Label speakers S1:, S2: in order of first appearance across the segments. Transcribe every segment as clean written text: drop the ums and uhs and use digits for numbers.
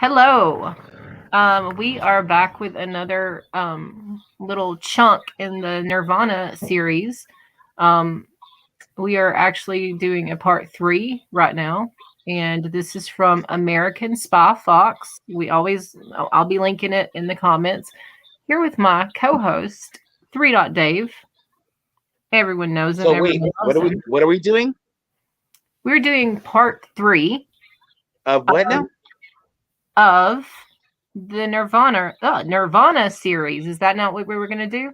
S1: Hello. We are back with another little chunk in the Nirvana series. Um, we are actually doing a part 3 right now, and this is from American Spy Fox. I'll be linking it in the comments. Here with my co-host, Three Dot Dave. Everyone knows him.
S2: So wait,
S1: Everyone
S2: what
S1: loves
S2: are we
S1: him.
S2: what are we doing?
S1: We're doing part 3
S2: Of what now?
S1: of the Nirvana series. Is that not what we were going to do?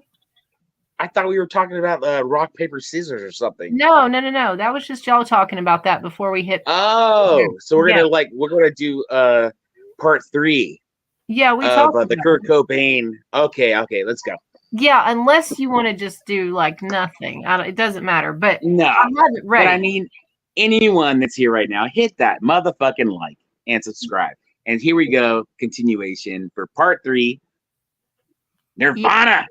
S2: I thought we were talking about rock, paper, scissors or something.
S1: No. That was just y'all talking about that before we hit.
S2: Oh, so we're
S1: Yeah.
S2: gonna do part 3
S1: Yeah, we
S2: of
S1: talked
S2: the
S1: about
S2: Kurt
S1: it.
S2: Cobain. Okay, let's go.
S1: Yeah, unless you want to just do like nothing. It doesn't matter. But
S2: No,
S1: I have it ready.
S2: but I mean, anyone that's here right now, hit that motherfucking like and subscribe. And here we go, continuation for part 3, Nirvana.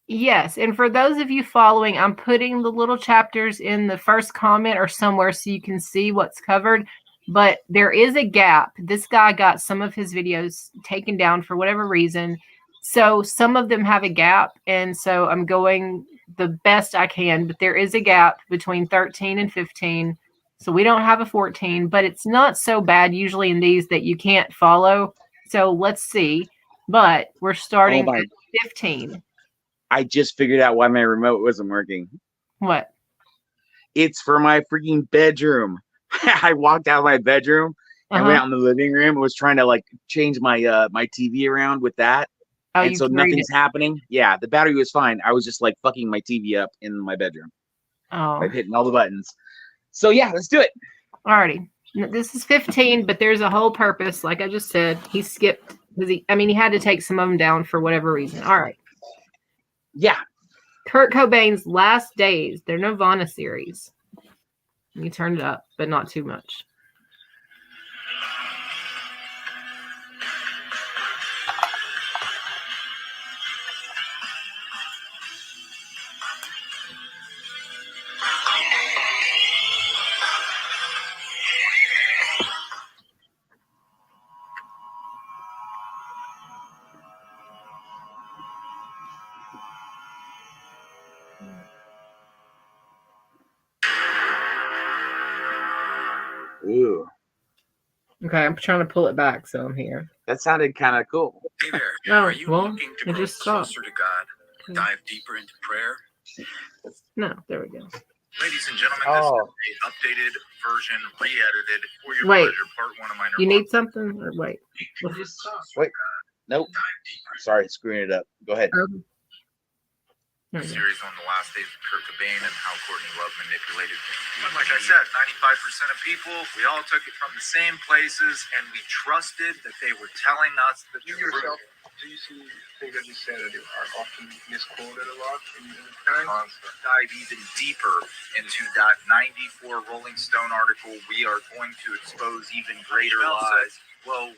S1: Yes, and for those of you following, I'm putting the little chapters in the first comment or somewhere so you can see what's covered. But there is a gap. This guy got some of his videos taken down for whatever reason. So some of them have a gap. And so I'm going the best I can. But there is a gap between 13 and 15. So we don't have a 14, but it's not so bad usually in these that you can't follow. So let's see. But we're starting at 15.
S2: I just figured out why my remote wasn't working.
S1: What?
S2: It's for my freaking bedroom. I walked out of my bedroom and went out in the living room. I was trying to like change my my TV around with that.
S1: Oh,
S2: and
S1: you
S2: so
S1: carried
S2: nothing's
S1: it.
S2: happening. Yeah, the battery was fine. I was just like fucking my TV up in my bedroom.
S1: Oh.
S2: Like hitting all the buttons. So yeah, let's do it.
S1: Alrighty. This is 15, but there's a whole purpose. Like I just said, he skipped because he had to take some of them down for whatever reason. All right.
S2: Yeah.
S1: Kurt Cobain's Last Days, their Nirvana series. You turned it up, but not too much.
S2: Ooh.
S1: Okay, I'm trying to pull it back, so I'm here.
S2: That sounded kind of cool.
S3: Hey there.
S1: Oh,
S3: Are you looking to grow closer to God? Dive deeper into prayer?
S1: No, there we go.
S3: Ladies and gentlemen, this is an updated version, re-edited for your
S1: Wait.
S3: pleasure. Part 1 of my
S1: You need something? Or wait.
S2: Wait. Nope. Sorry, screwing it up. Go ahead.
S3: Series on the last days of Kurt Cobain and how Courtney Love manipulated him. But like I said, 95% of people, we all took it from the same places, and we trusted that they were telling us the truth.
S4: Do you see things that you said that are often misquoted a lot?
S3: Dive even deeper into that 94 Rolling Stone article. We are going to expose even greater lies. Well,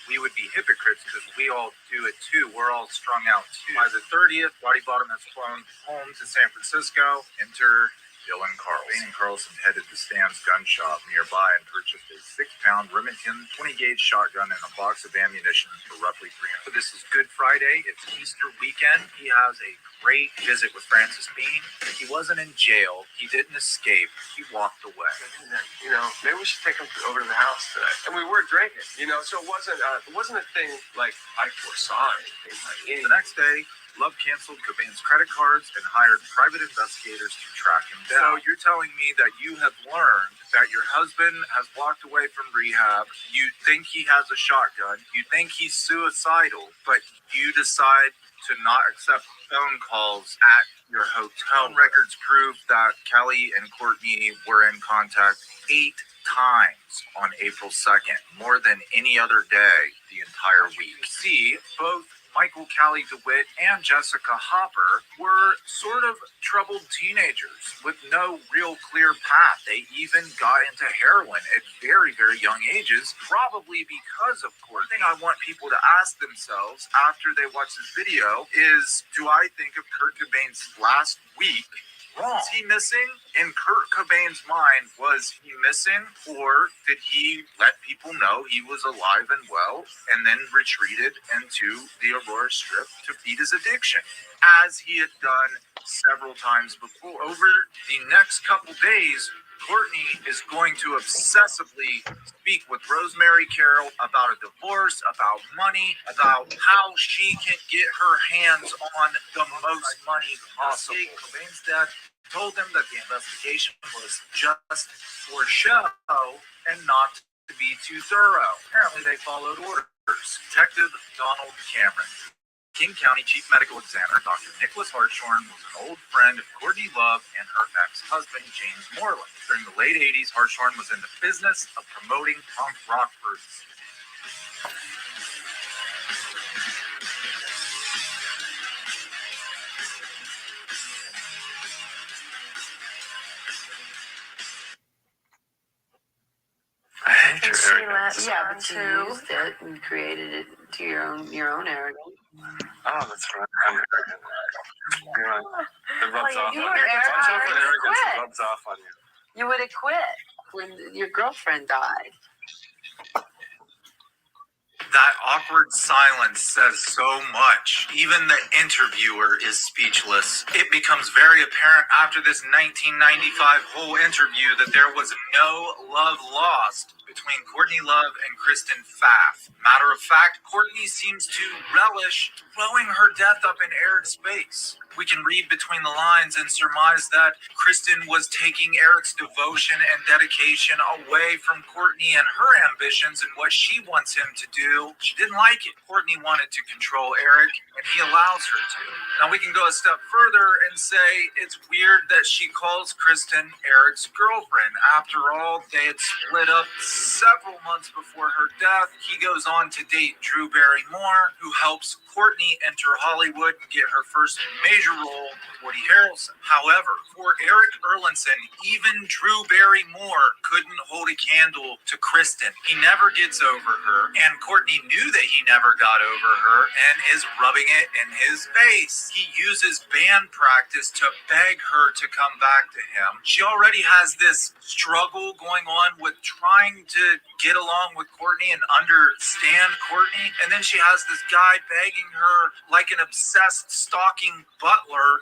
S3: we would be hypocrites because we all do it too. We're all strung out too. By the 30th, Waddy Bottom has flown home to San Francisco. Enter Dylan Carlson. Bain and Carlson headed to Stan's gun shop nearby and purchased a 6-pound Remington 20-gauge shotgun and a box of ammunition for roughly $300. So this is Good Friday. It's Easter weekend. He has a great visit with Francis Bean. He wasn't in jail. He didn't escape. He walked away.
S4: You know, maybe we should take him over to the house today. And we were drinking, you know, so it wasn't a thing like I foresaw anything.
S3: The next day, Love canceled Cobain's credit cards and hired private investigators to track him down. So you're telling me that you have learned that your husband has walked away from rehab, you think he has a shotgun, you think he's suicidal, but you decide to not accept phone calls at your hotel. Records prove that Kelly and Courtney were in contact 8 times on April 2nd, more than any other day the entire week. See, both Michael Callie DeWitt and Jessica Hopper were sort of troubled teenagers with no real clear path. They even got into heroin at very, very young ages, probably because of Courtney. The thing I want people to ask themselves after they watch this video is, do I think of Kurt Cobain's last week wrong. Is he missing? In Kurt Cobain's mind, was he missing? Or did he let people know he was alive and well and then retreated into the Aurora Strip to feed his addiction, as he had done several times before? Over the next couple days, Courtney is going to obsessively speak with Rosemary Carroll about a divorce, about money, about how she can get her hands on the most money possible. Cobain's dad told him that the investigation was just for show and not to be too thorough. Apparently, they followed orders. Detective Donald Cameron. King County Chief Medical Examiner Dr. Nicholas Hartshorn was an old friend of Courtney Love and her ex-husband, James Moreland. During the late 80s, Hartshorn was in the business of promoting punk rock groups.
S4: I hate your
S5: She
S4: arrogance.
S5: let
S6: Yeah, but you
S5: too.
S6: used it and created it to your own arrogance.
S4: Oh, that's right. I'm arrogant. You're right. It rubs
S5: Well,
S4: off
S5: you
S4: on
S5: were
S4: you. Watch out for
S5: arrogant.
S4: arrogance. It
S6: Quit.
S4: rubs off on you.
S6: You would have quit when your girlfriend died.
S3: That awkward silence says so much. Even the interviewer is speechless. It becomes very apparent after this 1995 whole interview that there was no love lost between Courtney Love and Kristen Pfaff. Matter of fact, Courtney seems to relish throwing her death up in Eric's face. We can read between the lines and surmise that Kristen was taking Eric's devotion and dedication away from Courtney and her ambitions and what she wants him to do. She didn't like it. Courtney wanted to control Eric, and he allows her to. Now we can go a step further and say it's weird that she calls Kristen Eric's girlfriend. After all, they had split up several months before her death. He goes on to date Drew Barrymore, who helps Courtney enter Hollywood and get her first major role with Woody Harrelson. However, for Eric Erlandson, even Drew Barrymore couldn't hold a candle to Kristen. He never gets over her, and Courtney knew that he never got over her and is rubbing it in his face. He uses band practice to beg her to come back to him. She already has this struggle going on with trying to get along with Courtney and understand Courtney, and then she has this guy begging her like an obsessed stalking butler,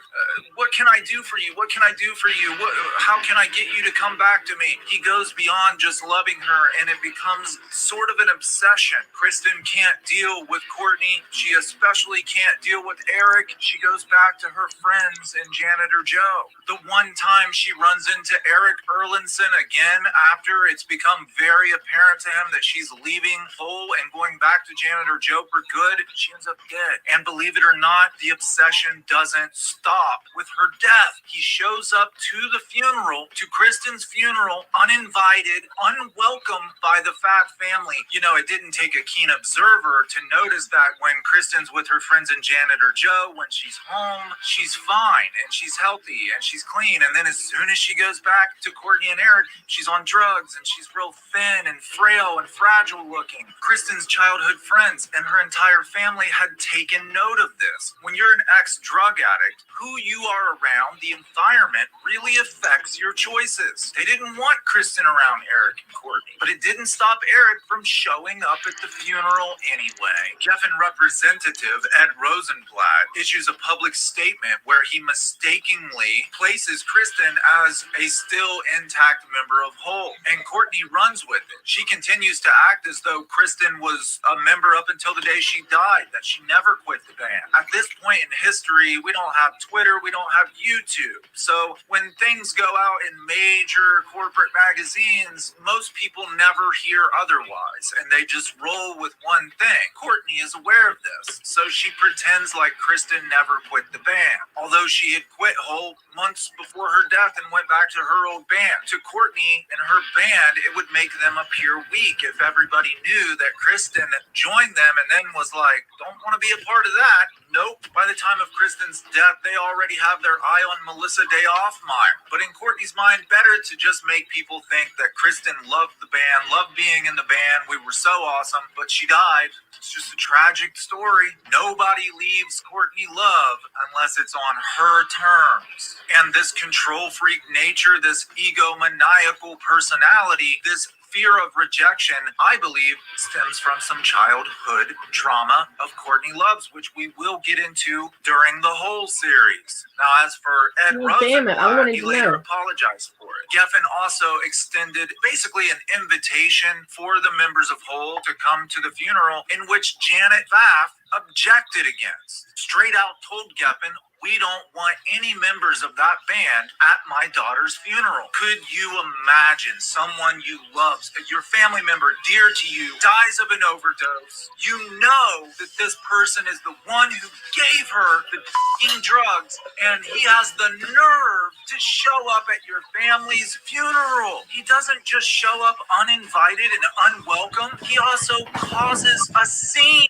S3: what can I do for you? What can I do for you? How can I get you to come back to me? He goes beyond just loving her, and it becomes sort of an obsession. Kristen can't deal with Courtney. She especially can't deal with Eric. She goes back to her friends and Janitor Joe. The one time she runs into Eric Erlandson again after it's become very apparent to him that she's leaving Hole and going back to Janitor Joe for good, she ends up dead. And believe it or not, the obsession doesn't stop with her death. He shows up to the funeral, to Kristen's funeral, uninvited, unwelcome by the Pfaff family. You know, it didn't take a keen observer to notice that when Kristen's with her friends and Janitor Joe, when she's home, she's fine and she's healthy and she's clean. And then as soon as she goes back to Courtney and Eric, she's on drugs and she's real thin and frail and fragile looking. Kristen's childhood friends and her entire family had taken note of this. When you're an ex-drug addict, who you are around, the environment really affects your choices. They didn't want Kristen around Eric and Courtney, but it didn't stop Eric from showing up at the funeral anyway. Geffen representative Ed Rosenblatt issues a public statement where he mistakenly places Kristen as a still intact member of Hole, and Courtney runs with it. She continues to act as though Kristen was a member up until the day she died, that she never quit the band. At this point in history, we don't have Twitter, we don't have YouTube. So when things go out in major corporate magazines, most people never hear otherwise, and they just roll with one thing. Courtney is aware of this, so she pretends like Kristen never quit the band, although she had quit Hole months before her death and went back to her old band. To Courtney and her band, it would make them appear weak if everybody knew that Kristen joined them and then was like, don't want to be a part of that. Nope. By the time of Kristen's death, they already have their eye on Melissa Day Offmeyer. But in Courtney's mind, better to just make people think that Kristen loved the band, loved being in the band. We were so awesome, but she died. It's just a tragic story. Nobody leaves Courtney Love unless it's on her terms. And this control freak nature, this egomaniacal personality, this fear of rejection, I believe, stems from some childhood trauma of Courtney Love's, which we will get into during the whole series. Now, as for Ed Rosenblatt, he later apologized for it. Geffen also extended basically an invitation for the members of Hole to come to the funeral, in which Janet Pfaff objected against. Straight out told Geffen, "We don't want any members of that band at my daughter's funeral." Could you imagine someone you love, your family member dear to you, dies of an overdose? You know that this person is the one who gave her the f***ing drugs, and he has the nerve to show up at your family's funeral. He doesn't just show up uninvited and unwelcome. He also causes a scene,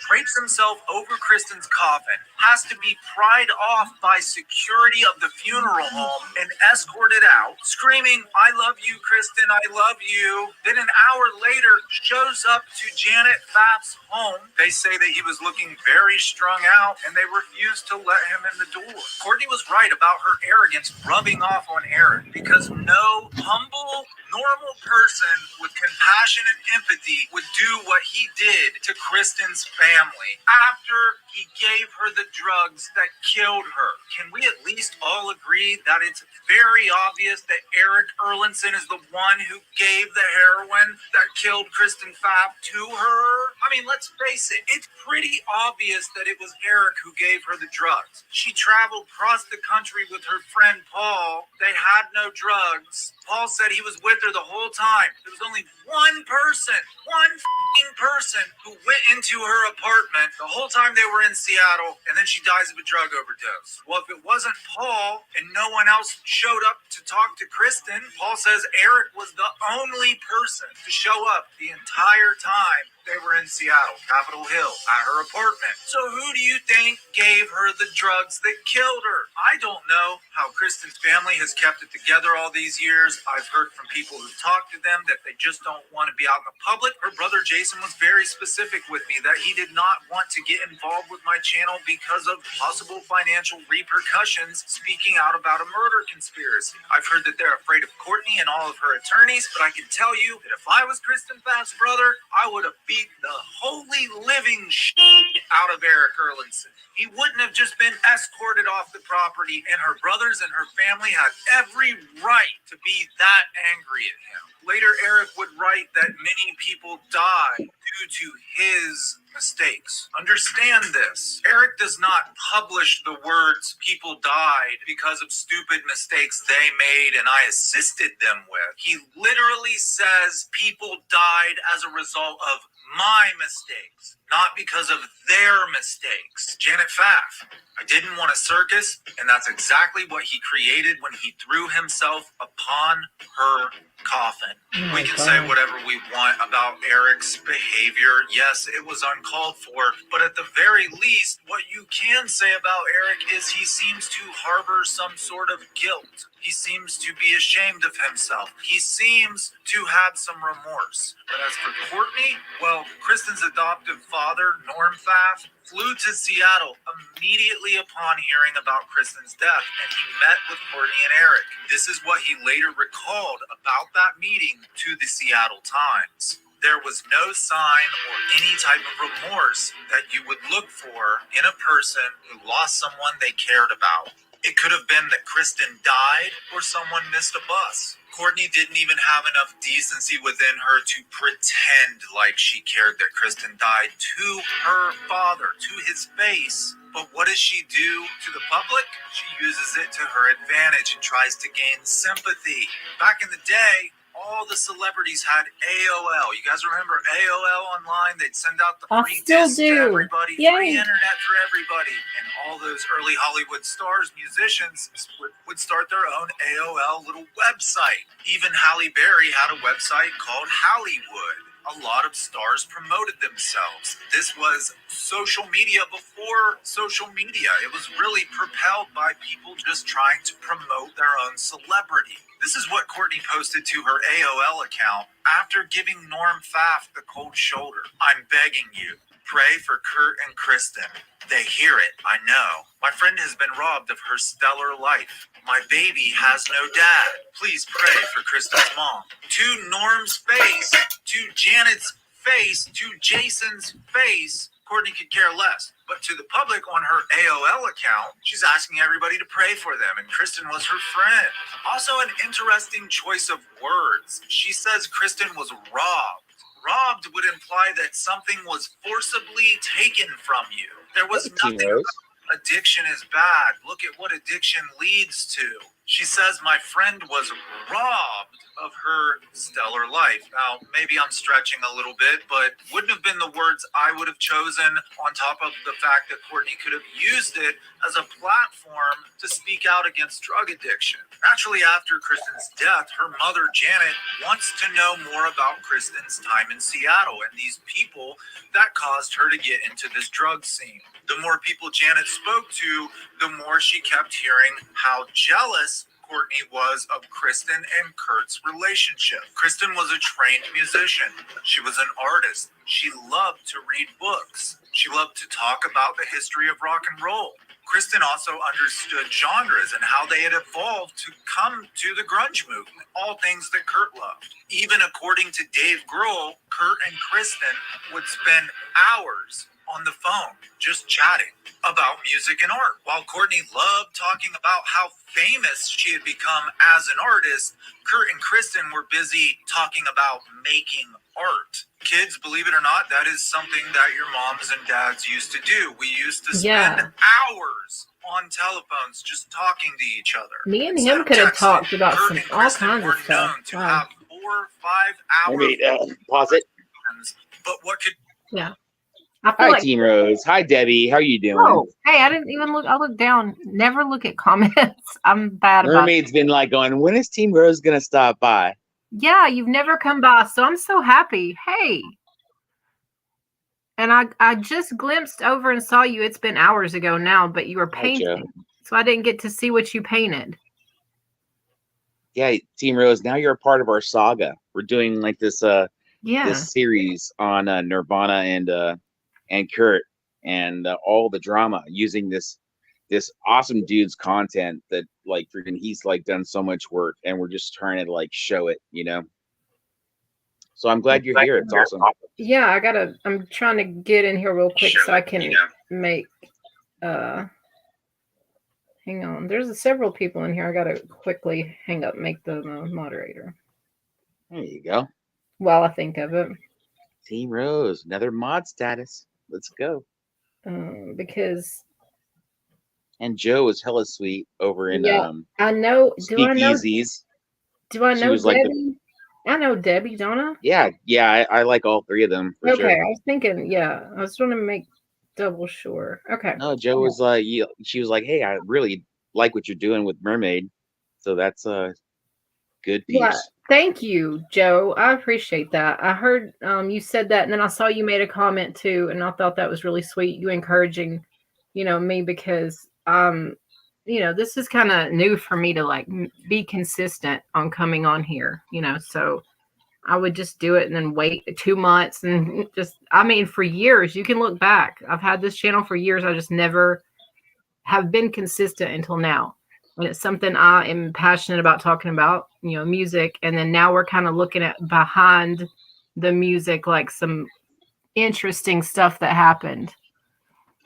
S3: drapes himself over Kristen's coffin, has to be pried off by security of the funeral home and escorted out, screaming, "I love you, Kristen, I love you." Then an hour later, shows up to Janet Pfaff's home. They say that he was looking very strung out, and they refused to let him in the door. Courtney was right about her arrogance rubbing off on Eric, because no humble, normal person with compassion and empathy would do what he did to Kristen's family after he gave her the drugs that killed her. Can we at least all agree that it's very obvious that Eric Erlandson is the one who gave the heroin that killed Kristen Pfaff to her? I mean, let's face it, it's pretty obvious that it was Eric who gave her the drugs. She traveled across the country with her friend Paul. They had no drugs. Paul said he was with her the whole time. There was only one person who went into her apartment the whole time they were in Seattle, and then she dies of a drug overdose. Well, if it wasn't Paul and no one else showed up to talk to Kristen, Paul says Eric was the only person to show up the entire time they were in Seattle, Capitol Hill, at her apartment. So who do you think gave her the drugs that killed her? I don't know how Kristen's family has kept it together all these years. I've heard from people who've talked to them that they just don't want to be out in the public. Her brother Jason was very specific with me that he did not want to get involved with my channel because of possible financial repercussions, speaking out about a murder conspiracy. I've heard that they're afraid of Courtney and all of her attorneys, but I can tell you that if I was Kristen Pfaff's brother, I would have beat the holy living shit out of Eric Erlandson. He wouldn't have just been escorted off the property, and her brothers and her family had every right to be that angry at him. Later, Eric would write that many people died due to his mistakes. Understand this. Eric does not publish the words "people died because of stupid mistakes they made and I assisted them with." He literally says people died as a result of my mistakes, not because of their mistakes. Janet Pfaff, I didn't want a circus, and that's exactly what he created when he threw himself upon her coffin. We can say whatever we want about Eric's behavior. Yes, it was uncalled for, but at the very least, what you can say about Eric is he seems to harbor some sort of guilt. He seems to be ashamed of himself. He seems to have some remorse. But as for Courtney, well, Kristen's adoptive father, Norm Pfaff, flew to Seattle immediately upon hearing about Kristen's death, and he met with Courtney and Eric. This is what he later recalled about that meeting to the Seattle Times. There was no sign or any type of remorse that you would look for in a person who lost someone they cared about. It could have been that Kristen died or someone missed a bus. Courtney didn't even have enough decency within her to pretend like she cared that Kristen died to her father, to his face. But what does she do to the public? She uses it to her advantage and tries to gain sympathy. Back in the day, all the celebrities had AOL. You guys remember AOL online? They'd send out the free discs to everybody, free internet for everybody. And all those early Hollywood stars, musicians, would start their own AOL little website. Even Halle Berry had a website called Hollywood. A lot of stars promoted themselves. This was social media before social media. It was really propelled by people just trying to promote their own celebrity. This is what Courtney posted to her AOL account after giving Norm Pfaff the cold shoulder. I'm begging you, pray for Kurt and Kristen. They hear it, I know. My friend has been robbed of her stellar life. My baby has no dad. Please pray for Kristen's mom. To Norm's face, to Janet's face, to Jason's face, Courtney could care less. But to the public on her AOL account, she's asking everybody to pray for them, and Kristen was her friend. Also, an interesting choice of words. She says Kristen was robbed. Robbed would imply that something was forcibly taken from you. There was nothing about addiction is bad. Look at what addiction leads to. She says my friend was robbed of her stellar life. Now, maybe I'm stretching a little bit, but wouldn't have been the words I would have chosen, on top of the fact that Courtney could have used it as a platform to speak out against drug addiction. Naturally, after Kristen's death, her mother, Janet, wants to know more about Kristen's time in Seattle and these people that caused her to get into this drug scene. The more people Janet spoke to, the more she kept hearing how jealous Courtney was of Kristen and Kurt's relationship. Kristen was a trained musician. She was an artist. She loved to read books. She loved to talk about the history of rock and roll. Kristen also understood genres and how they had evolved to come to the grunge movement, all things that Kurt loved. Even according to Dave Grohl, Kurt and Kristen would spend hours on the phone just chatting about music and art. While Courtney loved talking about how famous she had become as an artist, Kurt and Kristen were busy talking about making art. Kids, believe it or not, that is something that your moms and dads used to do. We used to spend hours on telephones just talking to each other.
S1: Me and him could have talked about
S3: Kurt and
S1: all
S3: Kristen
S1: kinds of
S3: were
S1: stuff.
S3: known to have 4 or 5 hours.
S2: Pause it.
S3: But what could
S1: I feel
S2: Hi,
S1: like,
S2: Team Rose. Hi, Debbie. How are you doing?
S1: oh, hey, I didn't even look. I looked down. Never look at comments. I'm bad about it.
S2: Mermaid's been like going, when is Team Rose going to stop by?
S1: Yeah, you've never come by, so I'm so happy. Hey. And I just glimpsed over and saw you. It's been hours ago now, but you were
S2: Hi,
S1: painting.
S2: Joe.
S1: So I didn't get to see what you painted.
S2: Yeah, Team Rose, now you're a part of our saga. We're doing like this
S1: Yeah.
S2: this series on Nirvana and Kurt and all the drama using this awesome dude's content that like freaking he's like done so much work, and we're just trying to like show it, you know. So I'm glad you're here. It's awesome.
S1: Yeah, I'm trying to get in here real quick so I can make hang on. There's several people in here. I gotta quickly hang up, make the moderator
S2: There you go.
S1: while I think of it.
S2: Team Rose, another mod status. Let's go.
S1: Because
S2: And Joe was hella sweet over in
S1: I know.
S2: Speakeasies.
S1: Do I
S2: She
S1: know
S2: was like
S1: Debbie? I know Debbie, don't I?
S2: Yeah, I like all three of them for
S1: Okay,
S2: sure.
S1: I was thinking. Yeah, I was trying to make double sure. Okay.
S2: No, Joe was like, she was like, hey, I really like what you're doing with Mermaid, so that's a good piece.
S1: Yeah, thank you, Joe. I appreciate that. I heard you said that, and then I saw you made a comment too, and I thought that was really sweet. You encouraging, me because this is kind of new for me to like be consistent on coming on here. So I would just do it and then wait 2 months and for years. You can look back. I've had this channel for years. I just never have been consistent until now. And it's something I am passionate about talking about, music. And then now we're kind of looking at behind the music, like some interesting stuff that happened.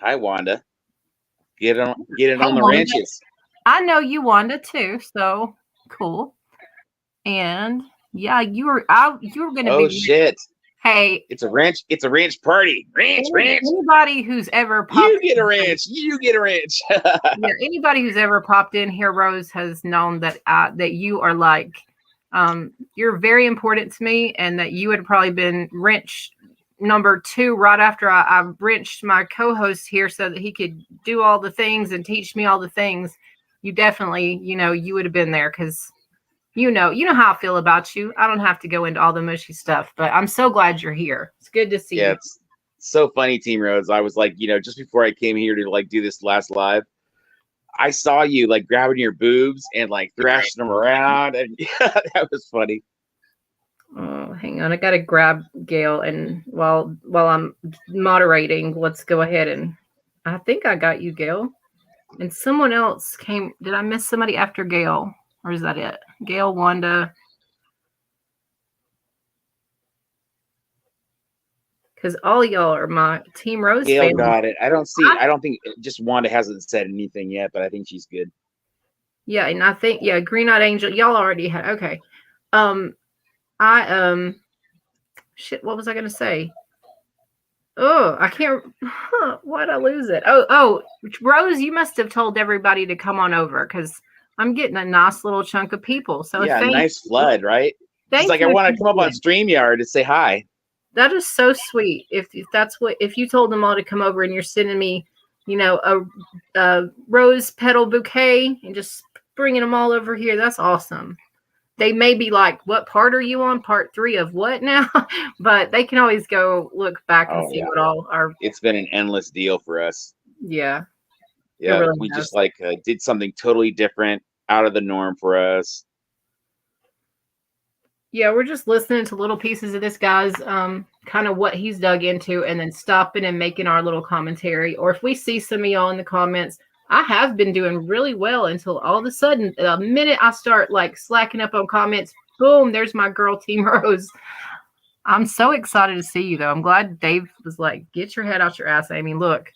S2: Hi, Wanda. Get it on the
S1: Wanda.
S2: ranches.
S1: I know you, Wanda, too. So cool. And yeah, you were going to
S2: Oh
S1: be.
S2: shit!
S1: Hey,
S2: it's a ranch party. Ranch.
S1: Anybody who's ever popped
S2: you get a ranch.
S1: Yeah, anybody who's ever popped in here, Rose, has known that that you are like, you're very important to me, and that you had probably been wrench number 2 right after I wrenched my co-host here so that he could do all the things and teach me all the things. You definitely, you would have been there because you know how I feel about you. I don't have to go into all the mushy stuff, but I'm so glad you're here. It's good to see
S2: Yeah,
S1: you.
S2: it's so funny, Team Rose. I was like, just before I came here to like do this last live, I saw you like grabbing your boobs and like thrashing them around, and yeah, that was funny.
S1: Oh, hang on. I gotta grab Gail, and while I'm moderating, let's go ahead and I think I got you, Gail. And someone else came. Did I miss somebody after Gail? Or is that it? Gail, Wanda. Because all y'all are my Team Rose
S2: Gail
S1: family.
S2: got it. I don't think just Wanda hasn't said anything yet, but I think she's good.
S1: Yeah, and I think Green Eyed Angel, y'all already had okay. Shit, what was I gonna say? Oh, I can't. Why'd I lose it? Oh, Rose, you must have told everybody to come on over because I'm getting a nice little chunk of people. So
S2: Yeah, nice flood, right?
S1: Thank
S2: It's like
S1: you.
S2: I want to come up on StreamYard to say hi.
S1: That is so sweet. If you told them all to come over and you're sending me, a rose petal bouquet and just bringing them all over here, that's awesome. They may be like, what part are you on? Part 3 of what now? But they can always go look back and see what all are.
S2: It's been an endless deal for us.
S1: Yeah.
S2: Yeah,
S1: really
S2: we
S1: has.
S2: just like did something totally different, out of the norm for us.
S1: Yeah, we're just listening to little pieces of this guy's kind of what he's dug into and then stopping and making our little commentary. Or if we see some of y'all in the comments, I have been doing really well until all of a sudden, the minute I start like slacking up on comments, boom, there's my girl Team Rose. I'm so excited to see you though. I'm glad Dave was like, get your head out your ass, Amy. Look.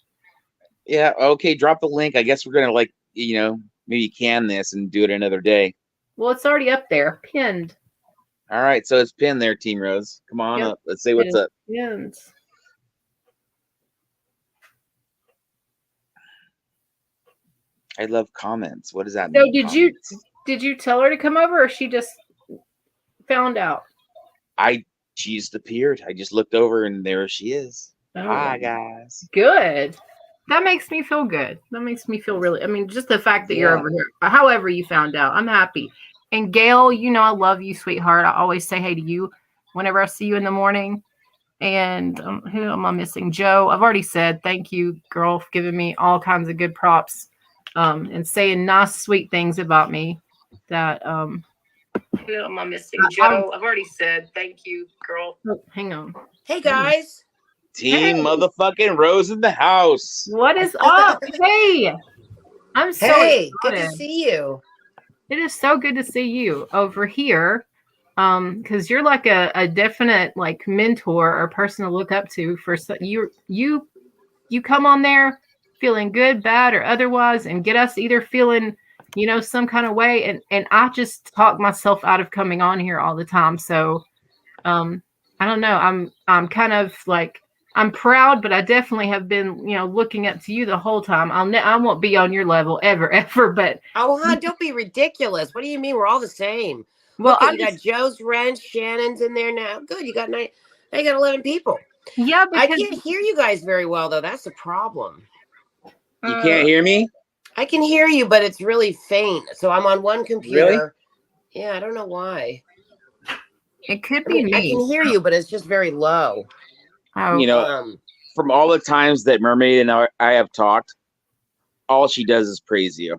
S2: Yeah, okay, drop the link. I guess we're gonna like, maybe can this and do it another day.
S1: Well, it's already up there, pinned.
S2: All right, so it's pinned there, Team Rose. Come on up. Let's say what's up.
S1: Pinned.
S2: I love comments. What does that
S1: So
S2: mean?
S1: did you tell her to come over, or she just found out?
S2: She just appeared. I just looked over and there she is.
S1: Oh,
S2: hi guys.
S1: Good. That makes me feel good. That makes me feel really. I mean, just the fact that you're over here. However you found out, I'm happy. And Gail, I love you, sweetheart. I always say hey to you whenever I see you in the morning. And who am I missing? Joe. I've already said thank you, girl, for giving me all kinds of good props and saying nice, sweet things about me. That who am I missing? Joe. I've already said thank you, girl. Oh, hang on.
S5: Hey guys.
S2: Team motherfucking Rose in the house.
S1: What is up? Hey. I'm so
S5: excited. Good to see you.
S1: It is so good to see you over here. Because you're like a definite like mentor or person to look up to for you come on there feeling good, bad, or otherwise, and get us either feeling, some kind of way. And I just talk myself out of coming on here all the time. So I don't know. I'm kind of like I'm proud, but I definitely have been, looking up to you the whole time. I won't be on your level ever, but
S5: don't be ridiculous. What do you mean? We're all the same.
S1: Well,
S5: you got Joe's Wrench, Shannon's in there now. Good, you got 9. Now you got 11 people.
S1: Yeah,
S5: I can't hear you guys very well though. That's the problem.
S2: You can't hear me?
S5: I can hear you, but it's really faint. So I'm on one computer.
S2: Really?
S5: Yeah, I don't know why.
S1: It could be me.
S5: I can hear you, but it's just very low.
S1: Oh,
S2: from all the times that Mermaid and I have talked, all she does is praise you.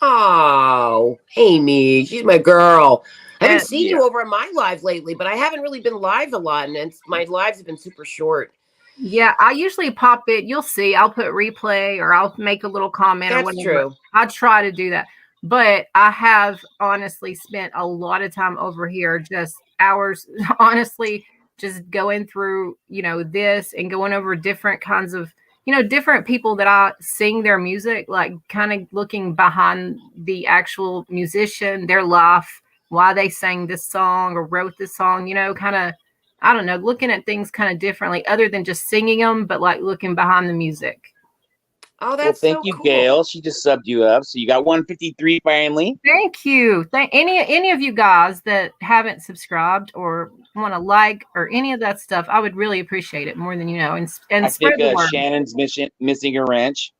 S5: Oh, Amy, she's my girl. I haven't seen you over on my live lately, but I haven't really been live a lot, and my lives have been super short.
S1: Yeah, I usually pop it. You'll see. I'll put replay or I'll make a little comment.
S5: That's
S1: or whatever.
S5: True.
S1: I try to do that. But I have honestly spent a lot of time over here, just hours, honestly, just going through, this and going over different kinds of, different people that I sing their music, like kind of looking behind the actual musician, their life, why they sang this song or wrote this song, kind of, I don't know, looking at things kind of differently other than just singing them, but like looking behind the music.
S5: Oh, that's
S2: thank you, Gail. She just subbed you up. So you got 153 finally.
S1: Thank you. Any of you guys that haven't subscribed or want to like or any of that stuff, I would really appreciate it more than you know. And
S2: I
S1: spread
S2: think
S1: the word.
S2: Shannon's missing a wrench.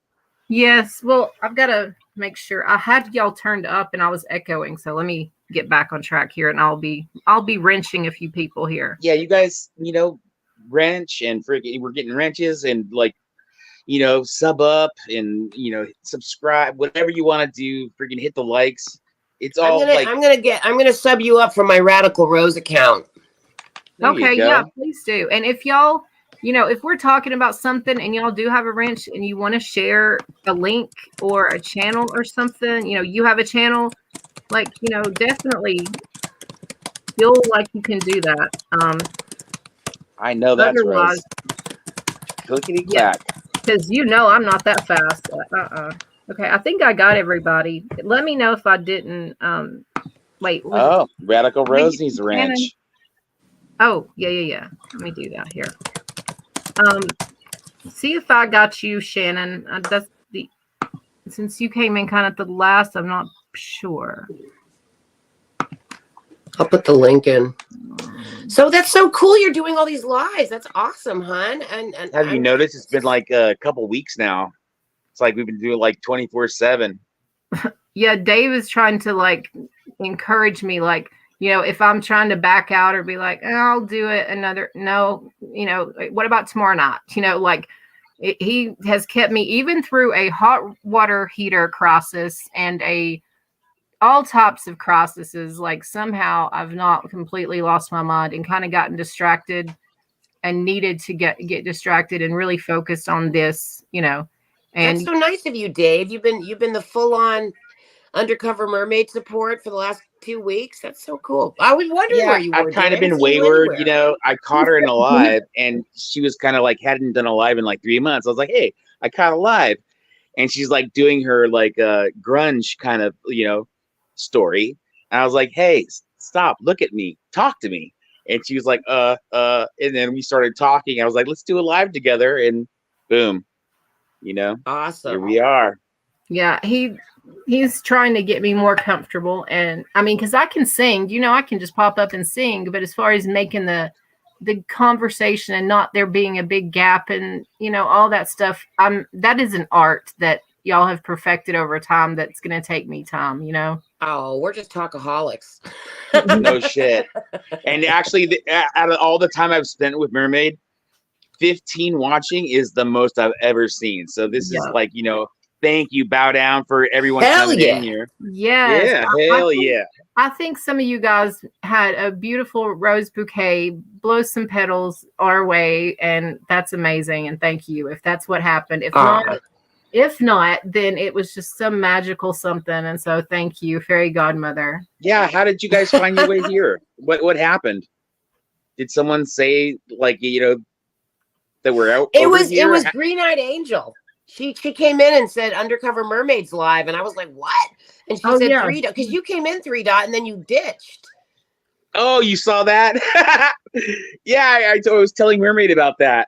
S1: Yes. Well, I've got to make sure I had y'all turned up and I was echoing. So let me get back on track here, and I'll be wrenching a few people here.
S2: Yeah, you guys, wrench and freaking, we're getting wrenches and like, sub up and subscribe, whatever you want to do. Freaking hit the likes. It's all
S5: I'm gonna sub you up from my Radical Rose account.
S1: Okay, yeah, please do. And if y'all, if we're talking about something and y'all do have a wrench and you want to share a link or a channel or something, you have a channel, like, definitely feel like you can do that.
S2: I know that's
S1: otherwise,
S2: right. Clickety clack.
S1: Because I'm not that fast. Okay, I think I got everybody. Let me know if I didn't. Wait.
S2: Radical Rose needs a wrench.
S1: Oh, yeah. Let me do that here. See if I got you, Shannon. Since you came in kind of at the last, I'm not sure.
S5: I'll put the link in. So that's so cool. You're doing all these lives. That's awesome, hon. And
S2: have you noticed it's been like a couple weeks now? It's like we've been doing like 24/7.
S1: Yeah, Dave is trying to like encourage me, like, if I'm trying to back out or be like, I'll do it what about tomorrow night? He has kept me even through a hot water heater crisis and all types of crises. Like somehow I've not completely lost my mind and kind of gotten distracted and needed to get distracted and really focused on this, And
S5: that's so nice of you, Dave. You've been the full-on Undercover Mermaid support for the last 2 weeks. That's so cool. I was wondering where you were.
S2: I've kind of been wayward, I caught her in a live and she was kind of like hadn't done a live in like 3 months. I was like, hey, I caught a live. And she's like doing her like grunge kind of, story. And I was like, hey, stop, look at me, talk to me. And she was like, and then we started talking. I was like, let's do a live together, and boom,
S5: awesome.
S2: Here we are.
S1: Yeah, he's trying to get me more comfortable, and I mean, because I can sing, I can just pop up and sing. But as far as making the conversation and not there being a big gap and all that stuff, that is an art that y'all have perfected over time. That's going to take me time,
S5: Oh, we're just talkaholics.
S2: No shit. And actually, out of all the time I've spent with Mermaid, 15 watching is the most I've ever seen. So this is like, thank you, bow down for everyone coming in here.
S1: Yes.
S2: Yeah,
S1: I think some of you guys had a beautiful rose bouquet, blow some petals our way, and that's amazing. And thank you if that's what happened. If not, then it was just some magical something. And so thank you, Fairy Godmother.
S2: Yeah, how did you guys find your way here? What happened? Did someone say like that we're out?
S5: It was Green-Eyed Angel. She came in and said Undercover Mermaids live, and I was like, what? And she said 3 dot, because you came in 3 dot and then you ditched.
S2: Oh, you saw that? Yeah, I was telling Mermaid about that.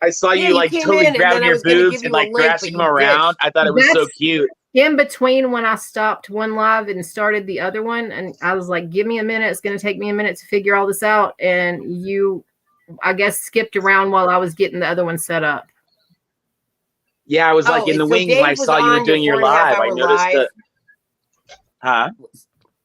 S2: I saw you like totally grabbing your boobs and like grasping them around. I thought it was so cute.
S1: In between when I stopped one live and started the other one, and I was like, give me a minute. It's going to take me a minute to figure all this out. And you, I guess, skipped around while I was getting the other one set up.
S2: Yeah, I was like in the wings when I saw you were doing your live. I noticed that. Huh?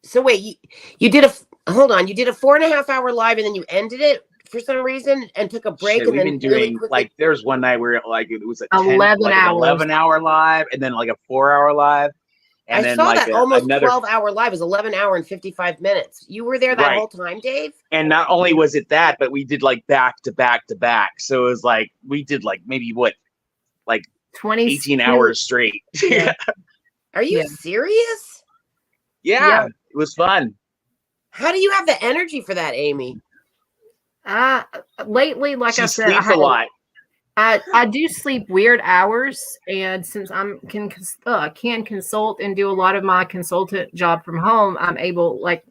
S5: So wait, you did hold on. You did a 4.5 hour live and then you ended it for some reason and took a break. And
S2: we've
S5: then
S2: been doing like there's one night where like it was a
S1: 11
S2: hour live and then like a 4 hour live. And
S5: I saw that almost 12 hour live. It was 11 hour and 55 minutes. You were there that whole time, Dave?
S2: And not only was it that, but we did like back to back to back. So it was like we did like maybe 18 hours straight.
S1: Yeah.
S5: Are you serious?
S2: Yeah, it was fun.
S5: How do you have the energy for that, Amy?
S1: Lately, like
S2: she
S1: I said,
S2: sleeps a lot.
S1: I do sleep weird hours, and since I can consult and do a lot of my consultant job from home, I'm able, like,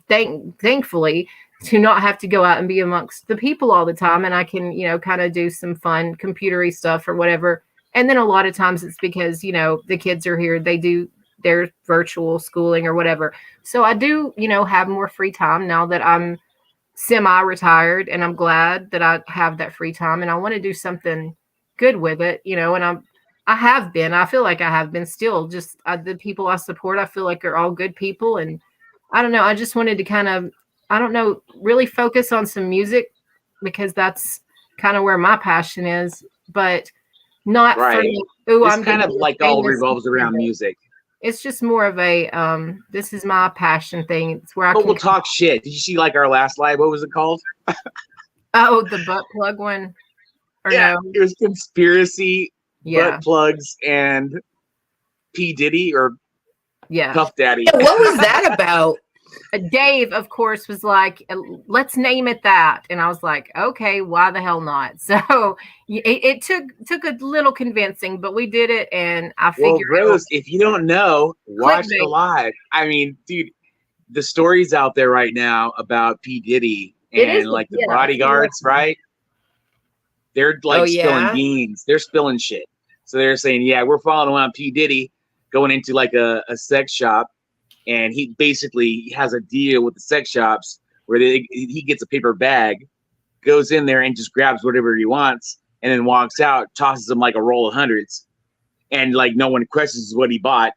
S1: thankfully, to not have to go out and be amongst the people all the time, and I can, kind of do some fun computery stuff or whatever. And then a lot of times it's because, the kids are here, they do their virtual schooling or whatever. So I do, have more free time now that I'm semi-retired, and I'm glad that I have that free time, and I want to do something good with it, and I have been. I feel like I have been still. Just the people I support, I feel like are all good people. And I don't know. I just wanted to kind of, I don't know, really focus on some music because that's kind of where my passion is. But not for
S2: Right.
S1: me. Ooh,
S2: This
S1: I'm
S2: kind
S1: gonna
S2: of
S1: be
S2: like all
S1: famous.
S2: revolves around music.
S1: It's just more of a this is my passion thing. It's where I
S2: But
S1: can
S2: we'll talk shit. Did you see like our last live? What was it called?
S1: the butt plug one. Or
S2: Yeah,
S1: no.
S2: it was conspiracy,
S1: Yeah.
S2: butt plugs, and P. Diddy or
S1: Yeah.
S2: Puff Daddy.
S5: Yeah, what was that about?
S1: Dave, of course, was like, let's name it that. And I was like, okay, why the hell not? So it took a little convincing, but we did it. And I
S2: Well,
S1: figured
S2: Rose, if you don't know, watch the
S1: Clickbait.
S2: live. I mean, dude, the stories out there right now about P. Diddy
S1: It is
S2: and like the
S1: yeah.
S2: bodyguards, right? They're like
S5: Oh,
S2: spilling
S5: yeah?
S2: beans. They're spilling shit. So they're saying, yeah, we're following around P. Diddy going into like a sex shop. And he basically has a deal with the sex shops where he gets a paper bag, goes in there and just grabs whatever he wants, and then walks out, tosses him like a roll of hundreds, and like no one questions what he bought.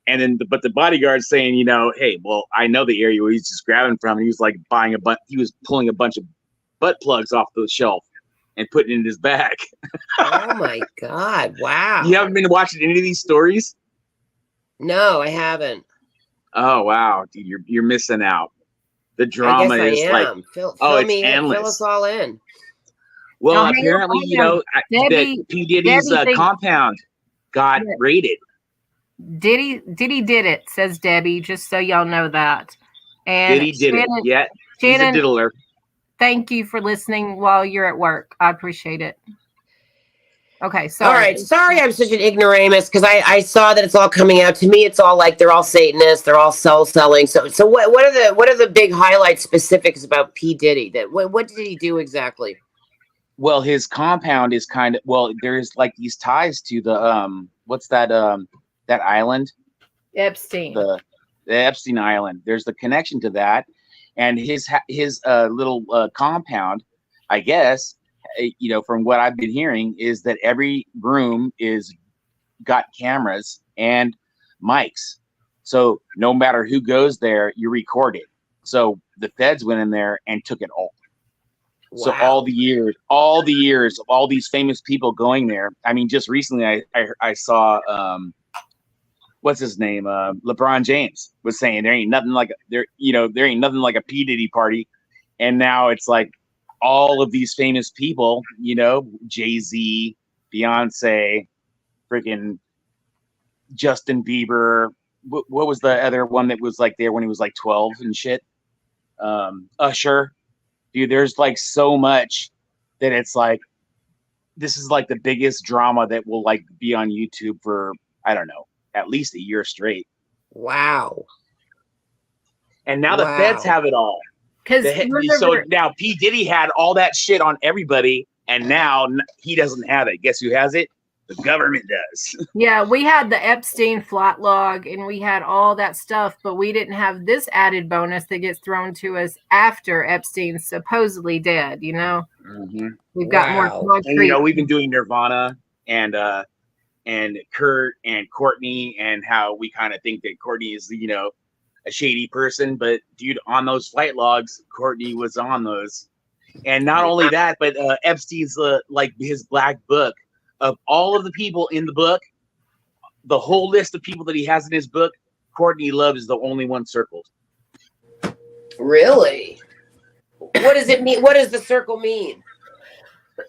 S2: And then, but the bodyguard's saying, you know, hey, well, I know the area where he's just grabbing from. He was like buying he was pulling a bunch of butt plugs off the shelf and putting it in his bag.
S5: Oh my God! Wow.
S2: You haven't been watching any of these stories?
S5: No, I haven't.
S2: Oh wow, dude, you're missing out. The
S5: I
S2: drama
S5: guess
S2: is
S5: I
S2: like,
S5: am. Fill
S2: it's
S5: me in. Fill
S2: endless.
S5: us all in.
S2: Well,
S1: Now, hang on,
S2: apparently,
S1: hang
S2: you
S1: on.
S2: know,
S1: Debbie-
S2: that P. Diddy's
S1: Debbie thinks-
S2: compound got
S1: Yeah.
S2: raided.
S1: Diddy did it, says Debbie, just so y'all know that. And
S2: Diddy did it.
S1: Shannon,
S2: Yeah, he's a
S1: Shannon,
S2: diddler.
S1: thank you for listening while you're at work. I appreciate it. Okay, sorry.
S5: All right. Sorry, I'm such an ignoramus because I saw that it's all coming out. To me, it's all like they're all Satanists. They're all selling. So what are the big highlights, specifics about P. Diddy? That what did he do exactly?
S2: Well, his compound is kind of there's like these ties to the what's that that island?
S1: Epstein.
S2: The Epstein Island. There's the connection to that, and his little compound, I guess. You know, from what I've been hearing, is that every room is got cameras and mics, so no matter who goes there, you're recorded. So the feds went in there and took it all. So
S5: Wow.
S2: all the years of all these famous people going there. I mean, just recently I saw what's his name? LeBron James was saying there ain't nothing like a P. Diddy party, and now it's like all of these famous people, you know, Jay-Z, Beyonce, freaking Justin Bieber. What was the other one that was like there when he was like 12 and shit? Usher. Dude, there's like so much that it's like this is like the biggest drama that will like be on YouTube for, I don't know, at least a year straight.
S5: Wow.
S2: And now the feds have it all.
S1: Because
S2: So now P. Diddy had all that shit on everybody, and now he doesn't have it. Guess who has it? The government does.
S1: yeah, we had the Epstein flight log and we had all that stuff, but we didn't have this added bonus that gets thrown to us after Epstein's supposedly dead. You know, we've got more concrete.
S2: And you know, we've been doing Nirvana and Kurt and Courtney, and how we kind of think that Courtney is, you know, a shady person, but dude, on those flight logs, Courtney was on those. And not only that, but Epstein's like his black book of all of the people in the book, the whole list of people that he has in his book, Courtney Love is the only one circled.
S5: Really? What does it mean? What does the circle mean?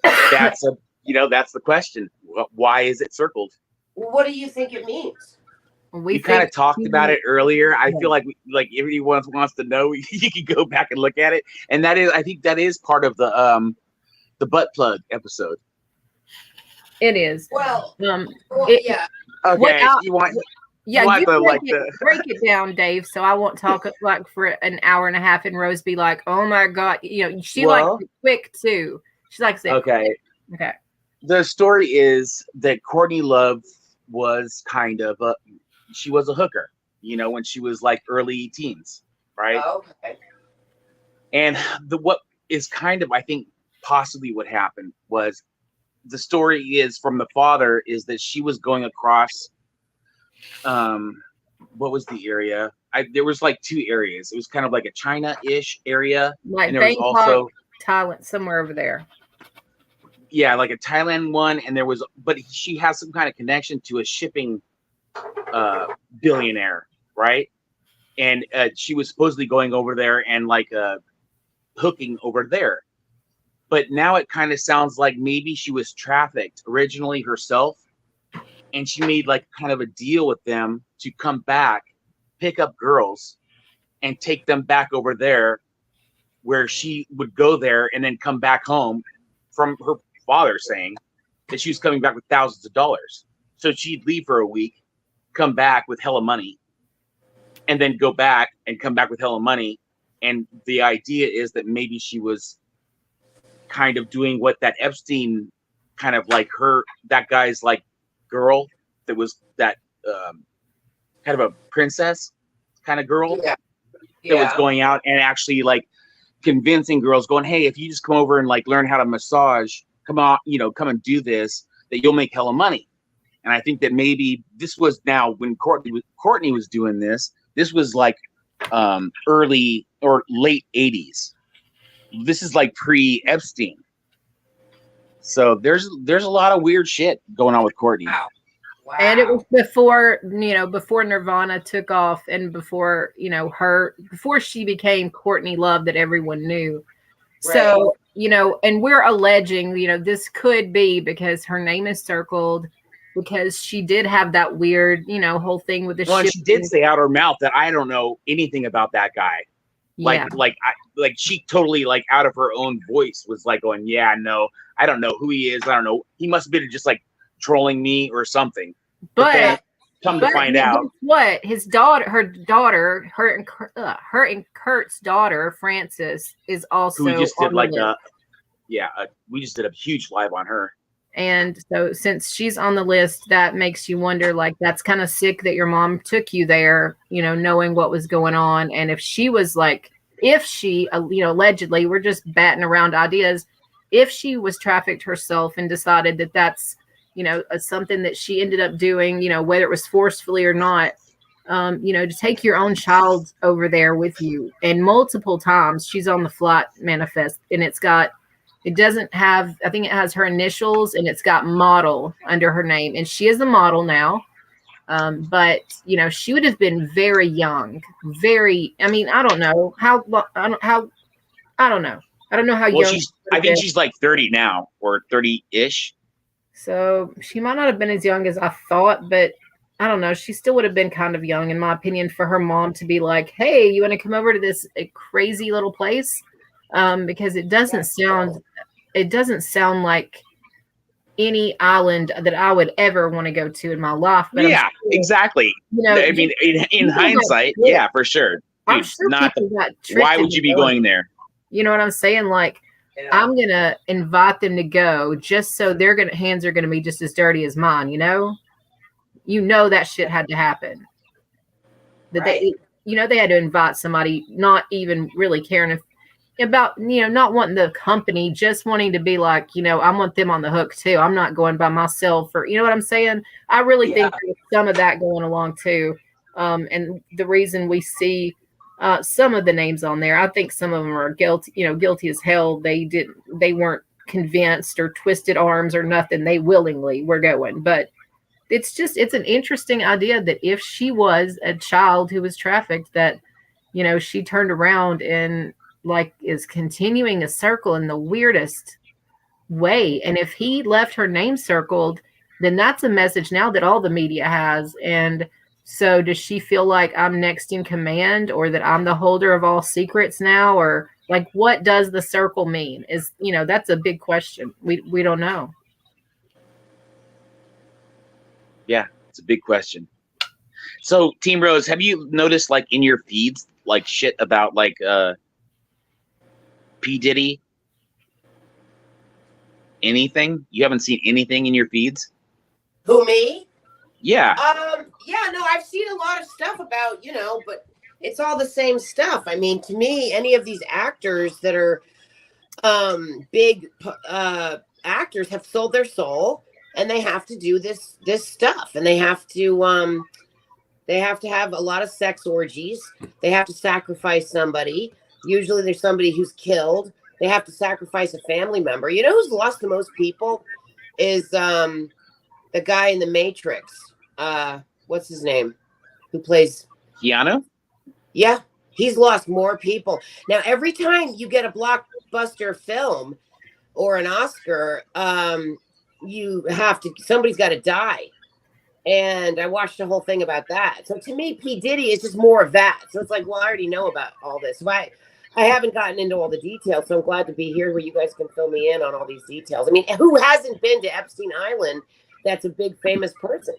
S2: That's the question. Why is it circled?
S5: What do you think it means?
S2: We kind of talked about it earlier. I feel like if anyone wants to know, you can go back and look at it. And I think that is part of the butt plug episode.
S1: It is.
S5: Well,
S1: yeah.
S2: Okay.
S1: Break it down, Dave. So I won't talk like for an hour and a half, and Rose be like, "Oh my god," you know, she likes it quick too. She likes it.
S2: Okay.
S1: Quick. Okay.
S2: The story is that Courtney Love was kind of she was a hooker, you know, when she was like early teens, right?
S5: Okay.
S2: And what is kind of, I think, possibly what happened was the story is from the father is that she was going across, what was the area? There was like 2 areas. It was kind of like a China-ish area,
S1: Like
S2: and there was
S1: Bangkok,
S2: also
S1: Thailand, somewhere over there.
S2: yeah, like a Thailand one, and there was, but she has some kind of connection to a shipping billionaire, right? And she was supposedly going over there and like hooking over there. But now it kind of sounds like maybe she was trafficked originally herself, and she made like kind of a deal with them to come back, pick up girls, and take them back over there, where she would go there and then come back home, from her father saying that she was coming back with thousands of dollars. So she'd leave for a week, come back with hella money, and then go back and come back with hella money. And the idea is that maybe she was kind of doing what that Epstein kind of like that guy's like girl that was that kind of a princess kind of girl that was going out and actually like convincing girls, going, hey, if you just come over and like learn how to massage, come on, come and do this, that you'll make hella money. And I think that maybe this was now when Courtney was doing this was like early or late 80s. This is like pre-Epstein. So there's a lot of weird shit going on with Courtney.
S6: Wow.
S1: And it was before Nirvana took off, and before before she became Courtney Love that everyone knew.
S5: Right.
S1: So and we're alleging this could be because her name is circled, because she did have that weird whole thing with the
S2: Well, and she did say out her mouth that I don't know anything about that guy.
S1: Yeah.
S2: Like she totally like out of her own voice was like going, yeah, no, I don't know who he is. I don't know. He must have been just like trolling me or something. But then come to find out,
S1: what her daughter, her and Kurt's daughter, Frances, is also
S2: who we just did
S1: on
S2: like
S1: the list.
S2: we just did a huge live on her.
S1: And so since she's on the list, that makes you wonder, like, that's kind of sick that your mom took you there, knowing what was going on. And if she was like, allegedly, we're just batting around ideas, if she was trafficked herself and decided that that's, something that she ended up doing, whether it was forcefully or not, to take your own child over there with you. And multiple times she's on the flight manifest, and it doesn't have, I think it has her initials, and it's got model under her name. And she is a model now. But she would have been very young, I don't know how I don't know how young.
S2: I think she's like 30 now, or 30-ish.
S1: So she might not have been as young as I thought, but I don't know. She still would have been kind of young, in my opinion, for her mom to be like, hey, you want to come over to this crazy little place? Because it doesn't sound like any island that I would ever want to go to in my life. But
S2: yeah, exactly. I mean, in hindsight, yeah, for sure. Dude,
S1: I'm sure people got tricked.
S2: Why would you be going there?
S1: You know what I'm saying? Like, I'm gonna invite them to go just so their hands are gonna be just as dirty as mine. That shit had to happen. That they had to invite somebody, not even really caring about not wanting the company, just wanting to be like, I want them on the hook too. I'm not going by myself, or what I'm saying. I really think there's some of that going along too. And the reason we see some of the names on there, I think some of them are guilty as hell. They weren't convinced or twisted arms or nothing. They willingly were going. But it's an interesting idea that if she was a child who was trafficked, that she turned around and like is continuing a circle in the weirdest way. And if he left her name circled, then that's a message now that all the media has. And so does she feel like I'm next in command, or that I'm the holder of all secrets now? Or like, what does the circle mean? Is, that's a big question. We don't know.
S2: Yeah, it's a big question. So Team Rose, have you noticed like in your feeds, like shit about like, P. Diddy? Anything? You haven't seen anything in your feeds?
S5: Who, me?
S2: Yeah.
S5: No, I've seen a lot of stuff about, but it's all the same stuff. I mean, to me, any of these actors that are big actors have sold their soul, and they have to do this stuff, and they have to have a lot of sex orgies. They have to sacrifice somebody. Usually there's somebody who's killed. They have to sacrifice a family member. You know who's lost the most people is the guy in the Matrix. What's his name? Who plays
S2: Keanu?
S5: Yeah, he's lost more people. Now, every time you get a blockbuster film or an Oscar, somebody's got to die. And I watched the whole thing about that. So to me, P. Diddy is just more of that. So it's like, well, I already know about all this. So I haven't gotten into all the details. So I'm glad to be here where you guys can fill me in on all these details. I mean, who hasn't been to Epstein Island that's a big famous person?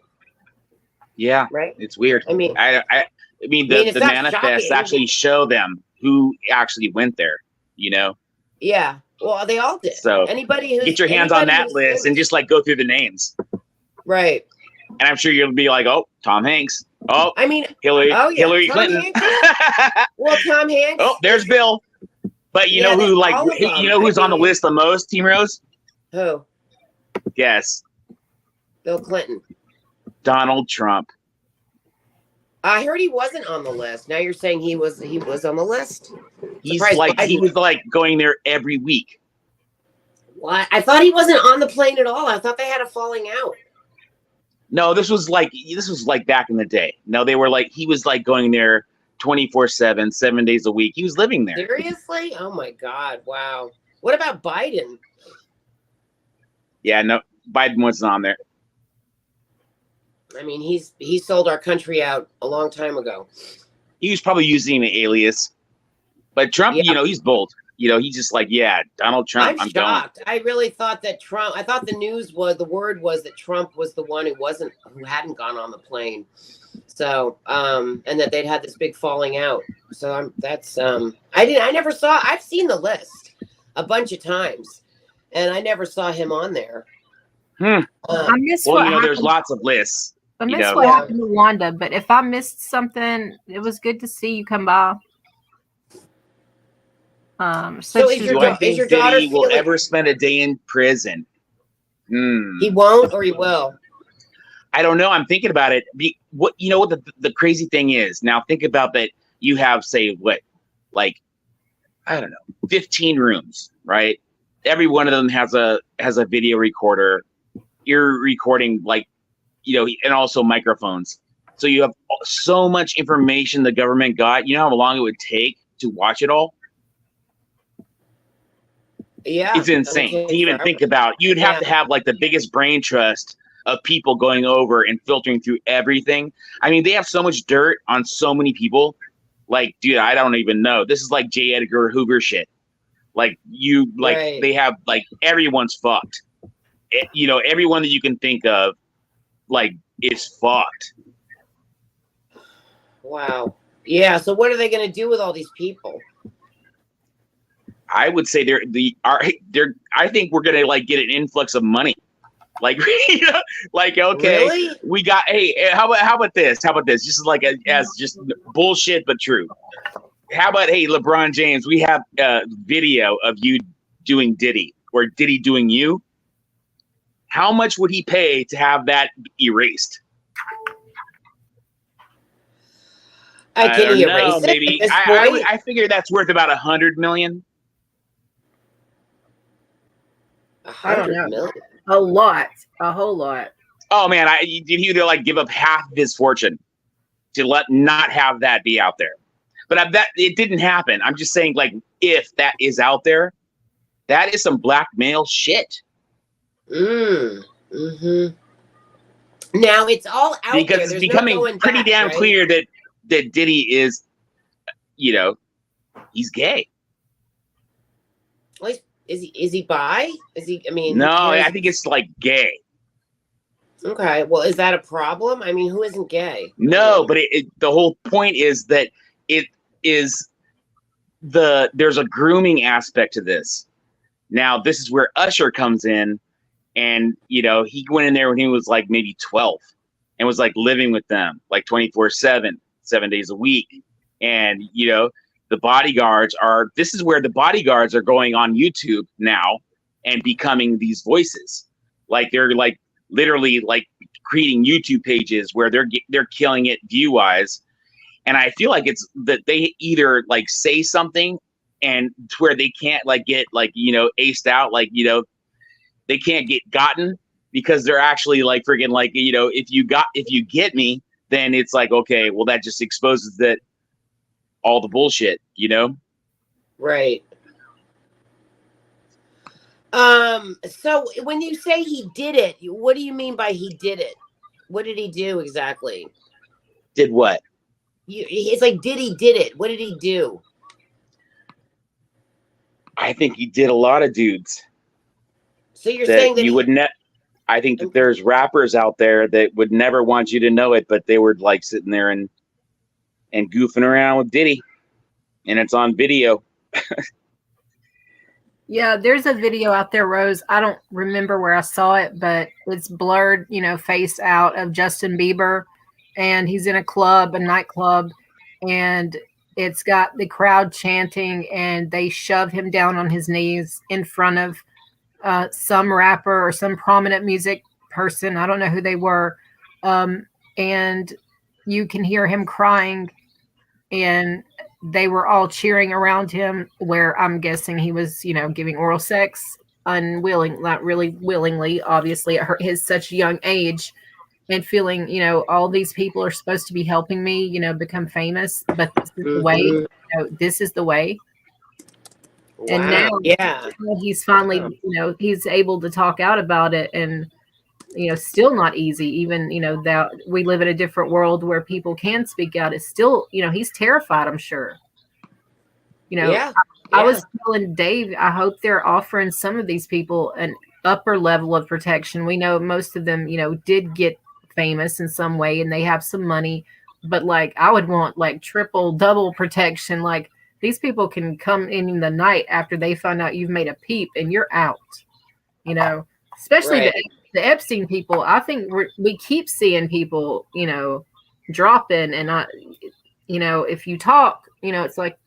S2: Yeah,
S5: right.
S2: It's weird.
S5: I mean,
S2: the manifests actually show them who actually went there. You know.
S5: Yeah. Well, they all did.
S2: So
S5: anybody who
S2: get your hands on that list and just like go through the names.
S5: Right.
S2: And I'm sure you'll be like, oh, Tom Hanks. Oh,
S5: I mean,
S2: Hillary
S5: Tom
S2: Clinton.
S5: Well, Tom Hanks.
S2: Oh, there's Bill. But you know who, like, you know who's on the list the most, Team Rose?
S5: Who?
S2: Yes.
S5: Bill Clinton.
S2: Donald Trump.
S5: I heard he wasn't on the list. Now you're saying he was on the list?
S2: He was like going there every week.
S5: What? I thought he wasn't on the plane at all. I thought they had a falling out.
S2: No, this was like back in the day. No, they were like, he was like going there 24/7, 7 days a week. He was living there.
S5: Seriously? Oh my God. Wow. What about Biden?
S2: Yeah, no, Biden wasn't on there.
S5: I mean, he sold our country out a long time ago.
S2: He was probably using an alias. But Trump, you know, he's bold. You know, he's just like, yeah, Donald Trump.
S5: I'm shocked. I really thought that Trump. I thought the word was that Trump was the one who hadn't gone on the plane. So, and that they'd had this big falling out. So I never saw. I've seen the list a bunch of times, and I never saw him on there.
S1: I missed
S2: there's lots of lists.
S1: I missed what happened to Wanda, but if I missed something, it was good to see you come by.
S5: So is your daughter
S2: will ever spend a day in prison?
S5: He won't, or he will.
S2: I don't know. I'm thinking about it. What the crazy thing is now? Think about that. You have I don't know, 15 rooms, right? Every one of them has a video recorder. You're recording and also microphones. So you have so much information the government got. You know how long it would take to watch it all?
S5: Yeah,
S2: it's insane to even think about. You'd have to have like the biggest brain trust of people going over and filtering through everything. I mean, they have so much dirt on so many people. Like, dude, I don't even know. This is like J. Edgar Hoover shit. They have everyone's fucked. Everyone that you can think of, is fucked.
S5: Wow. Yeah. So what are they going to do with all these people?
S2: I would say I think we're gonna get an influx of money. Okay, really? We got. Hey, how about this? How about this? Just as just bullshit but true. How about LeBron James? We have a video of you doing Diddy or Diddy doing you. How much would he pay to have that erased?
S5: I don't know.
S2: Maybe I figure that's worth about $100 million.
S5: 100 million.
S1: A lot. A whole lot.
S2: Oh man, did he either give up half of his fortune to not have that be out there? But that it didn't happen. I'm just saying, if that is out there, that is some blackmail shit.
S5: Mm-hmm. Now it's all out
S2: because
S5: there.
S2: It's becoming pretty damn clear that Diddy is, he's gay.
S5: Well, is he bi? Is he? I mean,
S2: no. I think it's gay.
S5: Okay. Well, is that a problem? I mean, who isn't gay?
S2: No, but the whole point is that it is there's a grooming aspect to this. Now, this is where Usher comes in, and he went in there when he was maybe 12, and was living with them 24/7, 7 days a week, and the bodyguards are. This is where the bodyguards are going on YouTube now and becoming these voices. Like they're like literally like creating YouTube pages where they're killing it view wise. And I feel like it's that they either like say something and to where they can't like get like, you know, aced out, like, you know, they can't get gotten because they're actually like freaking like, you know, if you get me, then it's like, okay, well, that just exposes that all the bullshit, you know?
S5: Right. So when you say he did it, what do you mean by he did it? What did he do exactly?
S2: Did what?
S5: It's like, did it? What did he do?
S2: I think he did a lot of dudes.
S5: So you're saying that
S2: you would not. I think that there's rappers out there that would never want you to know it, but they were like sitting there and goofing around with Diddy, and it's on video.
S1: Yeah, there's a video out there, Rose. I don't remember where I saw it, but it's blurred, you know, face out of Justin Bieber, and he's in a nightclub, and it's got the crowd chanting, and they shove him down on his knees in front of some rapper or some prominent music person. I don't know who they were. And you can hear him crying, and they were all cheering around him, where I'm guessing he was, you know, giving oral sex unwilling, not really willingly, obviously at his such young age, and feeling, you know, all these people are supposed to be helping me, you know, become famous, but this is the way, you know, this is the way.
S5: Wow.
S1: And now,
S5: yeah,
S1: he's finally, you know, he's able to talk out about it, and, you know, still not easy. Even, you know, that we live in a different world where people can speak out. It's still, you know, he's terrified, I'm sure. You know,
S5: yeah.
S1: I was telling Dave, I hope they're offering some of these people an upper level of protection. We know most of them, you know, did get famous in some way and they have some money, but like, I would want like triple, double protection. Like, these people can come in the night after they find out you've made a peep and you're out, you know, especially
S5: Right.
S1: the Epstein people. I think we keep seeing people, you know, dropping, and you know, if you talk, you know, it's like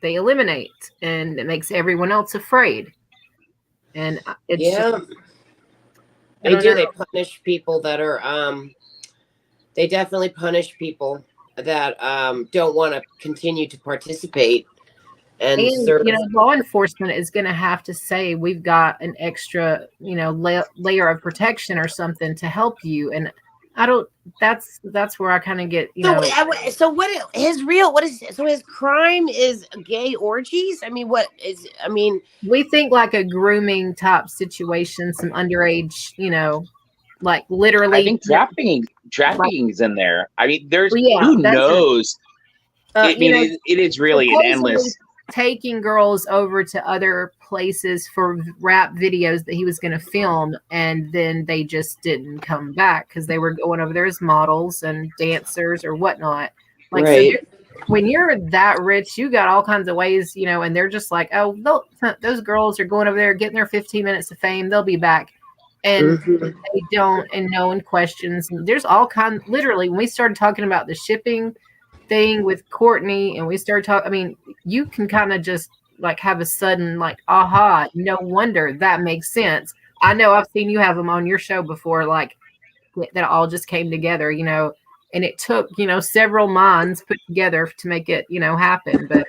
S1: they eliminate, and it makes everyone else afraid. And it's just, I
S5: they
S1: don't
S5: do.
S1: know.
S5: They punish people that are they definitely punish people that don't want to continue to participate and serve.
S1: You know, law enforcement is going to have to say, we've got an extra, you know, layer of protection or something to help you. And I don't, that's where I kind of get, you know.
S5: So what his crime is gay orgies? I mean,
S1: We think like a grooming type situation, some underage, you know, like literally.
S2: I think trafficking is in there. I mean, there's
S1: Well,
S2: who knows? I mean,
S1: you know,
S2: it is really an endless.
S1: Taking girls over to other places for rap videos that he was going to film, and then they just didn't come back because they were going over there as models and dancers or whatnot. Like,
S5: right.
S1: So when you're that rich, you got all kinds of ways, you know, and they're just like, oh, those girls are going over there getting their 15 minutes of fame. They'll be back. And they don't, and no one questions. And there's all kinds, literally, when we started talking about the shipping thing with Courtney, and we started talking, I mean, you can kind of just like have a sudden like, aha, no wonder, that makes sense. I know I've seen you have them on your show before, like that all just came together, you know, and it took, you know, several minds put together to make it, you know, happen. But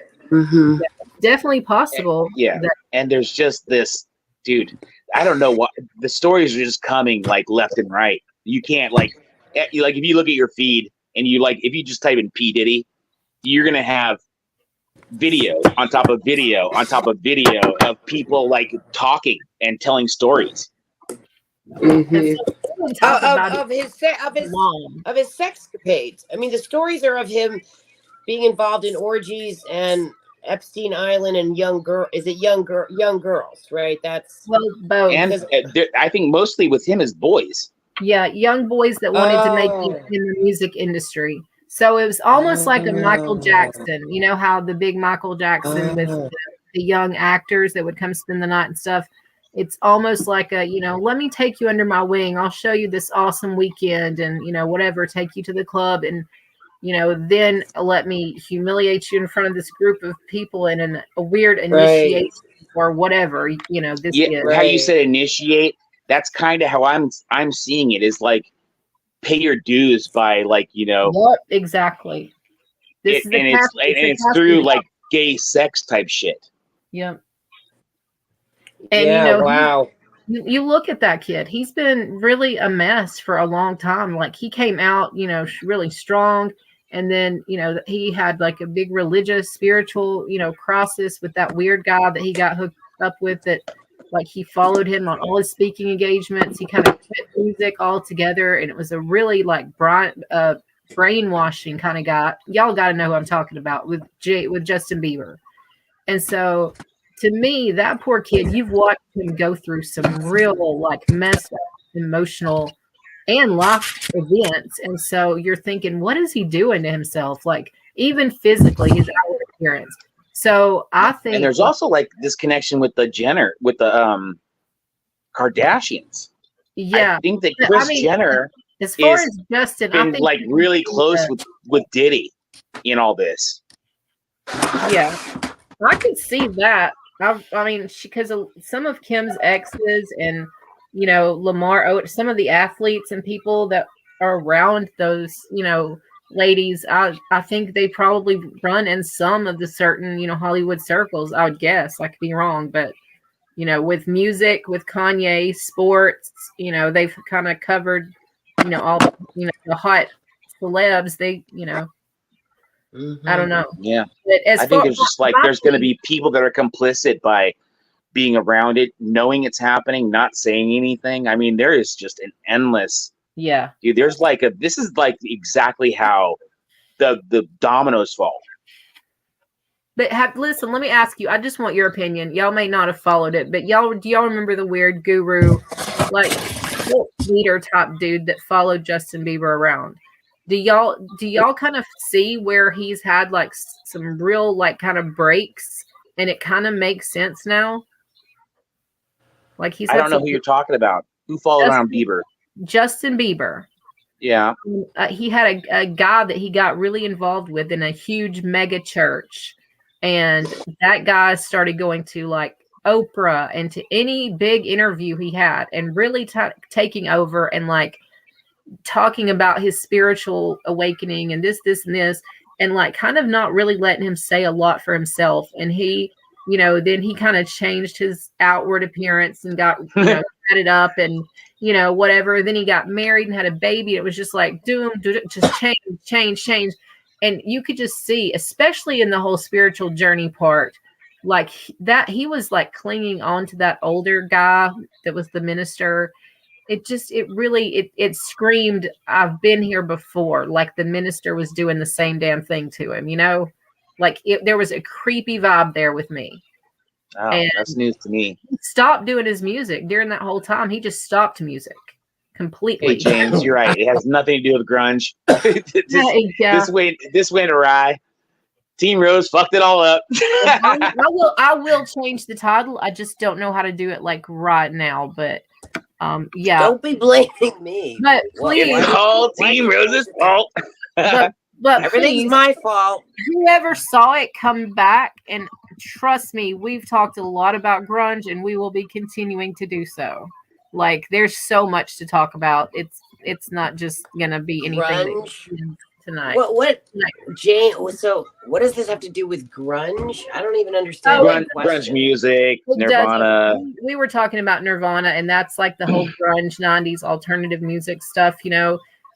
S1: definitely possible.
S2: Yeah. And there's just this, dude, I don't know what, the stories are just coming like left and right. You can't like if you look at your feed and you like, if you just type in P. Diddy, you're going to have video on top of video on top of video of people like talking and telling stories.
S5: Of his sexcapades. I mean, the stories are of him being involved in orgies and Epstein Island and young girls, right? That's
S1: both.
S2: And I think mostly with him is boys.
S1: Yeah, young boys that wanted to make it in the music industry. So it was almost like a Michael Jackson. You know how the big Michael Jackson with the young actors that would come spend the night and stuff. It's almost like a, you know, let me take you under my wing. I'll show you this awesome weekend and, you know, whatever, take you to the club and, you know, then let me humiliate you in front of this group of people in a weird initiation or whatever, you know, this
S2: Yeah,
S1: is.
S2: how you said initiate. That's kind of how I'm seeing it. Is like pay your dues by like
S1: Yep, exactly. This is
S2: and it's through like gay sex type shit.
S1: Yep. And
S5: Yeah, wow.
S1: you look at that kid. He's been really a mess for a long time. Like he came out, you know, really strong, and then he had like a big religious, spiritual, crisis with that weird guy that he got hooked up with. That like he followed him on all his speaking engagements. He kind of quit music altogether, and it was a really like brainwashing kind of guy. Y'all got to know who I'm talking about with Justin Bieber. And so to me, that poor kid, you've watched him go through some real like messed up emotional and life events. And so you're thinking, what is he doing to himself? Like even physically, his outward appearance. So I think,
S2: and there's also like this connection with the Kardashians.
S1: Yeah,
S2: I think that Kris Jenner,
S1: as far as Justin,
S2: been
S1: I think
S2: like really close with Diddy in all this.
S1: Yeah, I could see that. I mean, because some of Kim's exes and Lamar, some of the athletes and people that are around those ladies, I think they probably run in some of the certain Hollywood circles. I would guess. I could be wrong, but with music, with Kanye, sports, they've kind of covered all the hot celebs. They I don't know.
S2: Yeah.
S1: But
S2: I think there's just like there's going to be people that are complicit by being around it, knowing it's happening, not saying anything. I mean, there is just an endless.
S1: Yeah.
S2: Dude, there's like this is like exactly how the dominoes fall.
S1: But listen, let me ask you. I just want your opinion. Y'all may not have followed it, but do y'all remember the weird guru, like leader type dude that followed Justin Bieber around? Do y'all kind of see where he's had like some real like kind of breaks, and it kind of makes sense now? Like
S2: I don't know who you're talking about. Who followed around Bieber?
S1: Justin Bieber.
S2: Yeah.
S1: He had a guy that he got really involved with in a huge mega church, and that guy started going to like Oprah and to any big interview he had, and really taking over and like talking about his spiritual awakening and this and this, and like kind of not really letting him say a lot for himself. And he then he kind of changed his outward appearance and got set it up and whatever. Then he got married and had a baby. It was just like just change, and you could just see, especially in the whole spiritual journey part, like that he was like clinging on to that older guy that was the minister. It really screamed, I've been here before. Like the minister was doing the same damn thing to him, like there was a creepy vibe there with me.
S2: Oh, and that's news to me.
S1: He stopped doing his music during that whole time. He just stopped music completely.
S2: Hey, James, you're right. It has nothing to do with grunge. This went awry. Team Rose fucked it all up.
S1: I will change the title. I just don't know how to do it like right now, but yeah.
S5: Don't be blaming me.
S1: But please,
S2: it's all Team Rose's fault.
S1: But
S5: everything's my fault.
S1: Whoever saw it, come back, and trust me, we've talked a lot about grunge, and we will be continuing to do so. Like, there's so much to talk about. It's not just gonna be anything tonight.
S5: Jane? So, what does this have to do with grunge? I don't even understand.
S2: Grunge music, Nirvana.
S1: We were talking about Nirvana, and that's like the whole grunge '90s alternative music stuff.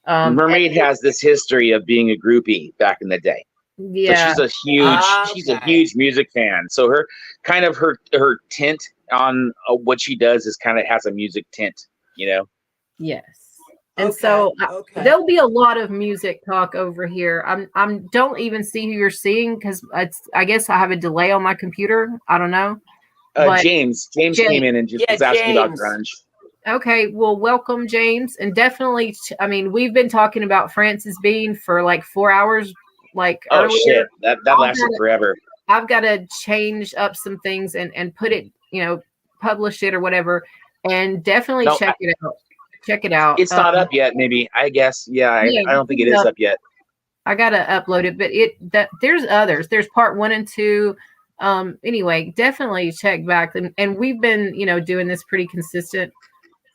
S2: Mermaid has this history of being a groupie back in the day.
S1: Yeah,
S2: so she's a huge music fan. So her tint on what she does is kind of has a music tint,
S1: Yes. And there'll be a lot of music talk over here. I'm don't even see who you're seeing because I guess I have a delay on my computer. I don't know.
S2: James came in and just was asking about grunge.
S1: Okay, well, welcome, James, and definitely. I mean, we've been talking about Francis Bean for like 4 hours. Like,
S2: earlier. Shit, that lasted forever.
S1: I've got to change up some things and put it, publish it or whatever, and definitely check it out. Check it out.
S2: It's not up yet. Maybe I guess. Yeah, I don't think it is up yet.
S1: I gotta upload it, but there's others. There's part 1 and 2. Anyway, definitely check back, and we've been, doing this pretty consistent.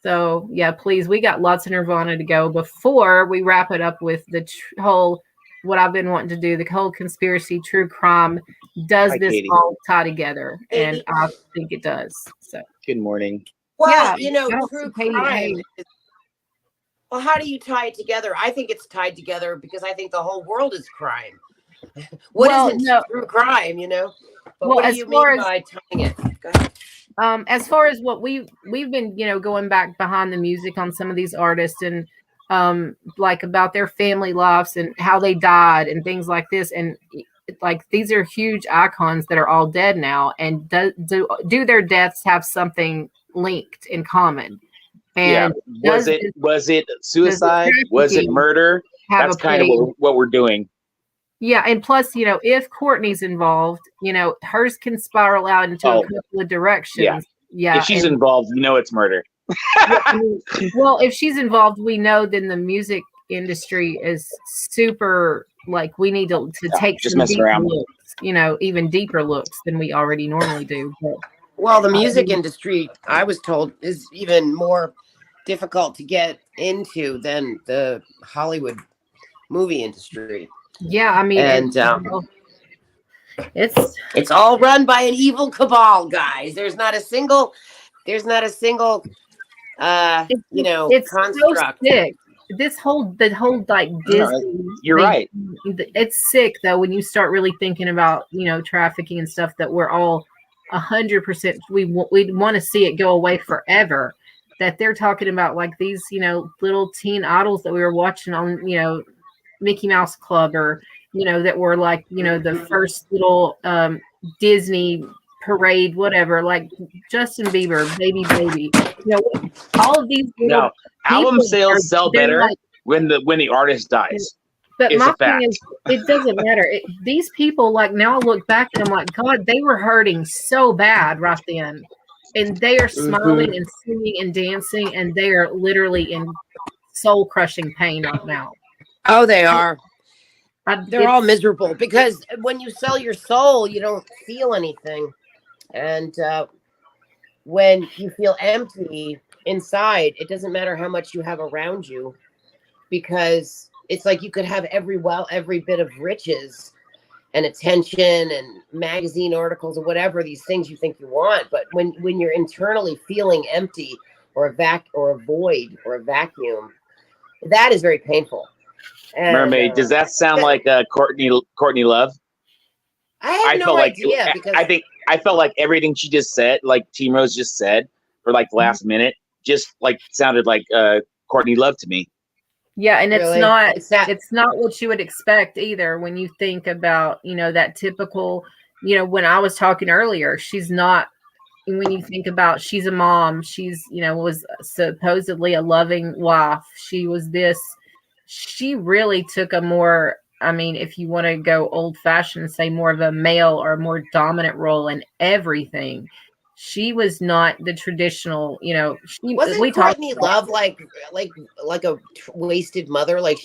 S1: So yeah, please, we got lots of Nirvana to go before we wrap it up with the whole, what I've been wanting to do, the whole conspiracy true crime. Does
S2: Hi,
S1: this
S2: Katie.
S1: all tie together? And
S5: Katie.
S1: I think it does. So
S2: Good morning.
S5: Well,
S1: yeah,
S5: true
S1: Katie,
S5: crime.
S1: hey.
S5: Well, how do you tie it together? I think it's tied together because I think the whole world is crime. What isn't true crime, But what do you mean by tying it? Go ahead.
S1: As far as what we've been, going back behind the music on some of these artists and like about their family lives and how they died and things like this, and like these are huge icons that are all dead now, and do their deaths have something linked in common? And
S2: was it suicide? Was it murder? That's kind of what we're doing.
S1: Yeah, and plus, if Courtney's involved, hers can spiral out into a couple of directions. Yeah.
S2: If she's involved, it's murder.
S1: Well, if she's involved, we know then the music industry is super, like, we need to take
S2: just
S1: some deeper
S2: around.
S1: looks, even deeper looks than we already normally do. But,
S5: well, the music industry, I was told, is even more difficult to get into than the Hollywood movie industry.
S1: Yeah, I mean,
S5: and it's all run by an evil cabal, guys. There's not a single it's construct.
S1: So sick. The whole like Disney.
S2: You're right.
S1: It's sick though when you start really thinking about trafficking and stuff that we're all 100%. We want to see it go away forever. That they're talking about like these little teen idols that we were watching on Mickey Mouse Club, or that were like the first little Disney parade, whatever, like Justin Bieber, baby, all of these
S2: album sales sell better like, when the artist dies.
S1: But my thing is, it doesn't matter. These people, like, now I look back and I'm like, God, they were hurting so bad right then, and they are smiling and singing and dancing, and they are literally in soul crushing pain right now.
S5: Oh, they are. They're all miserable because when you sell your soul, you don't feel anything. And when you feel empty inside, it doesn't matter how much you have around you, because it's like you could have every bit of riches and attention and magazine articles or whatever, these things you think you want. But when you're internally feeling empty or a void or a vacuum, that is very painful. And,
S2: Mermaid, does that sound like Courtney Love?
S5: I have no idea because
S2: I felt like everything she just said, like Team Rose just said, for like the last minute, just like sounded like Courtney Love to me.
S1: Yeah, and it's not what you would expect either when you think about that typical when I was talking earlier, she's not. When you think about, she's a mom, she's was supposedly a loving wife, she was this. She really took a more, if you want to go old fashioned, say more of a male or more dominant role in everything. She was not the traditional,
S5: Wasn't Courtney Love like a wasted mother? Like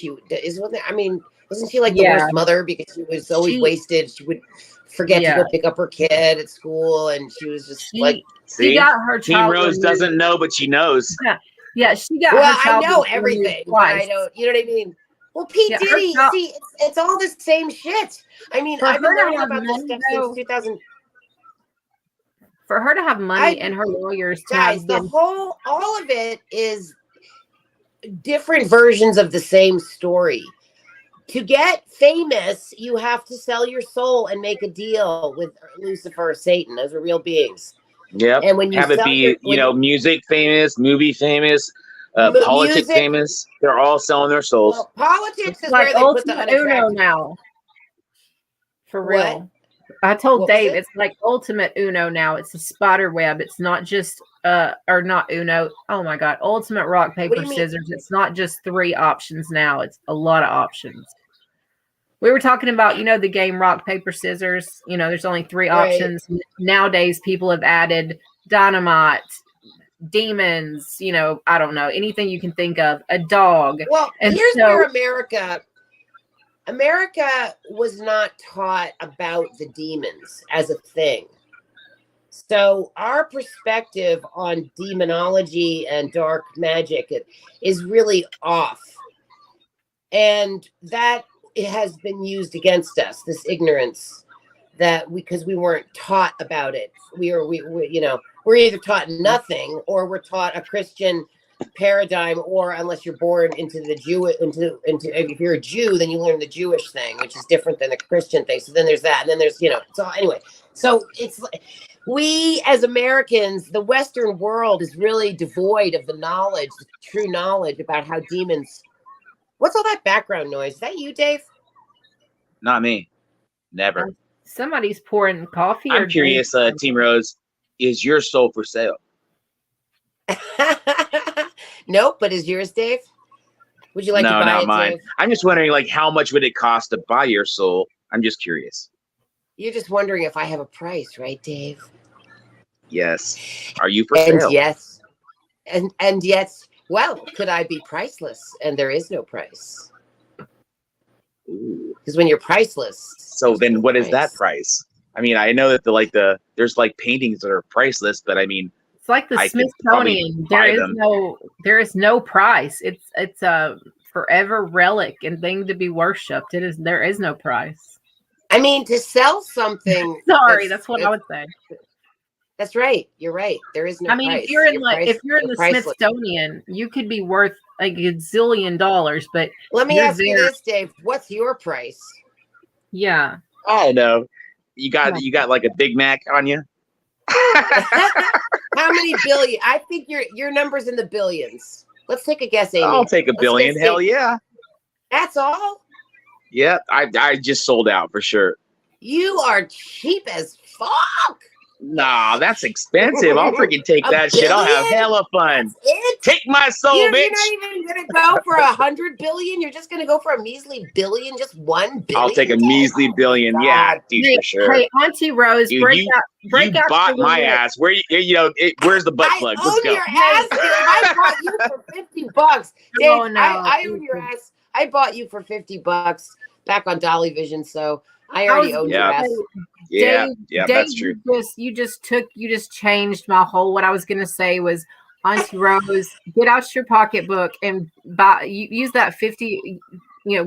S5: wasn't she like the worst mother because she was always wasted? She would forget to go pick up her kid at school, and she was just
S1: she got her
S2: Team Rose doesn't know, but she knows.
S1: Yeah, she got.
S5: Well, I know everything. I don't. You know what I mean? Well, P. Diddy, see, it's all the same shit. I've been learning about this stuff since 2000.
S1: For her to have money and her lawyers,
S5: guys, all of it is different versions of the same story. To get famous, you have to sell your soul and make a deal with Lucifer or Satan. Those are real beings.
S2: Yep. And when you have it be, music famous, movie famous, politics famous, they're all selling their souls.
S5: Well, politics is like where they put the
S1: Uno now. For real. What? I told Dave it's like ultimate Uno now. It's a spider web. It's not just or not Uno. Oh my God. Ultimate rock, paper, scissors. It's not just 3 options now. It's a lot of options. We were talking about, the game rock, paper, scissors. There's only 3 options. Nowadays, people have added dynamite, demons, I don't know, anything you can think of, a dog.
S5: Well, here's where America, America was not taught about the demons as a thing. So our perspective on demonology and dark magic is really off. And that it has been used against us, this ignorance that because we weren't taught about it. We we're either taught nothing or we're taught a Christian paradigm, or unless you're born into the if you're a Jew, then you learn the Jewish thing, which is different than the Christian thing. So then there's that, and then there's so anyway. So it's like we as Americans, the Western world is really devoid of the knowledge, the true knowledge about how demons. What's all that background noise? Is that you, Dave?
S2: Not me. Never.
S1: Somebody's pouring coffee.
S2: I'm curious, Team Rose, is your soul for sale?
S5: Nope, but is yours, Dave? Would you like to buy
S2: not
S5: it,
S2: mine.
S5: Dave?
S2: I'm just wondering, like, how much would it cost to buy your soul? I'm just curious.
S5: You're just wondering if I have a price, right, Dave?
S2: Yes. Are you for sale?
S5: Yes. And yes. Well, could I be priceless? And there is no price. Because when you're priceless.
S2: So then what is that price? I mean, I know that there's like paintings that are priceless, but I mean,
S1: it's like the Smithsonian. There is no price. It's a forever relic and thing to be worshipped. There is no price.
S5: I mean, to sell something.
S1: Sorry, that's what I would say.
S5: That's right. You're right. There is no.
S1: I mean,
S5: price.
S1: if you're in the Smithsonian, you could be worth like a gazillion dollars. But
S5: let me ask you this, Dave: what's your price?
S1: Yeah,
S2: I don't know. You got like a Big Mac on you.
S5: How many billion? I think your number's in the billions. Let's take a guess, Amy.
S2: I'll take a billion. Hell yeah.
S5: That's all.
S2: Yeah, I just sold out for sure.
S5: You are cheap as fuck.
S2: Nah, that's expensive. I'll freaking take that shit. I'll have hella fun. Take my soul, bitch.
S5: You're not even gonna go for 100 billion. You're just gonna go for a measly billion, just 1 billion.
S2: I'll take a measly billion. God. Yeah, dude, for sure.
S1: Hey, Auntie Rose,
S2: dude,
S1: break
S2: you
S1: out.
S2: Bought my ass. Where where's the butt plug? Let's go.
S5: Your ass, Dave. I bought you for $50. Dave,
S1: Oh, no.
S5: I own your ass. I bought you for $50 back on Dolly Vision, so I already owned your ass.
S2: Yeah,
S1: Dave,
S2: that's true.
S1: You just changed my whole. What I was gonna say was, Auntie Rose, get out your pocketbook and use that 50.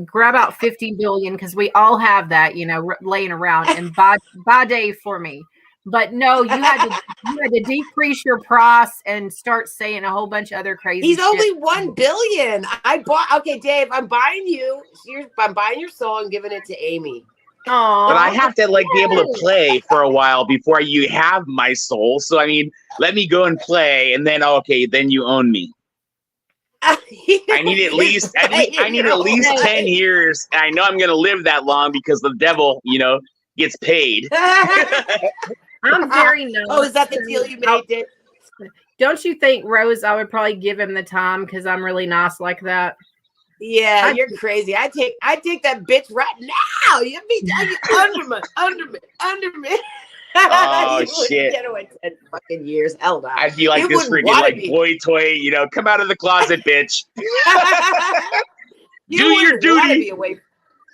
S1: Grab out 50 billion because we all have that, laying around, and buy Dave for me. But no, you had to decrease your price and start saying a whole bunch of other crazy.
S5: He's
S1: shit.
S5: only 1 billion. Okay, Dave, I'm buying you. I'm buying your soul and giving it to Amy.
S1: Aww.
S2: But I have to be able to play for a while before you have my soul. So I mean, let me go and play, and then then you own me. I need at least 10 years. And I know I'm gonna live that long because the devil, gets paid.
S1: I'm very nice.
S5: Oh, is that the deal you made, Dave?
S1: Don't you think, Rose, I would probably give him the time because I'm really nice like that?
S5: Yeah, you're crazy. I take that bitch right now. You be under me.
S2: Oh shit!
S5: Get away 10 fucking years. Hell no.
S2: I'd be like this freaking boy toy. Come out of the closet, bitch. Do your duty.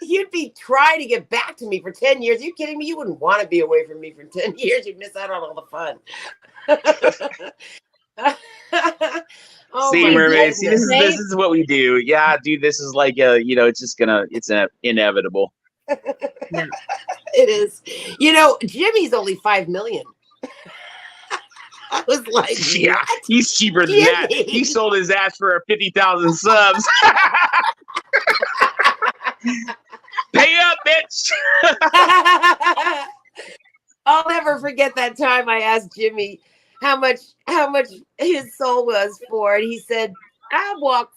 S5: You'd be trying to get back to me for 10 years. Are you kidding me? You wouldn't want to be away from me for 10 years. You'd miss out on all the fun.
S2: Oh, see, mermaids. See, this is what we do. Yeah, dude. This is like it's inevitable.
S5: Yeah. It is. Jimmy's only 5 million. I was like,
S2: yeah, what? He's cheaper than that. He sold his ass for 50,000 subs. Pay up, bitch.
S5: I'll never forget that time I asked Jimmy how much his soul was for, and he said, I'll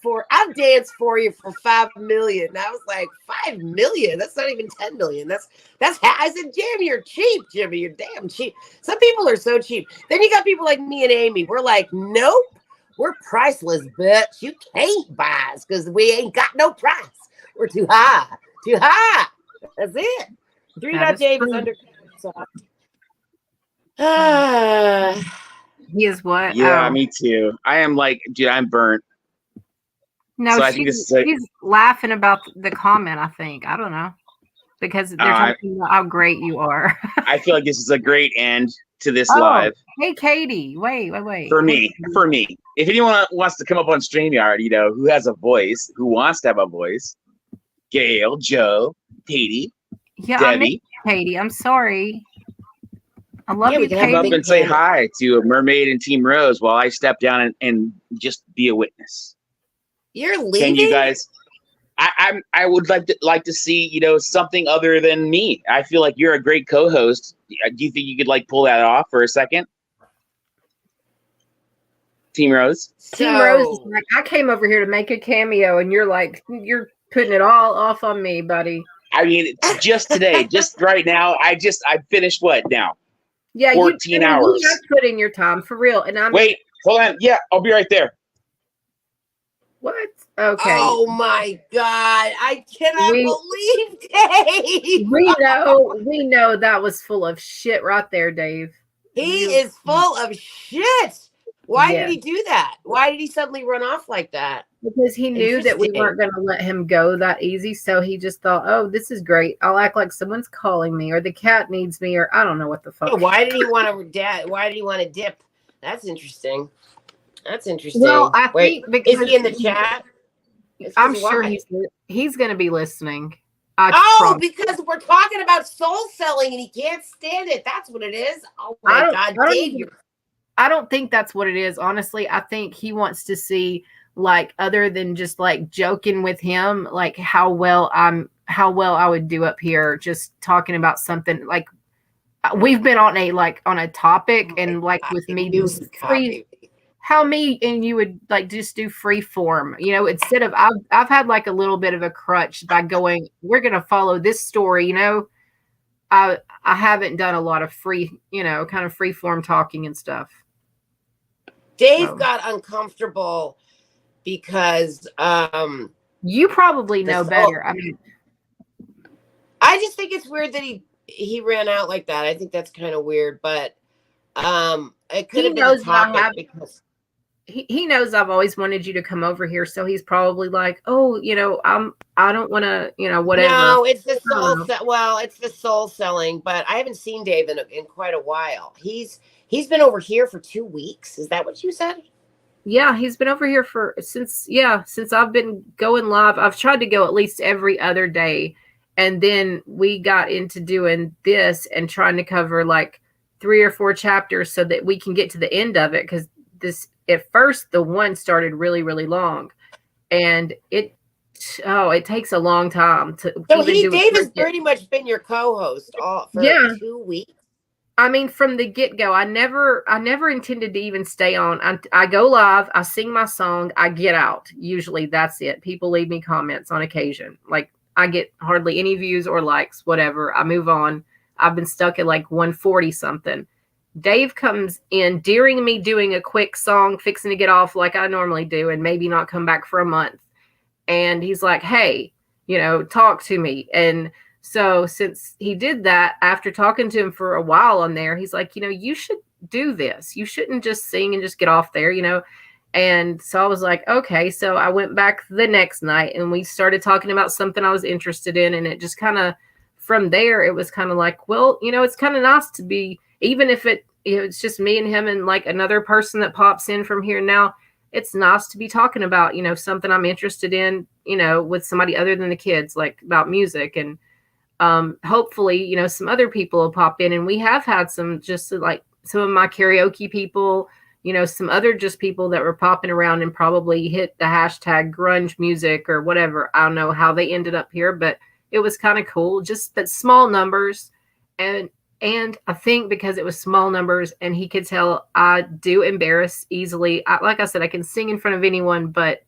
S5: dance for you for 5 million. And I was like, 5 million? That's not even 10 million. I said, Jimmy, you're cheap, Jimmy. You're damn cheap. Some people are so cheap. Then you got people like me and Amy. We're like, nope, we're priceless, bitch. You can't buy us because we ain't got no price. We're too high. Too high. That's it. $3 Dave is under.
S1: He is what?
S2: Yeah, me too. I am like, dude, I'm burnt.
S1: No,
S2: So I think this is like,
S1: she's laughing about the comment, I think. I don't know. Because they're talking about how great you are.
S2: I feel like this is a great end to this
S1: Oh,
S2: live
S1: hey, Katie. Wait.
S2: for
S1: Hey,
S2: me. For me, if anyone wants to come up on StreamYard, you know, who has a voice, who wants to have a voice, Gail, Joe, Katie,
S1: yeah, I miss
S2: Debbie,
S1: Katie. I'm sorry. I love
S5: Yeah, we
S1: you,
S5: can have
S2: come up
S1: Katie.
S2: and say hi to Mermaid and Team Rose while I step down and just be a witness.
S5: You're leaving?
S2: Can you guys? I would like to see, you know, something other than me. I feel like you're a great co-host. Do you think you could like pull that off for a second? Team Rose?
S1: Team Rose is like, I came over here to make a cameo, and you're like, you're putting it all off on me, buddy.
S2: I mean, it's just today, just right now. I finished what now?
S1: Yeah,
S2: 14 hours.
S1: You have put in your time for real, and I'm
S2: Wait, hold on. Yeah, I'll be right there.
S1: what? Okay.
S5: Oh my God. I cannot believe Dave.
S1: We know that was full of shit right there, Dave.
S5: He is full of shit. Why did he do that? Why did he suddenly run off like that?
S1: Because he knew that we weren't going to let him go that easy. So he just thought, oh, this is great. I'll act like someone's calling me, or the cat needs me, or I don't know what the fuck.
S5: Yeah, why did he want to dip? That's interesting.
S1: Well, I think because
S5: is he in the chat?
S1: I'm sure he's going to be listening.
S5: Because we're talking about soul selling and he can't stand it. That's what it is. Oh my God, Dave.
S1: I don't think that's what it is. Honestly, I think he wants to see, like, other than just like joking with him, like how well I would do up here, just talking about something like we've been on a topic, and like with me just free, how me and you would like just do free form, you know, instead of I've had like a little bit of a crutch by going, we're gonna follow this story, you know. I haven't done a lot of free, you know, kind of free form talking and stuff.
S5: Dave got uncomfortable because
S1: you probably know better. I mean,
S5: I just think it's weird that he ran out like that. I think that's kind of weird, but it could have been a topic because
S1: he knows I've always wanted you to come over here, so he's probably like, oh, you know, I don't want to, you know, whatever.
S5: No, it's the soul. It's the soul selling, but I haven't seen Dave in quite a while. He's been over here for 2 weeks. Is that what you said?
S1: Yeah, he's been over here since I've been going live. I've tried to go at least every other day. And then we got into doing this and trying to cover like 3 or 4 chapters so that we can get to the end of it. Because this, at first, the one started really, really long. And it takes a long time to.
S5: So Dave has pretty much been your co-host for 2 weeks.
S1: I mean, from the get-go, I never intended to even stay on. I go live, I sing my song, I get out. Usually that's it. People leave me comments on occasion. Like, I get hardly any views or likes, whatever. I move on. I've been stuck at like 140 something. Dave comes in during me doing a quick song, fixing to get off like I normally do, and maybe not come back for a month. And he's like, hey, you know, talk to me. And so since he did that, after talking to him for a while on there, he's like, you know, you should do this. You shouldn't just sing and just get off there, you know. And so I was like, okay. So I went back the next night and we started talking about something I was interested in. And it just kind of, from there, it was kind of like, well, you know, it's kind of nice to be, even if it's just me and him and like another person that pops in from here and now, it's nice to be talking about, you know, something I'm interested in, you know, with somebody other than the kids, like about music. And hopefully, you know, some other people will pop in, and we have had some, just like some of my karaoke people, you know, some other just people that were popping around and probably hit the hashtag grunge music or whatever. I don't know how they ended up here, but it was kind of cool, but small numbers. And I think because it was small numbers and he could tell I do embarrass easily. Like I said, I can sing in front of anyone, but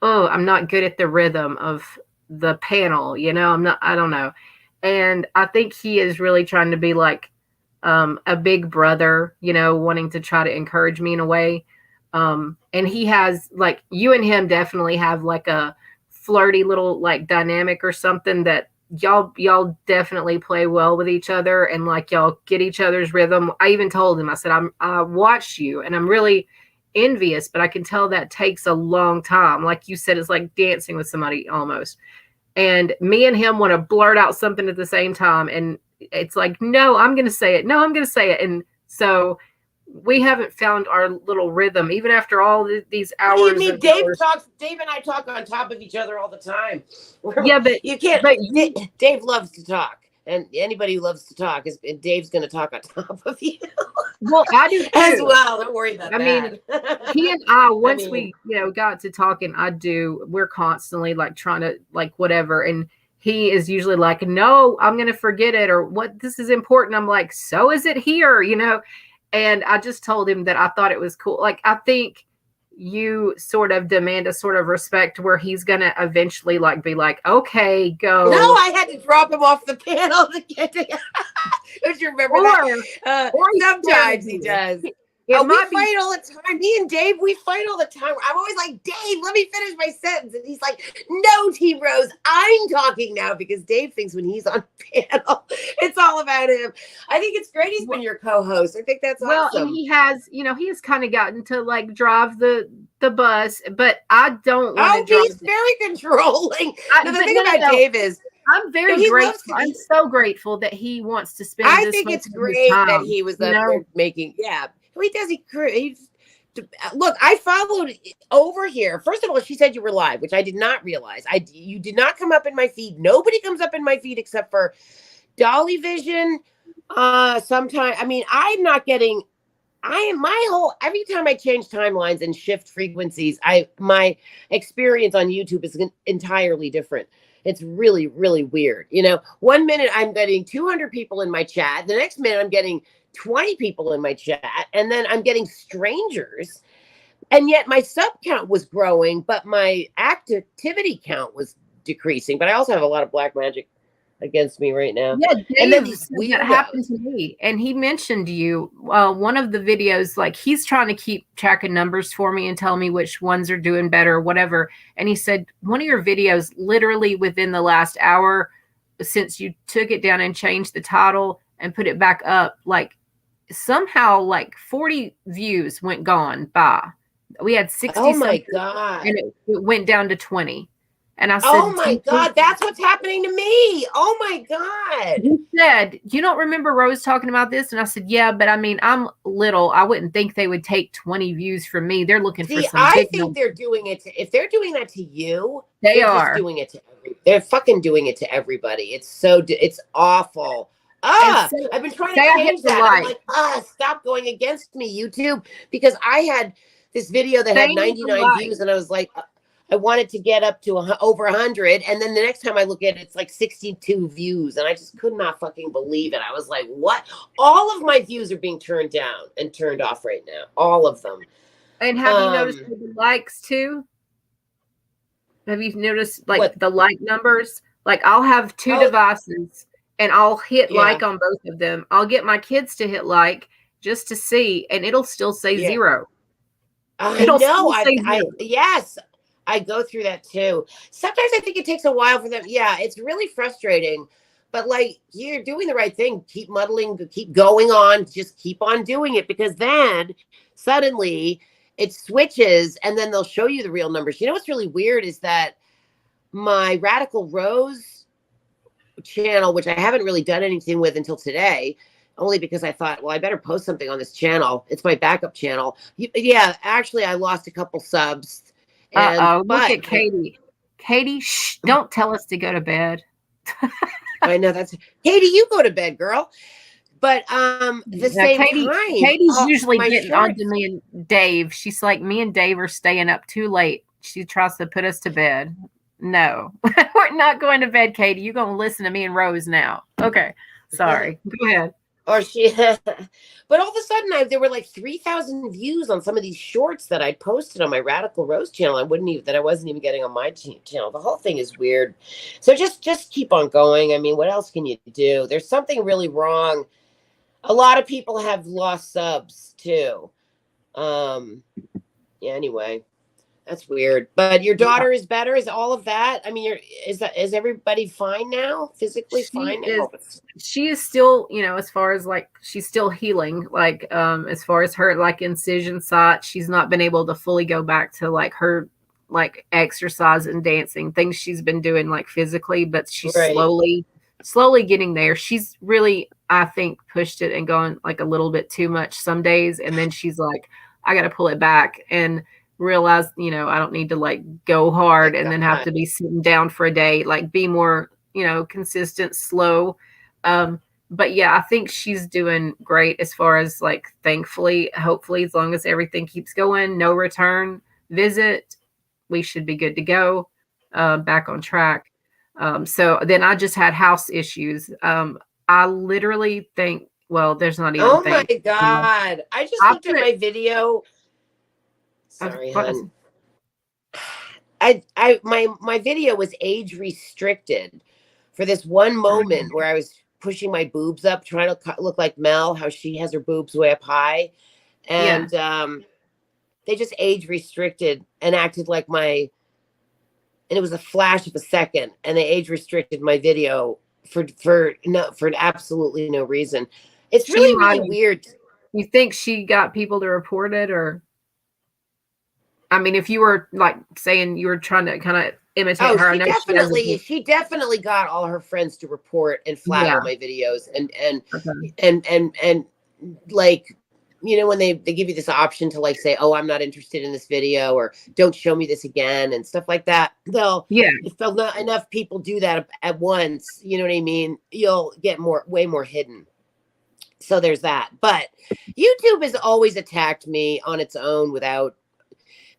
S1: I'm not good at the rhythm of the panel, you know. I don't know. And I think he is really trying to be like a big brother, you know, wanting to try to encourage me in a way. And he has, like, you and him definitely have like a flirty little like dynamic or something that y'all definitely play well with each other, and like y'all get each other's rhythm. I even told him, I said, I watched you and I'm really envious, but I can tell that takes a long time. Like you said, it's like dancing with somebody almost. And me and him want to blurt out something at the same time. And it's like, no, I'm going to say it. No, I'm going to say it. And so we haven't found our little rhythm, even after all these hours.
S5: What do you mean? Dave and I talk on top of each other all the time.
S1: Yeah, but
S5: you can't.
S1: But
S5: Dave loves to talk, and anybody who loves to talk and Dave's going to talk on top of you.
S1: Well, I do too.
S5: As well. Don't worry about that.
S1: mean, he and I, once we, got to talking, we're constantly like trying to like whatever. And he is usually like, no, I'm going to forget it, or what, this is important. I'm like, so is it here, And I just told him that I thought it was cool. Like, I think you sort of demand a sort of respect where he's going to eventually like be like, okay, go.
S5: No, I had to drop him off the panel to get to. Don't you remember that? Or sometimes he does. We fight all the time. Me and Dave, we fight all the time. I'm always like, Dave, let me finish my sentence. And he's like, no, T Rose, I'm talking now, because Dave thinks when he's on panel, it's all about him. I think it's great he's been your co-host. I think that's awesome.
S1: And he has, he has kind of gotten to like drive the bus, but I don't want to drive.
S5: He's very controlling. The thing about Dave is,
S1: I'm very grateful. I'm so grateful that he wants to spend.
S5: I think it's great that he was up there making. Yeah, he does. Look, I followed over here. First of all, she said you were live, which I did not realize. You did not come up in my feed. Nobody comes up in my feed except for Dolly Vision. Sometimes, I mean, I'm not getting. Every time I change timelines and shift frequencies, my experience on YouTube is entirely different. It's really, really weird. 1 minute I'm getting 200 people in my chat. The next minute I'm getting 20 people in my chat. And then I'm getting strangers. And yet my sub count was growing, but my activity count was decreasing. But I also have a lot of black magic against me right now.
S1: Yeah, and then that happened to me. And he mentioned you. One of the videos, like he's trying to keep track of numbers for me and tell me which ones are doing better or whatever. And he said one of your videos, literally within the last hour, since you took it down and changed the title and put it back up, like somehow like 40 views went by. We had 60.
S5: Oh my God.
S1: And it went down to 20. And I said,
S5: oh my God, that's what's happening to me. Oh my God.
S1: He said, you don't remember Rose talking about this? And I said, yeah, but I mean, I'm little. I wouldn't think they would take 20 views from me. They're looking for some.
S5: I think they're doing it. If they're doing that to you,
S1: they are
S5: doing it to they're fucking doing it to everybody. It's awful. I've been trying to change that. I'm like, stop going against me, YouTube, because I had this video that had 99 views and I was like, I wanted to get up to over 100. And then the next time I look at it, it's like 62 views. And I just could not fucking believe it. I was like, what? All of my views are being turned down and turned off right now. All of them.
S1: And have you noticed the likes too? Have you noticed the like numbers? Like I'll have two devices and I'll hit like on both of them. I'll get my kids to hit like just to see, and it'll still say 0.
S5: Yes. I go through that too. Sometimes I think it takes a while for them. Yeah, it's really frustrating. But like, you're doing the right thing. Keep muddling, keep going on, just keep on doing it, because then suddenly it switches and then they'll show you the real numbers. You know what's really weird is that my Radical Rose channel, which I haven't really done anything with until today, only because I thought, well, I better post something on this channel. It's my backup channel. Yeah, actually, I lost a couple subs.
S1: Look at Katie. Katie, shh, don't tell us to go to bed.
S5: I know that's Katie. You go to bed, girl. But the same time,
S1: Katie's usually getting on to me and Dave. She's like, me and Dave are staying up too late. She tries to put us to bed. No, we're not going to bed, Katie. You're going to listen to me and Rose now. Okay, sorry. Go ahead.
S5: But all of a sudden, there were like 3,000 views on some of these shorts that I posted on my Radical Rose channel. I wasn't even getting on my channel. The whole thing is weird. So just keep on going. I mean, what else can you do? There's something really wrong. A lot of people have lost subs too. Yeah. Anyway, That's weird. But your daughter is better. Is all of that? I mean, is everybody fine now? Physically fine now?
S1: She is still, you know, as far as like she's still healing. Like as far as her like incision site, she's not been able to fully go back to like her like exercise and dancing things she's been doing like physically, but she's slowly getting there. She's really, I think, pushed it and gone like a little bit too much some days, and then she's like, I got to pull it back and realize, you know, I don't need to like go hard and then have to be sitting down for a day, like be more, you know, consistent, slow. But yeah, I think she's doing great as far as like, thankfully, hopefully, as long as everything keeps going, no return visit, we should be good to go, back on track. So then I just had house issues. I literally think, well, there's not even.
S5: Oh my God. I just looked at my video. Sorry, hon. My video was age restricted for this one moment where I was pushing my boobs up, trying to look like Mel, how she has her boobs way up high. And they just age restricted and acted like and it was a flash of a second, and they age restricted my video for absolutely no reason. It's really weird.
S1: You think she got people to report it? Or I mean, if you were like saying you were trying to kind of imitate her,
S5: she definitely got all her friends to report and flag on my videos, and like, you know, when they give you this option to like say, oh, I'm not interested in this video, or don't show me this again and stuff like that. If not enough people do that at once, you know what I mean, you'll get way more hidden. So there's that. But YouTube has always attacked me on its own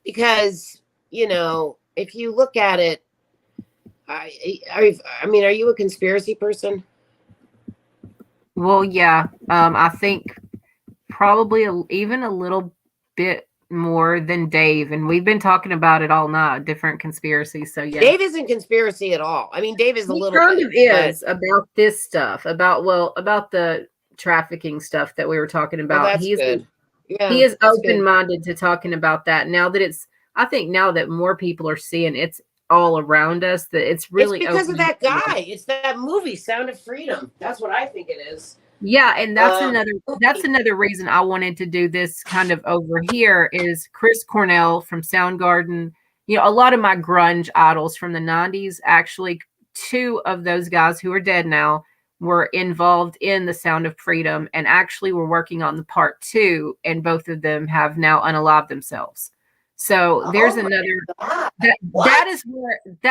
S5: because, you know, if you look at it, I mean, are you a conspiracy person?
S1: Well, yeah. I think probably even a little bit more than Dave, and we've been talking about it all night, different conspiracies. So yeah,
S5: Dave isn't conspiracy at all. I mean, Dave is a little
S1: kind of is about this stuff, about the trafficking stuff that we were talking about.
S5: Well, that's good.
S1: He is open-minded to talking about that now that I think now that more people are seeing it's all around us, that it's really
S5: because of that guy. It's that movie, Sound of Freedom. That's what I think it is.
S1: Yeah, and that's another reason I wanted to do this kind of over here is Chris Cornell from Soundgarden. You know, a lot of my grunge idols from the 90s, actually, two of those guys who are dead now were involved in the Sound of Freedom and actually were working on the part 2, and both of them have now unalived themselves. So there's another that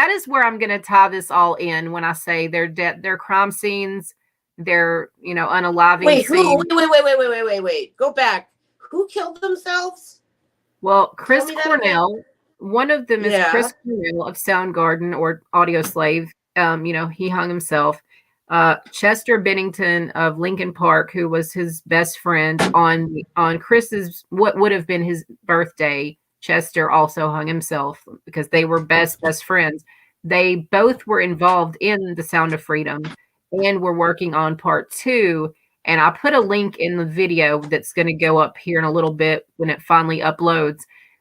S1: is where I'm going to tie this all in when I say they're crime scenes, they're, you know, unaliving.
S5: Wait. Go back. Who killed themselves?
S1: Well, Chris Cornell. One of them is Chris Cornell of Soundgarden or Audioslave. You know, he hung himself. Chester Bennington of Linkin Park, who was his best friend on Chris's what would have been his birthday. Chester also hung himself because they were best friends. They both were involved in the Sound of Freedom and were working on part 2. And I put a link in the video that's going to go up here in a little bit when it finally uploads,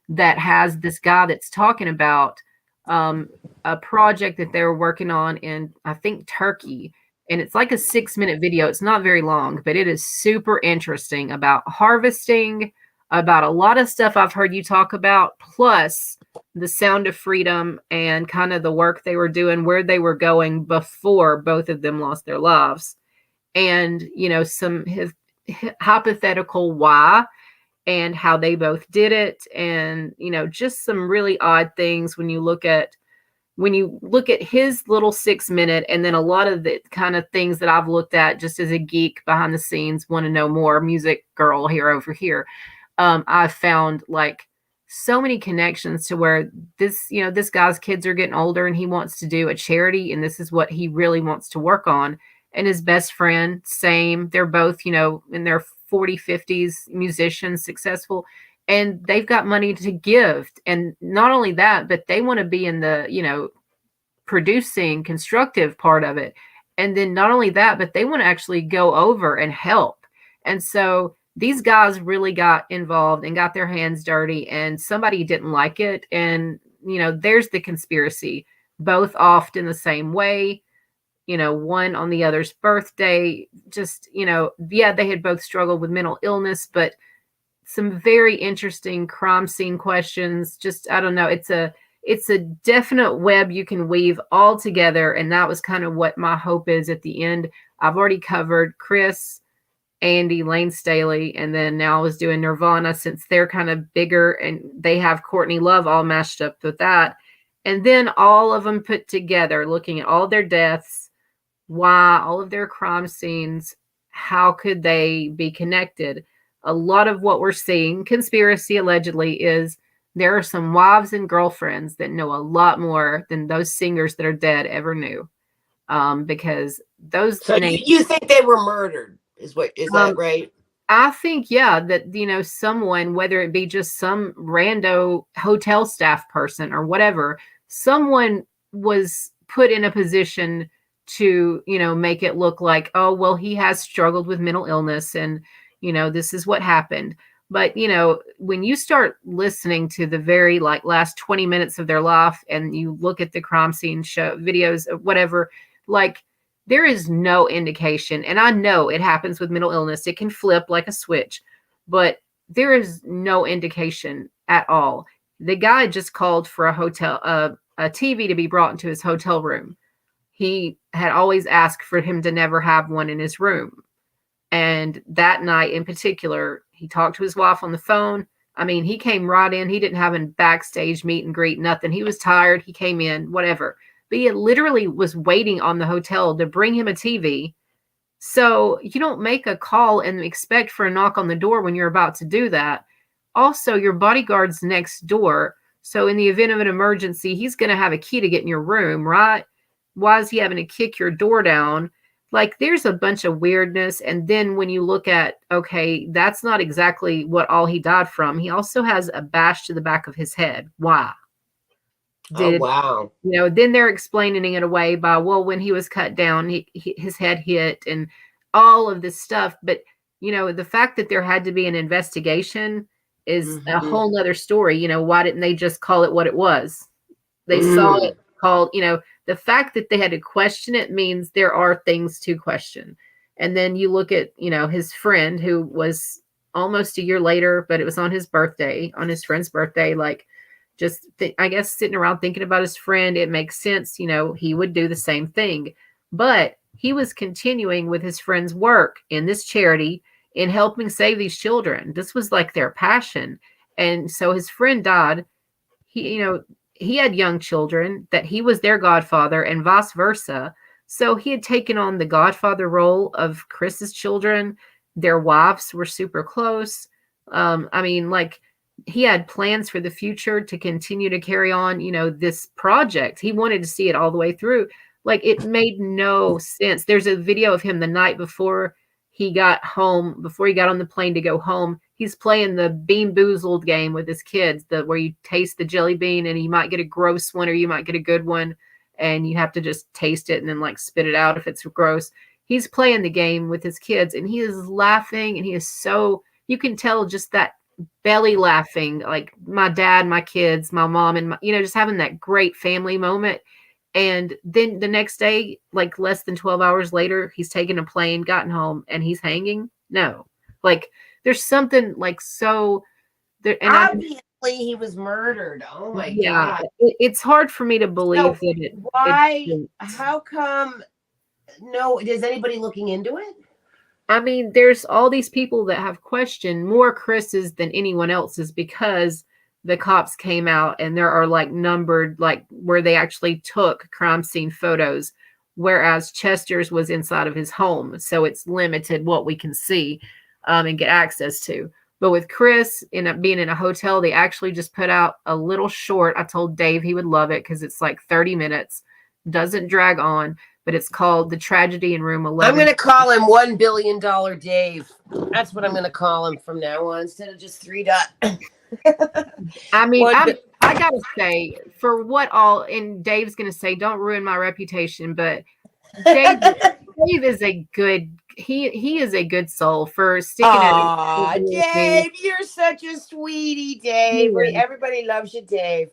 S1: that has this guy that's talking about a project that they were working on in, I think, Turkey. And it's like a 6-minute video. It's not very long, but it is super interesting about harvesting, about a lot of stuff I've heard you talk about, plus the Sound of Freedom and kind of the work they were doing, where they were going before both of them lost their lives. And, you know, some hypothetical why and how they both did it. And, you know, just some really odd things when you look at his little 6-minute, and then a lot of the kind of things that I've looked at just as a geek behind the scenes, want to know more, music girl here over here. I've found like so many connections to where this guy's kids are getting older and he wants to do a charity, and this is what he really wants to work on. And his best friend, same, they're both, you know, in their 40s, 50s, musicians, successful, and they've got money to give. And not only that, but they want to be in the, you know, producing, constructive part of it. And then not only that, but they want to actually go over and help. And so these guys really got involved and got their hands dirty, and somebody didn't like it. And, there's the conspiracy, both offed in the same way, one on the other's birthday. Just, yeah, they had both struggled with mental illness, but some very interesting crime scene questions. Just, I don't know. It's a definite web you can weave all together. And that was kind of what my hope is at the end. I've already covered Chris, Andy, Lane Staley, and then now I was doing Nirvana, since they're kind of bigger and they have Courtney Love all mashed up with that. And then all of them put together, looking at all their deaths, why, all of their crime scenes, how could they be connected? A lot of what we're seeing, conspiracy allegedly, is there are some wives and girlfriends that know a lot more than those singers that are dead ever knew. Because those
S5: So
S1: names,
S5: you think they were murdered? Is that right?
S1: I think, yeah, that, someone, whether it be just some rando hotel staff person or whatever, someone was put in a position to, make it look like, oh, well, he has struggled with mental illness and, this is what happened. But, when you start listening to the very last 20 minutes of their life and you look at the crime scene show videos of whatever, there is no indication. And I know it happens with mental illness. It can flip like a switch, but there is no indication at all. The guy just called for a TV to be brought into his hotel room. He had always asked for him to never have one in his room. And that night in particular, he talked to his wife on the phone. I mean, he came right in. He didn't have a backstage meet and greet, nothing. He was tired. He came in, whatever. But he literally was waiting on the hotel to bring him a TV. So you don't make a call and expect for a knock on the door when you're about to do that. Also, your bodyguard's next door. So in the event of an emergency, he's going to have a key to get in your room, right? Why is he having to kick your door down? There's a bunch of weirdness. And then when you look at, okay, that's not exactly what all he died from. He also has a bash to the back of his head. Why?
S5: Oh, wow.
S1: Then they're explaining it away by, well, when he was cut down, his head hit and all of this stuff. But, the fact that there had to be an investigation is a whole nother story. Why didn't they just call it what it was? They saw it called, the fact that they had to question it means there are things to question. And then you look at, his friend, who was almost a year later, but it was on his friend's birthday, I guess sitting around thinking about his friend, it makes sense, he would do the same thing. But he was continuing with his friend's work in this charity in helping save these children. This was their passion. And so his friend died. He had young children that he was their godfather and vice versa. So he had taken on the godfather role of Chris's children. Their wives were super close. He had plans for the future to continue to carry on, this project. He wanted to see it all the way through. It made no sense. There's a video of him the night before he got home, before he got on the plane to go home. He's playing the Bean Boozled game with his kids, where you taste the jelly bean and you might get a gross one or you might get a good one. And you have to just taste it and then spit it out if it's gross. He's playing the game with his kids and he is laughing, and he is so, you can tell just that belly laughing, my dad, my kids, my mom, and just having that great family moment. And then the next day, less than 12 hours later, he's taken a plane, gotten home, and he's hanging. No, there's something so there. And
S5: obviously he was murdered. Oh my God.
S1: It's hard for me to believe that
S5: why? How come? No, is anybody looking into it?
S1: I mean, there's all these people that have questioned more Chris's than anyone else's, because the cops came out and there are numbered, where they actually took crime scene photos, whereas Chester's was inside of his home. So it's limited what we can see and get access to. But with Chris being in a hotel, they actually just put out a little short. I told Dave he would love it because it's 30 minutes, doesn't drag on. But it's called The Tragedy in Room 11.
S5: I'm going to call him $1 billion Dave. That's what I'm going to call him from now on, instead of just 3 dot.
S1: I mean, I got to say, for what all, and Dave's going to say, don't ruin my reputation, but Dave, Dave is a good. He is a good soul for sticking
S5: Aw,
S1: it.
S5: Dave, you're such a sweetie, Dave.
S1: Yeah.
S5: Everybody loves you, Dave.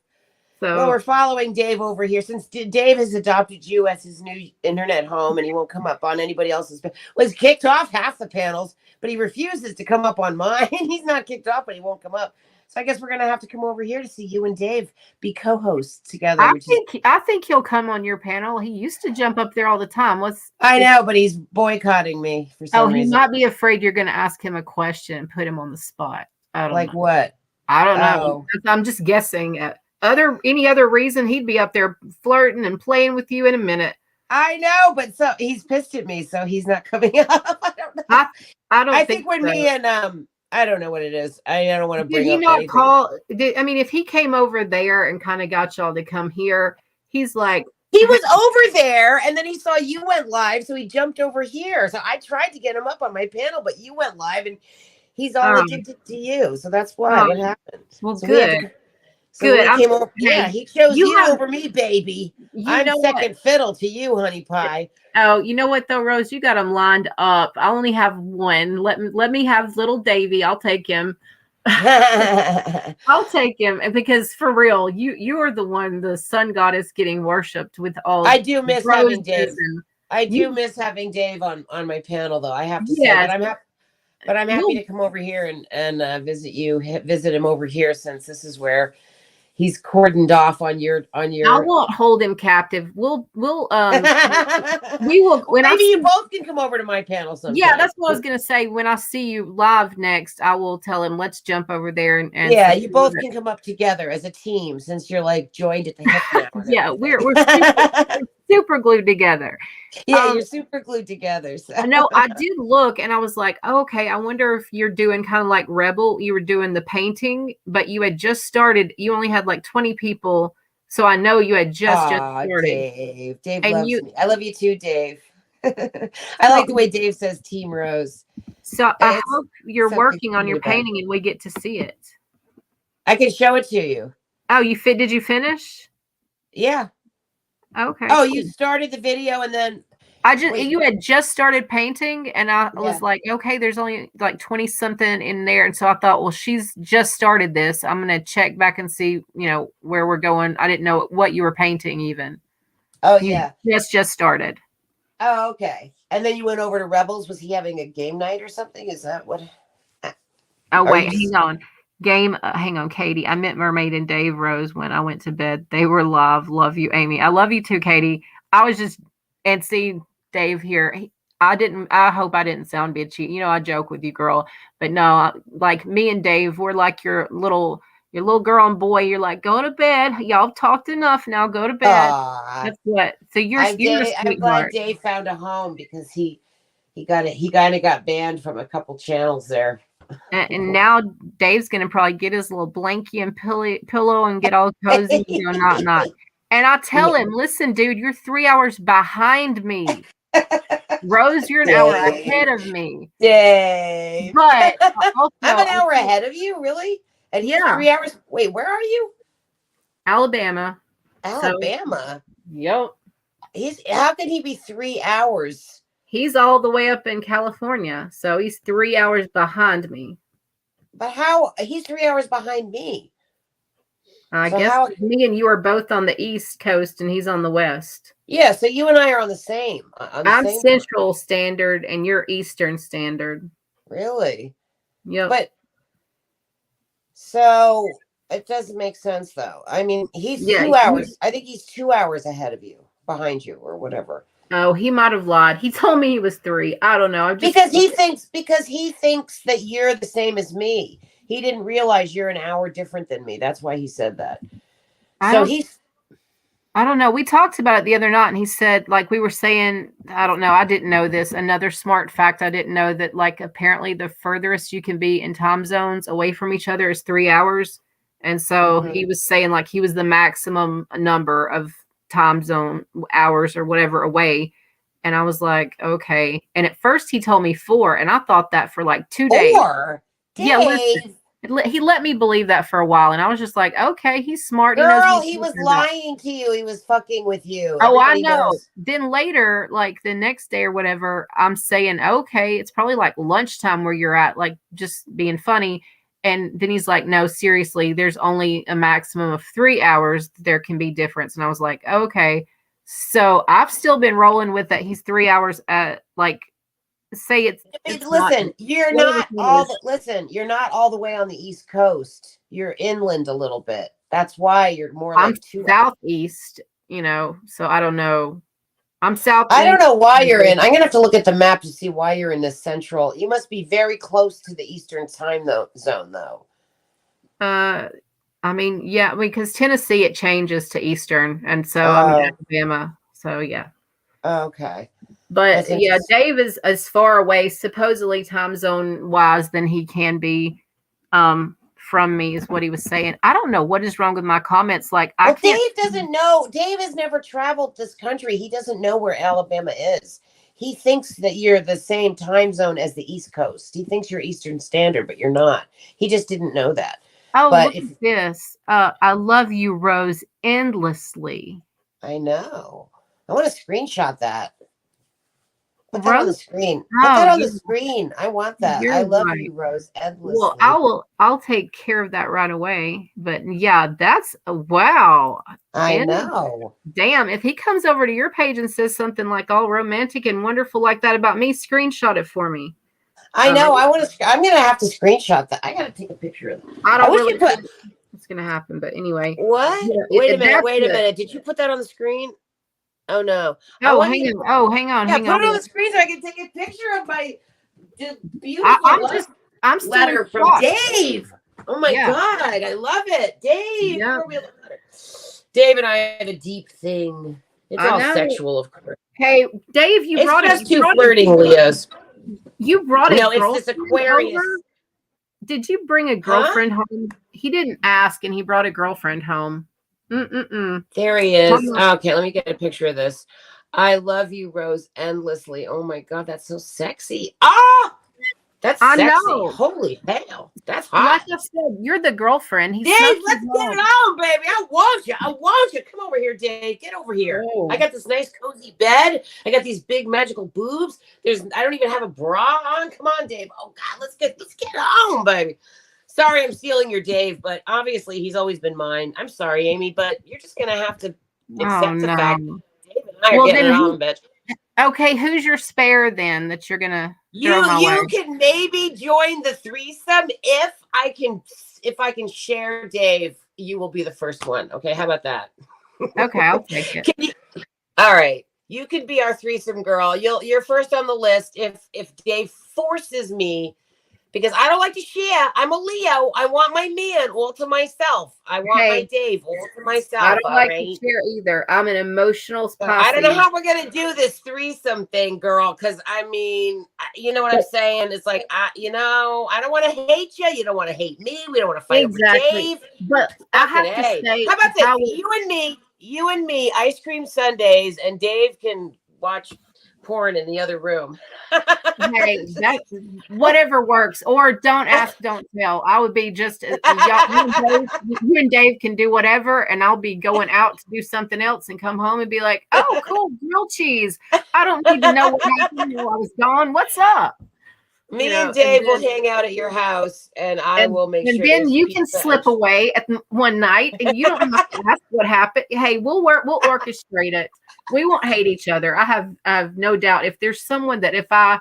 S5: Well,
S1: So
S5: we're following Dave over here since Dave has adopted you as his new internet home, and he won't come up on anybody else's. Was kicked off half the panels, but he refuses to come up on mine. He's not kicked off, but he won't come up. So I guess we're gonna have to come over here to see you and Dave be co-hosts together.
S1: I think he'll come on your panel. He used to jump up there all the time.
S5: I know, but he's boycotting me for some
S1: he
S5: reason.
S1: might be afraid you're going to ask him a question and put him on the spot. I don't know.
S5: What?
S1: I don't know. I'm just guessing. Any other reason he'd be up there flirting and playing with you in a minute.
S5: I know, but so he's pissed at me, so he's not coming up. I don't know. I think when me and I don't know what it is. I don't want to bring up anything.
S1: If he came over there and kind of got y'all to come here, he's like,
S5: he was over there, and then he saw you went live, so he jumped over here. So I tried to get him up on my panel, but you went live, and he's all addicted to you. So that's why. What happened?
S1: Well,
S5: so
S1: good.
S5: Good. He chose you over me, baby. I'm second fiddle to you, honey pie.
S1: Oh, you know what though, Rose? You got them lined up. I only have one. Let me have little Davy. I'll take him. I'll take him because for real, you are the one, the sun goddess getting worshipped with all.
S5: I do miss having Dave. I do miss having Dave on my panel, though. I have to say, but I'm happy to come over here and visit him over here, since this is where he's cordoned off on your. I
S1: won't hold him captive. We will.
S5: Maybe you both can come over to my panel sometime.
S1: Yeah, that's what I was gonna say. When I see you live next, I will tell him, let's jump over there and
S5: yeah, you both can come up together as a team, since you're like joined at the hip now.
S1: Yeah, we're super glued together.
S5: Yeah, you're super glued together. So.
S1: No, I did look and I was like, oh, okay, I wonder if you're doing kind of like Rebel. You were doing the painting, but you had just started. You only had like 20 people. So I know you had just started.
S5: Dave loves me. I love you too, Dave. I like the way Dave says Team Rose.
S1: So I hope you're working on your painting and we get to see it.
S5: I can show it to you.
S1: Oh, did you finish?
S5: Yeah.
S1: Okay.
S5: Oh, you started the video and then
S1: you had just started painting, and I was like, okay, there's only like 20 something in there. And so I thought, well, she's just started this. I'm going to check back and see, where we're going. I didn't know what you were painting even.
S5: Oh, yeah.
S1: Just started.
S5: Oh, okay. And then you went over to Rebels. Was he having a game night or something? Is that what?
S1: Oh, wait, hang on. Hang on, Katie. I meant Mermaid and Dave Rose when I went to bed. They were live. Love you, Amy. I love you too, Katie. And see Dave here. I hope I didn't sound bitchy. I joke with you, girl. But no, like me and Dave, we're like your little girl and boy. You're like, go to bed. Y'all talked enough. Now go to bed. That's what. So I'm
S5: glad Dave found a home, because he kind of got banned from a couple channels there.
S1: And now Dave's gonna probably get his little blankie and pillow and get all cozy. Not. And I tell him, listen, dude, you're 3 hours behind me. Rose, you're an hour ahead of me.
S5: Dave.
S1: But
S5: also, I'm an hour ahead of you, really? And he's 3 hours. Wait, where are you?
S1: Alabama.
S5: Alabama.
S1: Yep.
S5: How can he be 3 hours?
S1: He's all the way up in California, so he's 3 hours behind me.
S5: But how? He's 3 hours behind me.
S1: I guess me and you are both on the East Coast, and he's on the West.
S5: Yeah, so you and I are on the same.
S1: I'm Central Standard, and you're Eastern Standard.
S5: Really?
S1: Yeah.
S5: But so it doesn't make sense, though. I mean, he's 2 hours. I think he's 2 hours ahead of you, behind you, or whatever.
S1: Oh, he might have lied. He told me he was 3. I don't know.
S5: Because he thinks that you're the same as me. He didn't realize you're an hour different than me. That's why he said that. I
S1: don't know. We talked about it the other night, and he said, like we were saying, I don't know. I didn't know this. Another smart fact I didn't know, that like apparently the furthest you can be in time zones away from each other is 3 hours. And so he was saying like he was the maximum number of time zone hours or whatever away. And I was like, okay. And at first he told me 4, and I thought that for like 2 days.
S5: 4?
S1: Yeah, listen. He let me believe that for a while, and I was just like, okay, he's smart. He knows
S5: Girl,
S1: what
S5: he
S1: he's
S5: was
S1: talking about.
S5: lying to you. He was fucking with you.
S1: Oh, I
S5: Everybody
S1: know.
S5: knows.
S1: Then later, like the next day or whatever, I'm saying, okay, it's probably like lunchtime where you're at, like just being funny. And then he's like, no, seriously, there's only a maximum of 3 hours. There can be difference. And I was like, okay. So I've still been rolling with that. He's 3 hours at like, say it's
S5: Listen, you're
S1: What
S5: not
S1: is it?
S5: all the, listen, you're not all the way on the East Coast. You're inland a little bit. That's why you're more
S1: I'm
S5: like 2 hours.
S1: southeast, so I don't know. I'm southeast.
S5: I don't know why you're in. I'm gonna have to look at the map to see why you're in this central. You must be very close to the Eastern time zone, though.
S1: I mean, yeah, because Tennessee it changes to Eastern, and so I'm in Alabama. So yeah.
S5: Okay.
S1: But
S5: That's
S1: yeah,
S5: interesting.
S1: Dave is as far away, supposedly time zone wise, than he can be from me, is what he was saying. I don't know what is wrong with my comments. Like, I
S5: Well,
S1: can't.
S5: Dave doesn't know. Dave has never traveled this country. He doesn't know where Alabama is. He thinks that you're the same time zone as the East Coast. He thinks you're Eastern Standard, but you're not. He just didn't know that.
S1: Oh,
S5: But
S1: look at this. I love you, Rose, endlessly.
S5: I know. I want to screenshot that. Put that on the
S1: Rose?
S5: screen. Put
S1: Oh,
S5: that on the
S1: you-
S5: screen. I want that.
S1: you're
S5: I love
S1: right.
S5: you, Rose, endlessly.
S1: Well, I'll take care of that right away. But yeah, that's wow.
S5: I
S1: And
S5: know.
S1: damn, if he comes over to your page and says something like all romantic and wonderful like that about me, screenshot it for me.
S5: I know. I want to. I'm gonna have to screenshot that. I gotta take a picture of that.
S1: I don't
S5: wish
S1: really
S5: you put.
S1: think it's gonna happen, but anyway.
S5: What?
S1: Yeah,
S5: Wait a minute.
S1: that's
S5: Wait a
S1: it.
S5: minute. Did you put that on the screen? Oh no.
S1: Oh, hang on. Oh, hang on.
S5: Yeah,
S1: Hang
S5: put
S1: on.
S5: it on the screen so I can take a picture of my beautiful
S1: I'm still
S5: letter
S1: in
S5: from
S1: shock.
S5: Dave. Oh my
S1: Yeah.
S5: God, I love it, Dave.
S1: Yeah.
S5: wrote me a letter. Dave and I have a deep thing. It's
S1: I
S5: all
S1: know.
S5: sexual, of course.
S1: Hey, Dave, you
S5: It's
S1: brought
S5: just
S1: you
S5: two
S1: brought
S5: flirting Leos.
S1: You brought a
S5: No, it's this
S1: girlfriend
S5: Aquarius.
S1: over? Did you bring a girlfriend home? He didn't ask, and he brought a girlfriend home.
S5: There he is.
S1: Mama.
S5: Okay, let me get a picture of this. I love you, Rose, endlessly. Oh my God, that's so sexy. Ah, that's
S1: I
S5: sexy.
S1: know.
S5: Holy hell, that's hot.
S1: Like I said, you're the girlfriend. He
S5: Dave,
S1: snuck
S5: let's
S1: you
S5: get
S1: home.
S5: it on, baby. I want you. I want you. Come over here, Dave. Get over here.
S1: Oh.
S5: I got this nice cozy bed. I got these big magical boobs. I don't even have a bra on. Come on, Dave. Oh God, let's get it on, baby. Sorry, I'm stealing your Dave, but obviously he's always been mine. I'm sorry, Amy, but you're just gonna have to accept the fact Dave and I are getting it on, bitch.
S1: Okay, who's your spare then that you're gonna throw my way?
S5: You can maybe join the threesome if I can share Dave. You will be the first one. Okay, how about that?
S1: Okay, I'll take it.
S5: All right, you can be our threesome girl. You're first on the list if Dave forces me, because I don't like to share. I'm a Leo. I want my man all to myself. I want my Dave all to myself.
S1: I don't like to share either. I'm an emotional posse.
S5: I don't know how we're gonna do this threesome thing, girl. Because I mean, you know what I'm saying? It's like I don't want to hate you. You don't want to hate me. We don't want to fight over Dave.
S1: But I have to say,
S5: how about this? You and me, ice cream sundaes, and Dave can watch porn in the other room.
S1: Hey, that whatever works. Or don't ask, don't tell. I would be just you and Dave can do whatever, and I'll be going out to do something else and come home and be like, oh, cool, grilled cheese. I don't need to know what happened while I was gone. What's up?
S5: Me and Dave will hang out at your house, and I will make sure.
S1: And then you can slip away at one night, and you don't have to ask what happened. Hey, we'll orchestrate it. We won't hate each other. I have no doubt. If there's someone that if I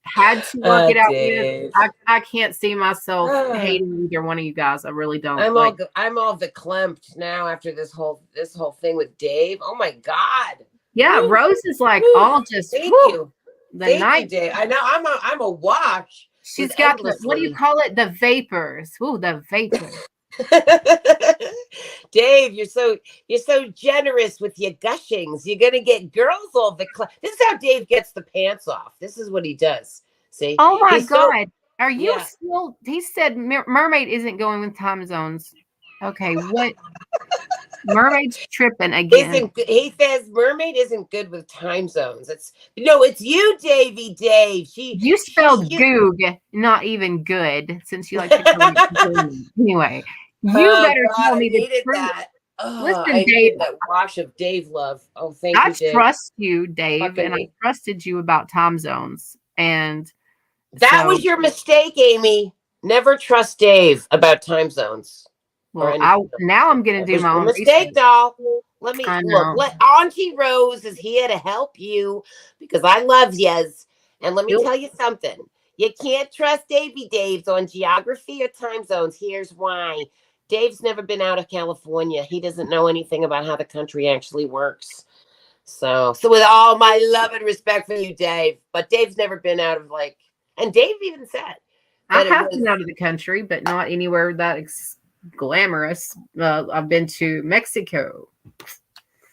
S1: had to work it out with, I can't see myself hating either one of you guys. I really don't.
S5: I'm all verklempt now after this whole thing with Dave. Oh my God.
S1: Yeah, Rose is like all just.
S5: Thank you.
S1: Thank
S5: you, Dave. I know I'm a wash.
S1: She's got what do you call it? The vapors. Ooh, the vapors.
S5: Dave, you're so generous with your gushings. You're gonna get girls all the. This is how Dave gets the pants off. This is what he does. See?
S1: Oh my God. Are you still? He said mermaid isn't going with time zones. Okay, what? Mermaid's tripping again.
S5: He says mermaid isn't good with time zones. It's you, Davy Dave.
S1: You spelled goog, not even good, since you like to call it anyway. You better tell me the truth.
S5: That. Oh,
S1: Listen,
S5: I
S1: Dave.
S5: needed that wash of Dave love. Oh, thank you, Dave.
S1: I trust you, Dave,
S5: Fucking
S1: and I trusted you about time zones. And
S5: that was your mistake, Amy. Never trust Dave about time zones.
S1: Well, now I'm going to do my own
S5: mistake,
S1: research.
S5: doll. Let me look. Let Auntie Rose is here to help you because I love yous. And let me tell you something. You can't trust Davy Dave's on geography or time zones. Here's why. Dave's never been out of California. He doesn't know anything about how the country actually works. So with all my love and respect for you, Dave, but Dave's never been out of and Dave even said
S1: I have been out of the country, but not anywhere that glamorous. I've been to Mexico.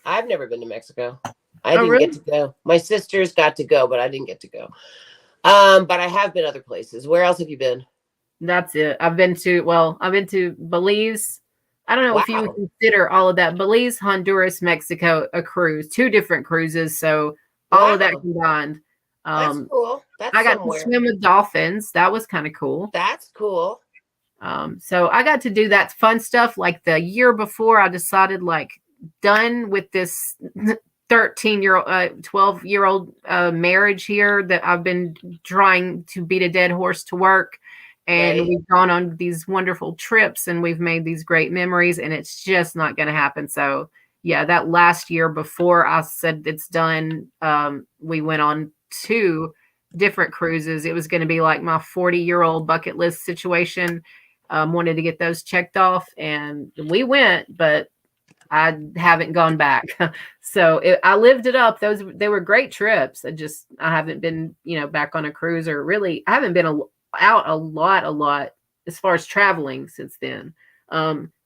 S5: I've never been to Mexico. I didn't get to go. My sisters got to go, but I didn't get to go. But I have been other places. Where else have you been?
S1: That's it. I've been to Belize. I don't know if you would consider all of that. Belize, Honduras, Mexico, a cruise, 2 different cruises. So all of that combined.
S5: That's cool.
S1: I got to swim with dolphins. That was kind of cool.
S5: That's cool.
S1: So I got to do that fun stuff. Like the year before, I decided done with this 12-year-old marriage here that I've been trying to beat a dead horse to work. And we've gone on these wonderful trips and we've made these great memories, and it's just not going to happen. So yeah, that last year before I said it's done, we went on 2 different cruises. It was going to be like my 40-year-old bucket list situation. Wanted to get those checked off, and we went, but I haven't gone back. So I lived it up. They were great trips. I haven't been, back on a cruise, or really, I haven't been out a lot as far as traveling since then.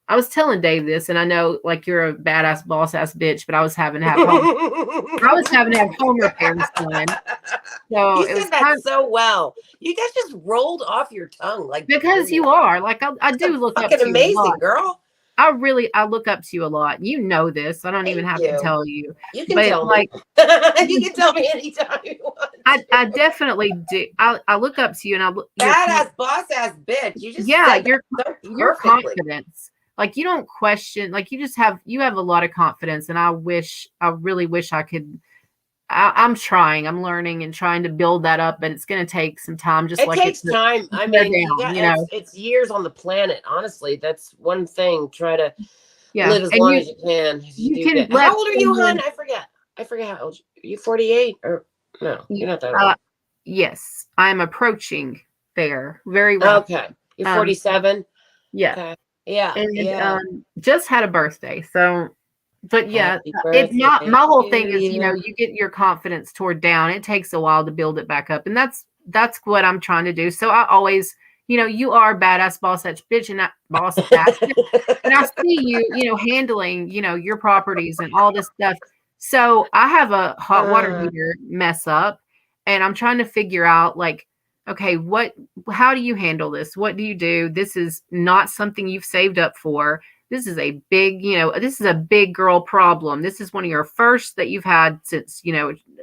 S1: I was telling Dave this, and I know you're a badass boss ass bitch, but I was having to have home repairs done. So
S5: you said that so well. You guys just rolled off your tongue,
S1: because you are I do look up to you
S5: amazing,
S1: a lot.
S5: Girl.
S1: I look up to you a lot. You know this. I don't even have to tell you.
S5: You can tell me. You can tell me anytime you want.
S1: I definitely do. I look up to you, and
S5: badass boss ass bitch. You just
S1: your confidence. You don't question. You have a lot of confidence, and I really wish I could. I'm trying. I'm learning and trying to build that up, but it's going to take some time. It
S5: takes time. I mean, it's years on the planet. Honestly, that's one thing. Try to live as long as you can. How old are you, hon? I forget how old. Are you 48 or no? You're not that old.
S1: Yes, I'm approaching there. Very well.
S5: Okay, you're 47.
S1: Yeah.
S5: Okay. Yeah.
S1: And just had a birthday, so. But yeah, it's not my whole thing is, you get your confidence tore down. It takes a while to build it back up. And that's what I'm trying to do. So I always, you are a badass boss ass bitch and boss ass. And I see you, handling, your properties and all this stuff. So I have a hot water heater mess up, and I'm trying to figure out okay, how do you handle this? What do you do? This is not something you've saved up for. This is a big, this is a big girl problem. This is one of your first that you've had since,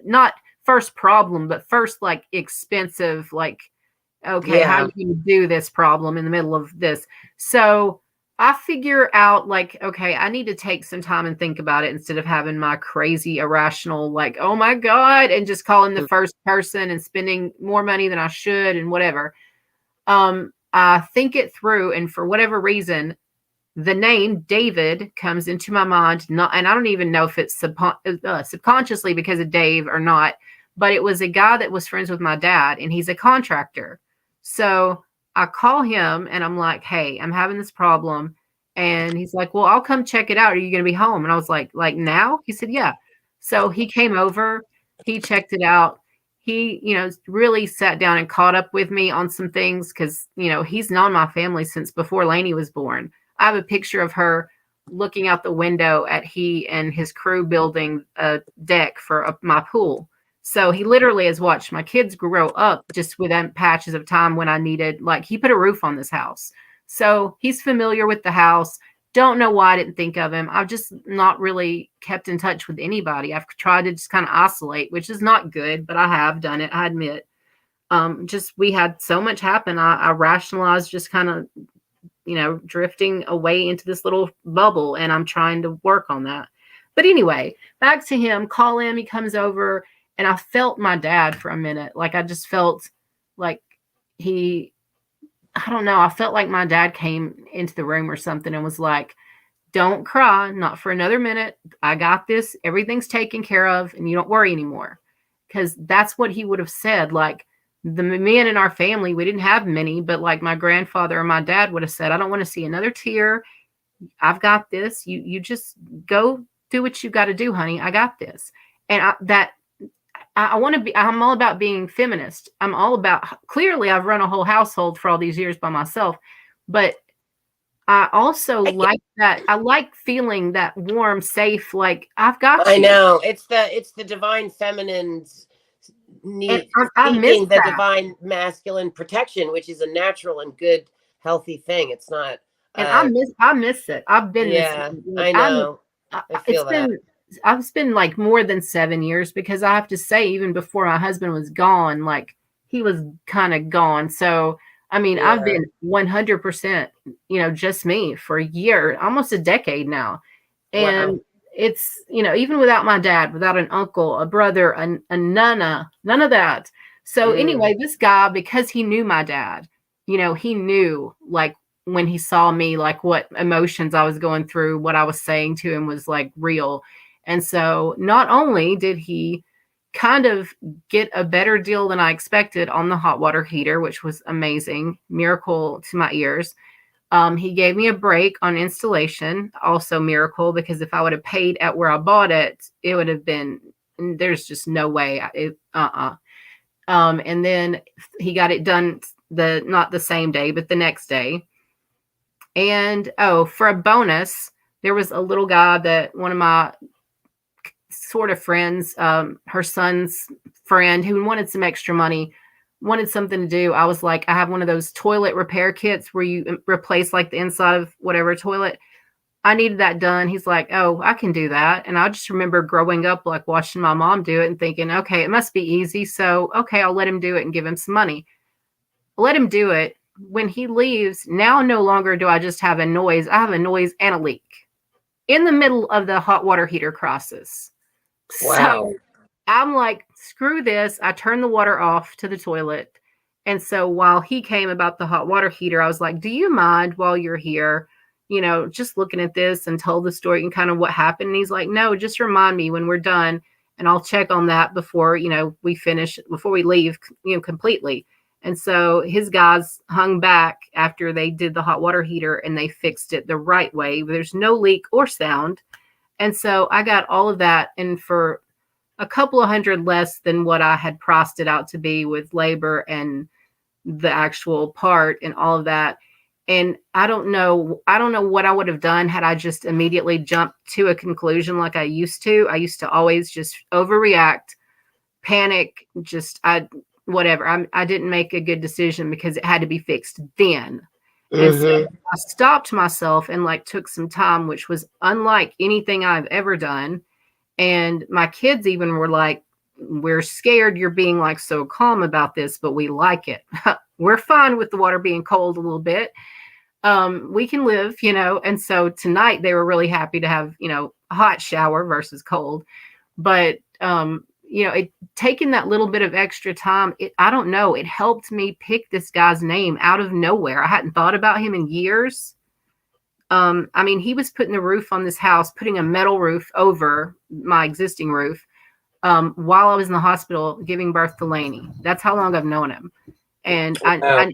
S1: not first problem, but first expensive, okay, how do you do this problem in the middle of this? So I figure out okay, I need to take some time and think about it instead of having my crazy irrational, oh my God, and just calling the first person and spending more money than I should and whatever. I think it through, and for whatever reason, the name David comes into my mind, and I don't even know if it's subconsciously because of Dave or not, but it was a guy that was friends with my dad, and he's a contractor. So I call him and I'm like, hey, I'm having this problem. And he's like, well, I'll come check it out. Are you going to be home? And I was like now? He said, yeah. So he came over, he checked it out. He, really sat down and caught up with me on some things because, he's known my family since before Lainey was born. I have a picture of her looking out the window at he and his crew building a deck for my pool. So he literally has watched my kids grow up just within patches of time when I needed, he put a roof on this house. So he's familiar with the house. don't know why I didn't think of him. I've just not really kept in touch with anybody. I've tried to just kind of isolate, which is not good, but I have done it, I admit. Just we had so much happen. I rationalized just kind of, drifting away into this little bubble, and I'm trying to work on that. But anyway, back to him. Call him, he comes over, and I felt my dad for a minute. Like I just felt like I don't know. I felt like my dad came into the room or something and was like, don't cry, not for another minute. I got this. Everything's taken care of, and you don't worry anymore. Because that's what he would have said. Like the men in our family, we didn't have many, but like my grandfather or my dad would have said, I don't want to see another tear. I've got this. You just go do what you got to do, honey. I got this. And I want to be, I'm all about being feminist. I'm all about, clearly I've run a whole household for all these years by myself, but I also like that. I like feeling that warm, safe, like I've got you.
S5: I know it's the divine feminine's need,
S1: I miss
S5: the divine masculine protection, which is a natural and good, healthy thing. It's not.
S1: And I miss it. I've been.
S5: Yeah, I know. I feel that.
S1: I've been like more than 7 years, because I have to say, even before my husband was gone, like he was kind of gone. So, I mean, yeah. I've been 100%, just me for a year, almost a decade now. And wow. It's, even without my dad, without an uncle, a brother, a nana, none of that. So anyway, this guy, because he knew my dad, he knew like when he saw me, like what emotions I was going through, what I was saying to him was like real. And so not only did he kind of get a better deal than I expected on the hot water heater, which was amazing, miracle to my ears. He gave me a break on installation, also miracle, because if I would have paid at where I bought it, it would have been, there's just no way. And then he got it done not the same day, but the next day. And for a bonus, there was a little guy that one of my sort of friends, her son's friend, who wanted some extra money, wanted something to do. I was like, I have one of those toilet repair kits where you replace like the inside of whatever toilet. I needed that done. He's like, oh, I can do that. And I just remember growing up, like watching my mom do it and thinking, okay, it must be easy. So, okay, I'll let him do it and give him some money. Let him do it. When he leaves, now no longer do I just have a noise. I have a noise and a leak in the middle of the hot water heater crosses.
S5: Wow.
S1: So I'm like, screw this. I turned the water off to the toilet. And so while he came about the hot water heater, I was like, do you mind while you're here, just looking at this, and told the story and kind of what happened. And he's like, no, just remind me when we're done, and I'll check on that before, we finish, before we leave, completely. And so his guys hung back after they did the hot water heater, and they fixed it the right way. There's no leak or sound. And so I got all of that, and for a couple of $100 less than what I had priced it out to be with labor and the actual part and all of that. And I don't know what I would have done had I just immediately jumped to a conclusion like I used to. I used to always just overreact, panic, whatever. I didn't make a good decision because it had to be fixed then. And so I stopped myself and like took some time, which was unlike anything I've ever done. And my kids even were like, we're scared you're being like so calm about this, but we like it. We're fine with the water being cold a little bit. We can live, And so tonight they were really happy to have, a hot shower versus cold. But, it taking that little bit of extra time, I don't know, it helped me pick this guy's name out of nowhere. I hadn't thought about him in years. He was putting the roof on this house, putting a metal roof over my existing roof, while I was in the hospital giving birth to Lainey. That's how long I've known him. And I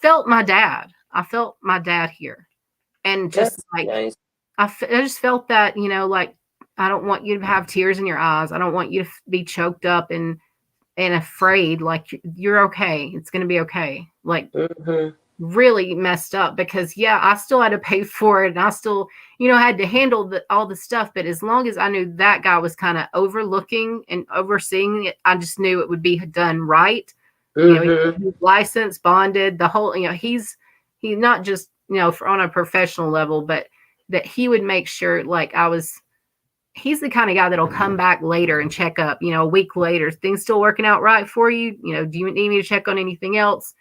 S1: felt my dad. I felt my dad here. And just nice. I just felt that, like, I don't want you to have tears in your eyes. I don't want you to be choked up and afraid. Like, you're okay. It's going to be okay. Like, really messed up because, I still had to pay for it. And I still, had to handle all the stuff. But as long as I knew that guy was kind of overlooking and overseeing it, I just knew it would be done right. He's licensed, bonded, the whole, he's not just, on a professional level, but that he would make sure like he's the kind of guy that'll come back later and check up, you know, a week later, things still working out right for you? You know, do you need me to check on anything else?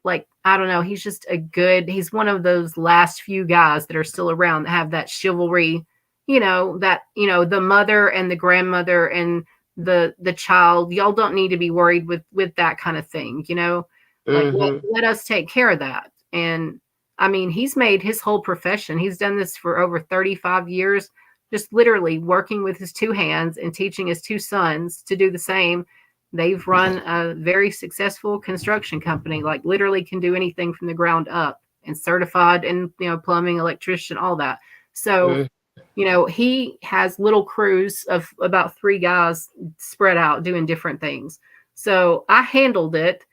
S1: Like, I don't know. He's just he's one of those last few guys that are still around that have that chivalry, you know, that, you know, the mother and the grandmother and the child, y'all don't need to be worried with that kind of thing, you know, like let us take care of that. And I mean, he's made his whole profession. He's done this for over 35 years, just literally working with his two hands and teaching his two sons to do the same. They've run a very successful construction company, like literally can do anything from the ground up and certified and, you know, plumbing, electrician, all that. So, you know, he has little crews of about 3 guys spread out doing different things. So I handled it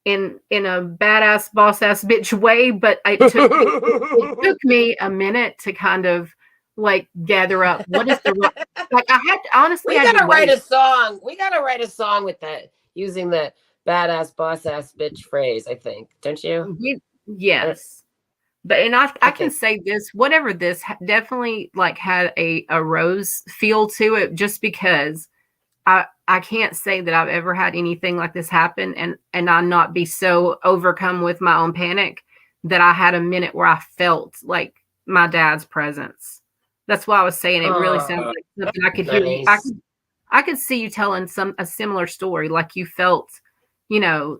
S1: in a badass boss ass bitch way, but it took me a minute to kind of like gather up what is the like I had to, honestly
S5: we gotta write a song. We gotta write a song with that using the badass boss ass bitch phrase, I think, don't you?
S1: Yes. But and I can say this, whatever this definitely like had a rose feel to it, just because I can't say that I've ever had anything like this happen and I not be so overcome with my own panic that I had a minute where I felt like my dad's presence. That's why I was saying it really sounds like something I could hear. I could see you telling a similar story, like you felt, you know,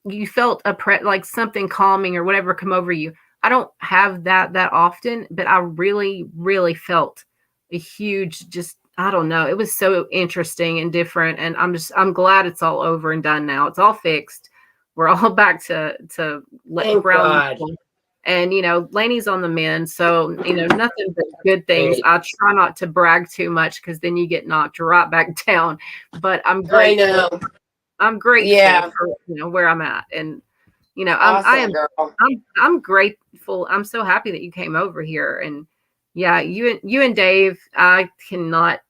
S1: you felt like something calming or whatever come over you. I don't have that often, but I really, really felt a huge, just, I don't know. It was so interesting and different. And I'm glad it's all over and done now. It's all fixed. We're all back to letting ground. And, you know, Lainey's on the mend. So, you know, nothing but good things. I try not to brag too much because then you get knocked right back down. But I'm grateful.
S5: I know.
S1: I'm grateful for, you know, where I'm at. And, you know, I'm grateful. I'm so happy that you came over here. And yeah, you and Dave, I cannot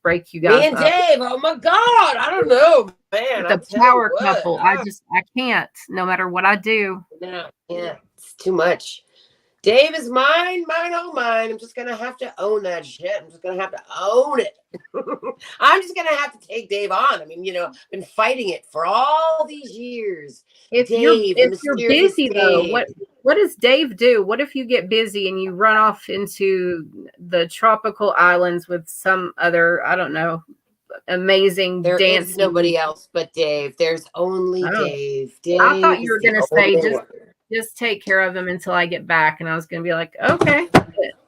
S1: break you guys
S5: Me and
S1: up.
S5: Dave, oh my God. I don't know, man.
S1: The power couple. I can't, no matter what I do.
S5: No, yeah. It's too much. Dave is mine, oh mine. I'm just gonna have to own that shit. I'm just gonna have to own it. I'm just gonna have to take Dave on. I mean, you know, I've been fighting it for all these years.
S1: If you're busy though, what does Dave do? What if you get busy and you run off into the tropical islands with some other, I don't know, amazing
S5: there
S1: dance?
S5: Is nobody else but Dave. There's only Dave.
S1: I thought you were gonna say just take care of him until I get back. And I was going to be like, okay.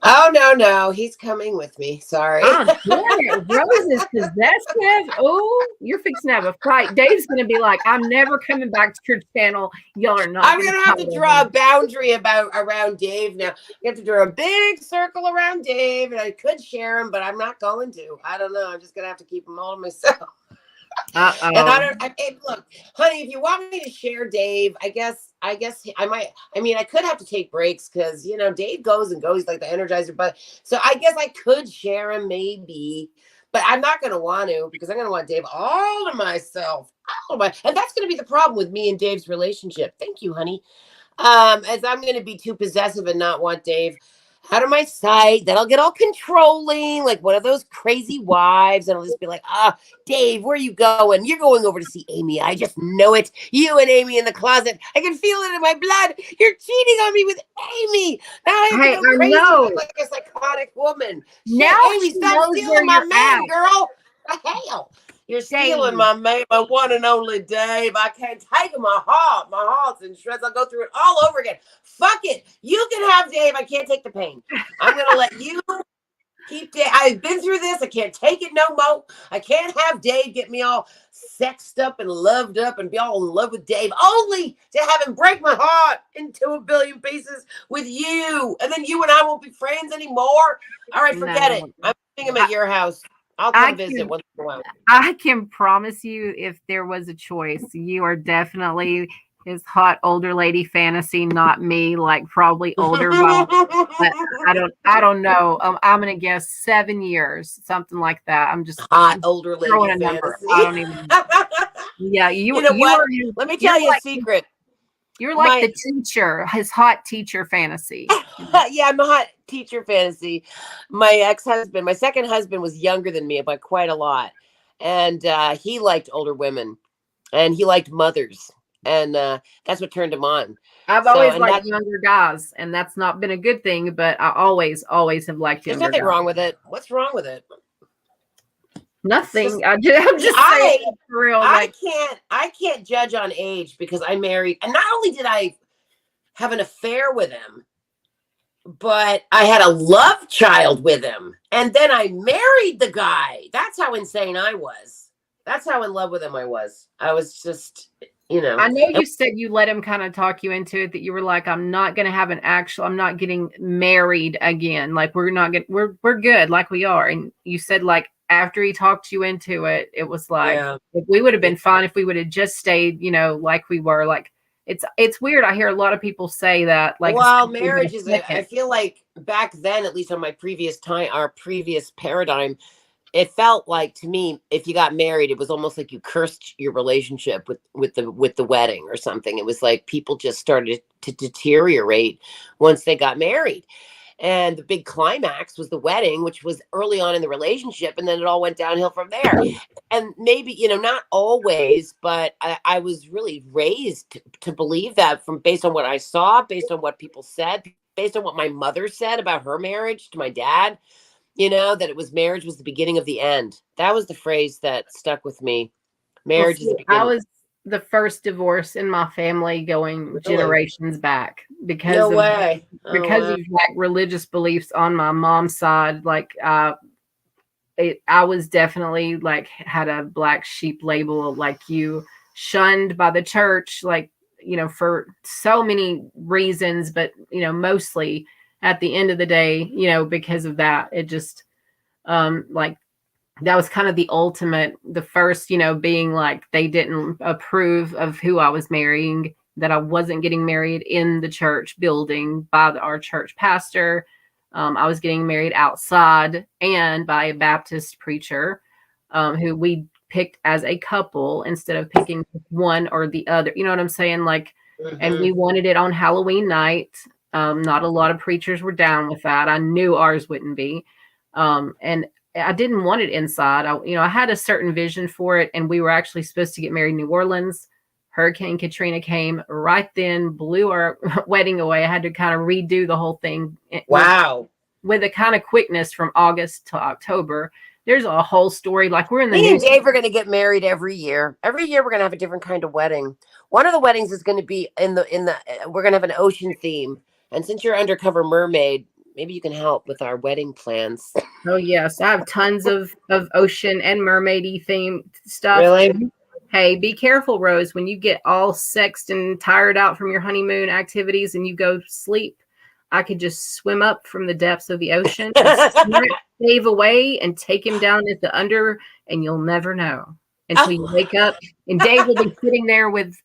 S5: Oh, no. He's coming with me. Sorry.
S1: Oh, Rose is possessive. Oh, you're fixing to have a fight. Dave's going to be like, I'm never coming back to your channel. Y'all are not.
S5: I'm going to have to draw a boundary around Dave now. You have to draw a big circle around Dave. And I could share him, but I'm not going to. I don't know. I'm just going to have to keep him all to myself. And look, honey, if you want me to share Dave, I guess I might. I mean, I could have to take breaks because, you know, Dave goes and goes like the Energizer, but so I guess I could share him maybe, but I'm not going to want to because I'm going to want Dave all to myself. And that's going to be the problem with me and Dave's relationship. Thank you, honey. As I'm going to be too possessive and not want Dave out of my sight, then I'll get all controlling, like one of those crazy wives, and I'll just be like, Dave, where are you going? You're going over to see Amy. I just know it. You and Amy in the closet. I can feel it in my blood. You're cheating on me with Amy. Now I go crazy like a psychotic woman.
S1: Now
S5: Amy, stop stealing my man, girl. The hell? You're stealing my man, my one and only Dave. I can't take my heart. My heart's in shreds. I'll go through it all over again. Fuck it. You can have Dave. I can't take the pain. I'm going to let you keep Dave. I've been through this. I can't take it no more. I can't have Dave get me all sexed up and loved up and be all in love with Dave, only to have him break my heart into a billion pieces with you. And then you and I won't be friends anymore. All right, forget it. I'm putting him at your house. I'll come visit once in a while.
S1: I can promise you, if there was a choice, you are definitely his hot older lady fantasy, not me, like probably older. I don't know. I'm gonna guess 7 years, something like that. I'm just
S5: hot older lady
S1: throwing a number. I don't even. Yeah, you know
S5: what? Let me tell you a secret.
S1: You're like the teacher, his hot teacher fantasy.
S5: Yeah, I'm a hot teacher fantasy. My ex-husband, my second husband, was younger than me by quite a lot, and he liked older women, and he liked mothers, and that's what turned him on.
S1: I've
S5: So,
S1: always
S5: and
S1: liked
S5: that-
S1: younger guys, and that's not been a good thing, but I always have liked
S5: There's
S1: younger
S5: nothing
S1: guys.
S5: wrong with it. What's wrong with it?
S1: Nothing.
S5: just-
S1: I'm just saying it for real.
S5: I can't judge on age because I married, and not only did I have an affair with him, but I had a love child with him, and then I married the guy. That's how insane I was. That's how in love with him I was. I was just,
S1: I know you said you let him kind of talk you into it, that you were like, I'm not going to have I'm not getting married again. Like we're good like we are. And you said like after he talked you into it, it was like, if we would have been fine if we would have just stayed, like we were. Like it's weird. I hear a lot of people say that, like,
S5: well, marriage is, I feel like back then, at least on my previous paradigm, it felt like to me, if you got married, it was almost like you cursed your relationship with the wedding or something. It was like people just started to deteriorate once they got married. And the big climax was the wedding, which was early on in the relationship. And then it all went downhill from there. And maybe, not always, but I was really raised to believe that based on what I saw, based on what people said, based on what my mother said about her marriage to my dad. That marriage was the beginning of the end. That was the phrase that stuck with me. Marriage is the beginning.
S1: I was the first divorce in my family going generations back because of like religious beliefs on my mom's side. Like I was definitely like had a black sheep label, like you shunned by the church, like, for so many reasons, but mostly at the end of the day, because of that, it just, like, that was kind of the ultimate, the first, being like, they didn't approve of who I was marrying, that I wasn't getting married in the church building by our church pastor. I was getting married outside and by a Baptist preacher, who we picked as a couple instead of picking one or the other. You know what I'm saying? Like, and we wanted it on Halloween night. Not a lot of preachers were down with that. I knew ours wouldn't be. And I didn't want it inside. I had a certain vision for it, and we were actually supposed to get married in New Orleans. Hurricane Katrina came right then, blew our wedding away. I had to kind of redo the whole thing.
S5: Wow.
S1: With a kind of quickness from August to October. There's a whole story. Like we're in the
S5: Me and Dave are going to get married every year. Every year we're going to have a different kind of wedding. One of the weddings is going to be we're going to have an ocean theme. And since you're undercover mermaid, maybe you can help with our wedding plans.
S1: Oh yes, I have tons of ocean and mermaidy themed stuff.
S5: Really?
S1: Hey, be careful, Rose, when you get all sexed and tired out from your honeymoon activities and you go sleep. I could just swim up from the depths of the ocean, and Dave away and take him down at the under, and you'll never know until you wake up. And Dave will be sitting there with,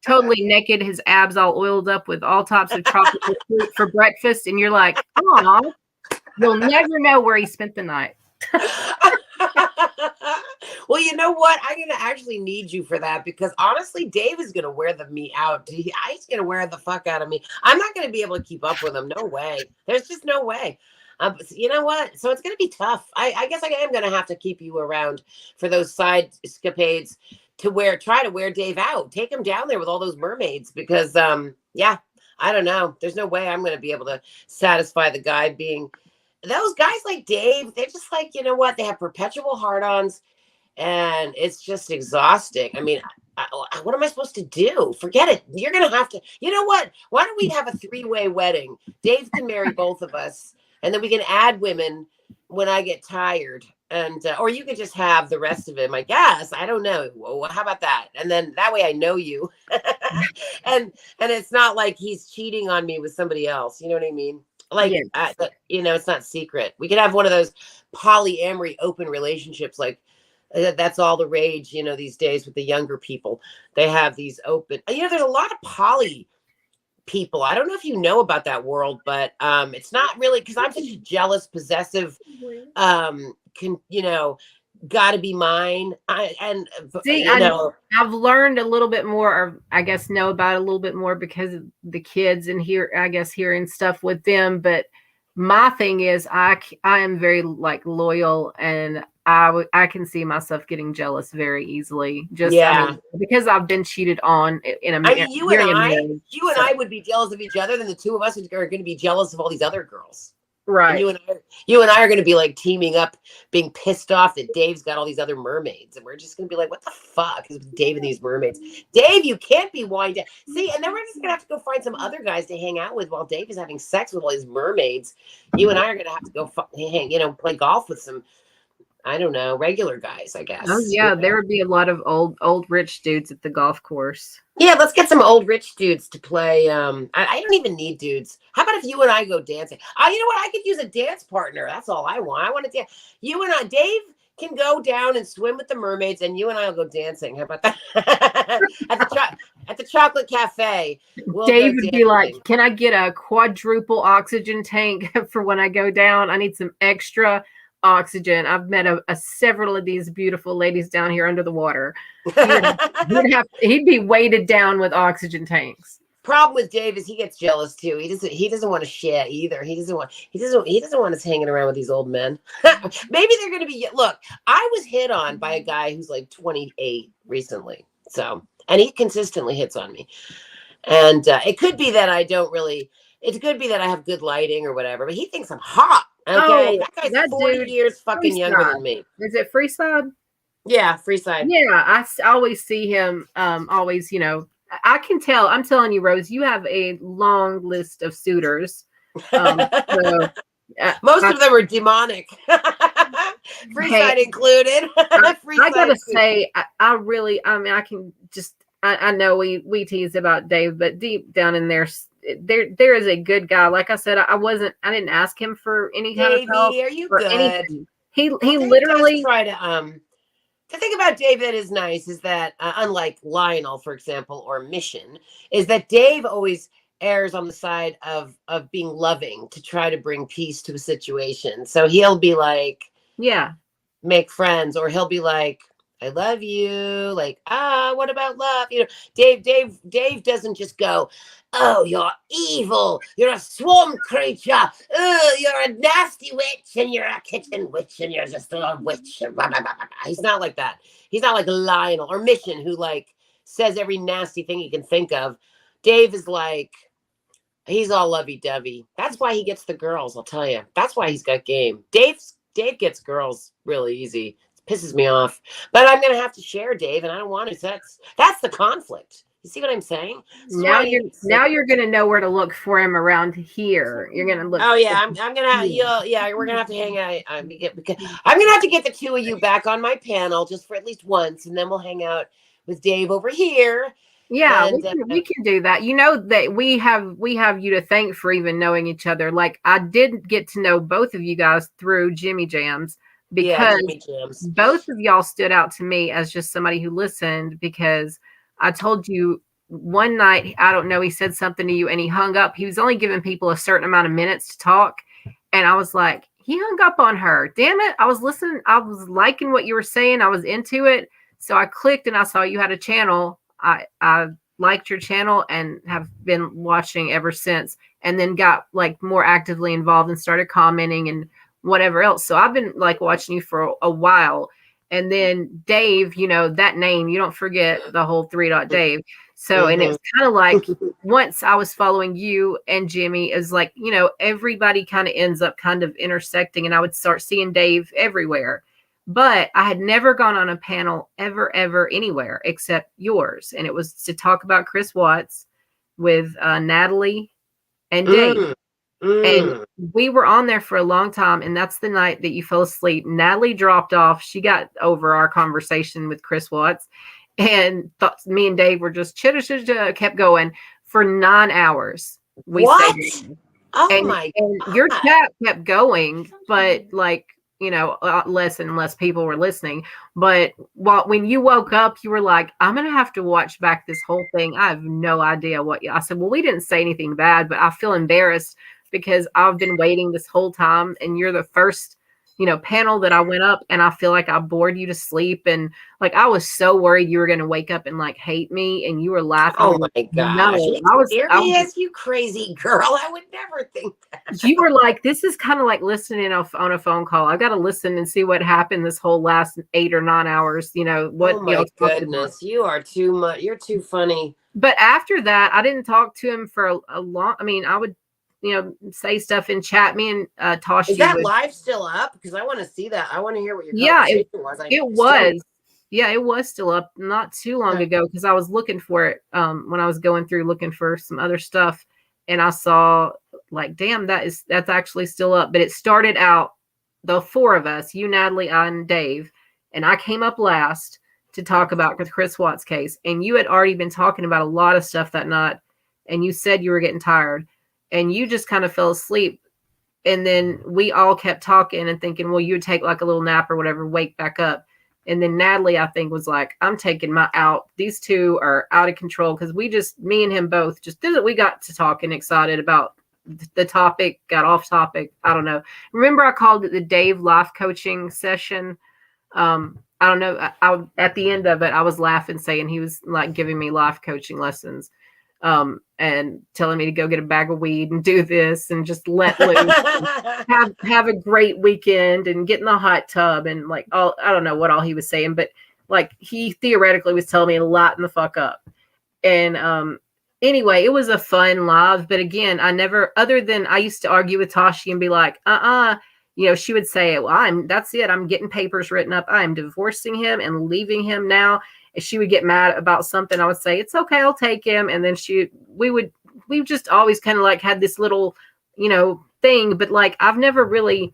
S1: totally naked, his abs all oiled up with all types of tropical fruit for breakfast. And you're like, oh, you'll never know where he spent the night.
S5: Well, you know what? I'm going to actually need you for that because honestly, Dave is going to wear me out. He's going to wear the fuck out of me. I'm not going to be able to keep up with him. No way. There's just no way. You know what? So it's going to be tough. I guess I am going to have to keep you around for those side escapades try to wear Dave out. Take him down there with all those mermaids because, I don't know. There's no way I'm going to be able to satisfy the guy being those guys like Dave. They're just like, you know what? They have perpetual hard-ons and it's just exhausting. I mean, what am I supposed to do? Forget it. You're going to have to, you know what? Why don't we have a 3-way wedding? Dave can marry both of us. And then we can add women when I get tired. And or you could just have the rest of him, I guess. I don't know. Well, how about that? And then that way I know you. and it's not like he's cheating on me with somebody else. You know what I mean? Like, yes. It's not secret. We could have one of those polyamory open relationships. Like that's all the rage, these days with the younger people. They have these open, there's a lot of poly people. I don't know if you know about that world, but it's not really because I'm such a jealous, possessive, gotta be mine. I've
S1: learned a little bit more, or I guess know about it a little bit more because of the kids and hearing stuff with them. But My thing is, I am very like loyal, and I can see myself getting jealous very easily. Just I
S5: Yeah.
S1: mean, because I've been cheated on in a
S5: I mean, you
S1: during a
S5: and
S1: marriage. So,
S5: I would be jealous of each other. Then the two of us are going to be jealous of all these other girls. And
S1: right.
S5: you and I are going to be like teaming up, being pissed off that Dave's got all these other mermaids, and we're just going to be like, "What the fuck is with Dave and these mermaids? Dave, you can't be winding down." See, and then we're just going to have to go find some other guys to hang out with while Dave is having sex with all these mermaids. You and I are going to have to go, play golf with some, I don't know, regular guys, I guess.
S1: Oh yeah, there would be a lot of old rich dudes at the golf course.
S5: Yeah, let's get some old rich dudes to play. I don't even need dudes. How about if you and I go dancing? You know what? I could use a dance partner. That's all I want. I want to dance. You and I, Dave can go down and swim with the mermaids, and you and I will go dancing. How about that? at the chocolate cafe. We'll
S1: Dave
S5: go
S1: would be like,
S5: dancing.
S1: "Can I get a quadruple oxygen tank for when I go down? I need some extra oxygen. I've met several of these beautiful ladies down here under the water." He'd be weighted down with oxygen tanks.
S5: Problem with Dave is he gets jealous too. He doesn't want to share either. He doesn't want us hanging around with these old men. Maybe they're going to be. Look, I was hit on by a guy who's like 28 recently. So, and he consistently hits on me. And it could be that I don't really. It could be that I have good lighting or whatever. But he thinks I'm hot. Okay, that guy's 40 years fucking younger than me.
S1: Is it Freeside?
S5: Yeah, Freeside.
S1: Yeah, I always see him. Always, I can tell. I'm telling you, Rose, you have a long list of suitors.
S5: So, most of them are demonic. Freeside included.
S1: I gotta say, I can just. I know we tease about Dave, but deep down in there is a good guy. Like I said, I didn't ask him for any kind of help.
S5: Are you
S1: or
S5: good?
S1: Anything. He literally
S5: try to The thing about Dave that is nice is that, unlike Lionel, for example, or Mission, is that Dave always errs on the side of being loving to try to bring peace to a situation. So he'll be like,
S1: yeah,
S5: make friends, or he'll be like, I love you. Like, what about love? Dave doesn't just go, oh, you're evil. You're a swamp creature. Oh, you're a nasty witch, and you're a kitchen witch, and you're just a witch. He's not like that. He's not like Lionel or Mission, who like says every nasty thing he can think of. Dave is like, he's all lovey-dovey. That's why he gets the girls, I'll tell you. That's why he's got game. Dave gets girls really easy. Pisses me off, but I'm gonna have to share Dave, and I don't want to. That's the conflict. You see what I'm saying?
S1: Now you're gonna know where to look for him around here. You're gonna look.
S5: Oh yeah, I'm gonna. We're gonna have to hang out. I'm gonna have to get the two of you back on my panel just for at least once, and then we'll hang out with Dave over here.
S1: Yeah, we can do that. You know that we have you to thank for even knowing each other. Like I did get to know both of you guys through Jimmy Jams. Because both of y'all stood out to me as just somebody who listened, because I told you one night, I don't know, he said something to you and he hung up. He was only giving people a certain amount of minutes to talk. And I was like, he hung up on her. Damn it. I was listening. I was liking what you were saying. I was into it. So I clicked and I saw you had a channel. I liked your channel and have been watching ever since, and then got like more actively involved and started commenting and whatever else. So I've been like watching you for a while. And then Dave, that name, you don't forget the whole 3.Dave. So, and it's kind of like once I was following you and Jimmy, is like, everybody kind of ends up kind of intersecting, and I would start seeing Dave everywhere. But I had never gone on a panel ever anywhere except yours. And it was to talk about Chris Watts with Natalie and Dave. And we were on there for a long time, and that's the night that you fell asleep. Natalie dropped off. She got over our conversation with Chris Watts, and thought me and Dave were just kept going for 9 hours.
S5: What?
S1: And your chat kept going, but like, less and less people were listening. But when you woke up, you were like, I'm going to have to watch back this whole thing. I have no idea I said, well, we didn't say anything bad, but I feel embarrassed because I've been waiting this whole time, and you're the first panel that I went up, and I feel like I bored you to sleep, and like I was so worried you were going to wake up and like hate me, and you were laughing.
S5: Oh my gosh!
S1: No,
S5: I was serious, you crazy girl. I would never think that.
S1: You were like, this is kind of like listening on a phone call. I got to listen and see what happened this whole last 8 or 9 hours. What?
S5: Oh my goodness, you are too much. You're too funny.
S1: But after that, I didn't talk to him for a long. I mean, I would. Say stuff in chat. Me and Tosh.
S5: Is that live still up? Because I want to see that. I want to hear what your conversation was.
S1: It was. Yeah, it was still up not too long ago because I was looking for it when I was going through looking for some other stuff, and I saw like, damn, that's actually still up. But it started out the 4 of us, you, Natalie, I, and Dave, and I came up last to talk about the Chris Watts case, and you had already been talking about a lot of stuff that night, and you said you were getting tired. And you just kind of fell asleep. And then we all kept talking and thinking, well, you would take like a little nap or whatever, wake back up. And then Natalie, I think, was like, I'm taking my out. These two are out of control. Because me and him both we got to talking excited about the topic, got off topic. I don't know. Remember I called it the Dave life coaching session. I don't know. At the end of it, I was laughing, saying he was like giving me life coaching lessons. And telling me to go get a bag of weed and do this and just let loose, have a great weekend and get in the hot tub and like I don't know what all he was saying, but like he theoretically was telling me to lighten the fuck up. And anyway, it was a fun live, but again, other than I used to argue with Tashi and be like, she would say, well, that's it. I'm getting papers written up. I'm divorcing him and leaving him now. If she would get mad about something, I would say, it's okay, I'll take him. And then we just always kind of like had this little, thing, but like, I've never really